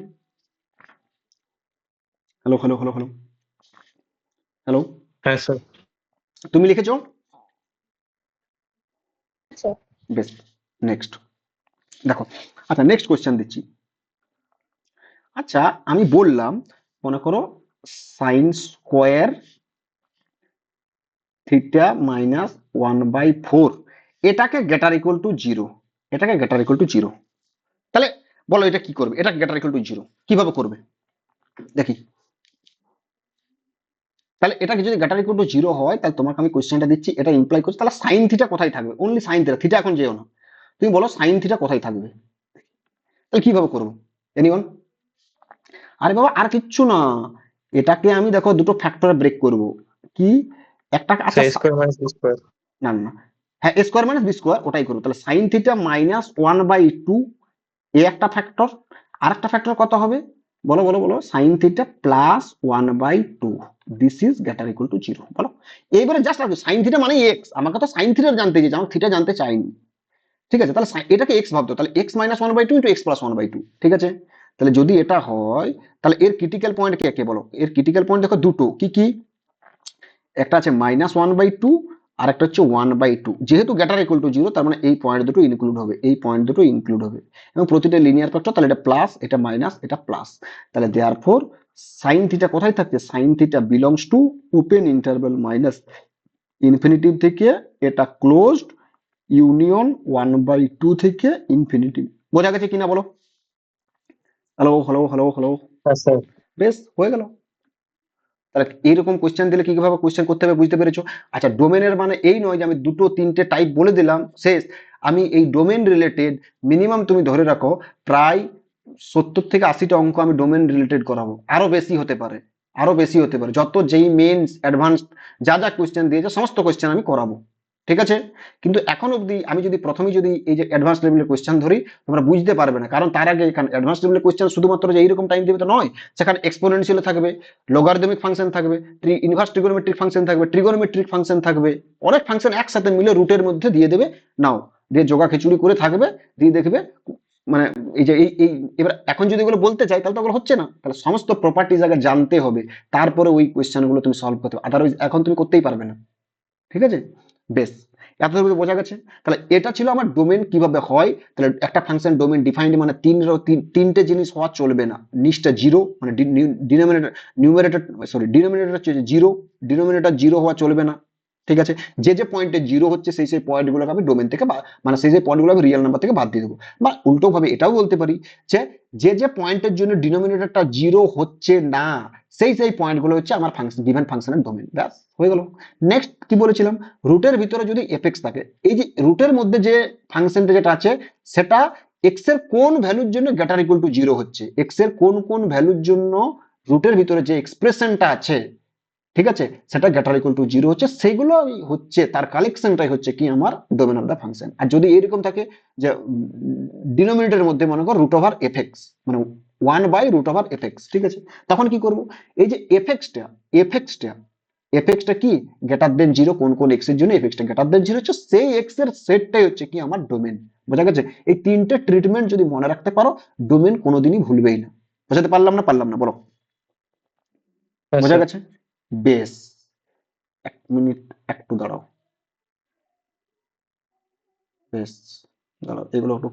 Hello hello hello hello hello, Yes, sir. তুমি লিখেছো? আচ্ছা বেশ, নেক্সট দেখো। আচ্ছা নেক্সট কোয়েশ্চেন দিচ্ছি। আচ্ছা আমি বললাম, মনে করো সাইন স্কোয়ার থিটা -1/4 এটাকে গ্রেটার ইকুয়াল টু জিরো, এটাকে গ্রেটার ইকুয়াল টু জিরো, তাহলে বলো এটা কি করবে? এটা গ্রেটার ইকুয়াল টু জিরো কিভাবে করবে দেখি। তাহলে এটাকে যদি গ্রেটার ইকুয়াল টু জিরো হয়, তাহলে তোমাকে আমি কোয়েশ্চেনটা দিচ্ছি, এটা ইমপ্লাই করছে, তাহলে সাইন থিটা কোথায় থাকবে? অনলি সাইন থিটা, থিটা এখন যেও না, তুমি বলো সাইন থিটা কোথায় থাকবে, তাহলে কিভাবে করবো? এনিওয়ান? আরে বাবা আর কিচ্ছু না, এটাকে আমি দেখো দুটো ফ্যাক্টরে ব্রেক করব। কি একটা? So আচ্ছা a square minus b square. না না না, হ্যাঁ এ স্কোয়ার মাইনাস বি স্কোয়ার ওটাই করবো। তাহলে সাইন থিটা -1/2 এ একটা ফ্যাক্টর, আর একটা ফ্যাক্টর কত হবে বলো বলো বলো? Sine theta +1/2, this is greater equal to zero. বলো এইবারে জাস্ট সাইন থিটা মানে এক্স, আমাকে তো সাইন থিটা জানতে চেয়েছে, আমার থিটা জানতে চাইনি। ঠিক আছে, তাহলে এটাকে এক্স ভাবতো, তাহলে x-1/2 ইন্টু x+1/2, ঠিক আছে। তাহলে যদি এটা হয়, তাহলে এর ক্রিটিক্যাল পয়েন্ট কে কে বলো? এর ক্রিটিক্যাল পয়েন্ট দেখো দুটো, কি কি? একটা আছে -1/2 আর একটা হচ্ছে 1/2। যেহেতু গ্রেটার ইকুয়াল টু জিরো, তার মানে এই পয়েন্ট দুটো ইনক্লুড হবে, এই পয়েন্ট দুটো ইনক্লুড হবে, এবং প্রতিটা লিনিয়ার ফ্যাক্টর, তাহলে এটা প্লাস, এটা মাইনাস, এটা প্লাস। তাহলে দেয়ারফর সাইন থিটা কোথায় থাকছে? Sine theta belongs to open interval -infinitive থেকে এটা ক্লোজড ইউনিয়ন 1/2 থেকে ইনফিনিটি। বোঝা গেছে কিনা বলো? Hello hello hello hello, Yes, sir. বেশ হয়ে গেল। তাহলে এইরকম কোশ্চেন দিলে কি কিভাবে কোশ্চেন করতে হবে বুঝতে পেরেছো? আচ্ছা ডোমেনের মানে এই নয় যে আমি দুটো তিনটে টাইপ বলে দিলাম শেষ। আমি এই ডোমেন রিলেটেড মিনিমাম তুমি ধরে রাখো প্রায় 70 থেকে 80টা অঙ্ক আমি ডোমেন রিলেটেড করাবো, আরো বেশি হতে পারে, আরো বেশি হতে পারে, যত যেই মেন্স অ্যাডভান্স যা যা কোশ্চেন দিয়েছে সমস্ত কোশ্চেন আমি করাবো, ঠিক আছে। কিন্তু এখন অবধি আমি যদি প্রথমেই যদি এই যে অ্যাডভান্স লেভেলের কোশ্চেন ধরি, তোমরা বুঝতে পারবে না, কারণ তার আগে অ্যাডভান্স লেভেলের কোশ্চেন শুধুমাত্র যে এইরকম টাইম দেবে তো নয়, সেখানে এক্সপোনেনশিয়াল থাকবে, লগারিদমিক ফাংশন থাকবে, ইনভার্স ট্রিগোনোমেট্রিক ফাংশন থাকবে, ট্রিগোনোমেট্রিক ফাংশন থাকবে, অনেক ফাংশন একসাথে মিলে রুটের মধ্যে দিয়ে দেবে, নাও দিয়ে জোগা খিচুড়ি করে থাকবে, দিয়ে দেখবে মানে এই যে এই এবার এখন যদি এগুলো বলতে চাই তাহলে তো ওগুলো হচ্ছে না, তাহলে সমস্ত প্রপার্টিজ আগে জানতে হবে, তারপরে ওই কোয়েশ্চেন গুলো তুমি সলভ করতে হবে, আদারওয়াইজ এখন তুমি করতেই পারবে না, ঠিক আছে। বেশ, এতটুকু বোঝা গেছে। তাহলে এটা ছিল আমার ডোমেন কিভাবে হয়। তাহলে একটা ফাংশন ডোমেন ডিফাইন্ড মানে তিনটে জিনিস হওয়া চলবে না, নিচটা জিরো মানে ডিনোমিনেটর নিউমারেটর সরি ডিনোমিনেটর হচ্ছে জিরো, ডিনোমিনেটর জিরো হওয়া চলবে না, ঠিক আছে। যে যে পয়েন্টে জিরো হচ্ছে সেই সেই পয়েন্ট গুলোকে আমি ডোমেন থেকে মানে সেই সেই পয়েন্ট গুলো আমি রিয়েল নাম্বার থেকে বাদ দিয়ে দেবো। বা উল্টো ভাবে এটাও বলতে পারি যে যে যে পয়েন্টের জন্য ডিনোমিনেটরটা জিরো হচ্ছে না, সেই সেই পয়েন্ট গুলো হচ্ছে আমার ফাংশন গিভেন ফাংশনের ডোমেন। ব্যাস হয়ে গেল। নেক্সট কি বলেছিলাম? রুটের ভিতরে যদি এফএক্স থাকে, এই যে রুটের মধ্যে যে ফাংশনটা যেটা আছে সেটা এক্স এর কোন ভ্যালুর জন্য গ্রেটার ইকুয়াল টু জিরো হচ্ছে, এক্স এর কোন কোন ভ্যালুর জন্য রুটের ভিতরে যে এক্সপ্রেশনটা আছে, ঠিক আছে, সেটা গ্রেটার ইকুয়াল টু জিরো হচ্ছে, সেগুলো হচ্ছে তার কালেকশনটাই হচ্ছে কি আমার ডোমেন অফ দ্য ফাংশন। আর যদি এরকম থাকে যে ডিনোমিনেটরের মধ্যে মনে করো রুট ওভার এফএক্স মানে 1/√f(x), ঠিক আছে, তখন কি করব? এই যে এফএক্সটা কি গ্রেটার দেন জিরো, কোন কোন এক্স এর জন্য এফএক্সটা গ্রেটার দেন জিরো হচ্ছে, সেই এক্স এর সেটটাই হচ্ছে কি আমার ডোমেন। বোঝা গেছে? এই তিনটে ট্রিটমেন্ট যদি মনে রাখতে পারো, ডোমেন কোনোদিনই ভুলবেই না। বোঝাতে পারলাম না পারলাম না বলো? Yes, বোঝা sir. গেছে? বেশ, 1 মিনিট একটু দাঁড়াও, বেশ দাঁড়াও, এগুলো একটু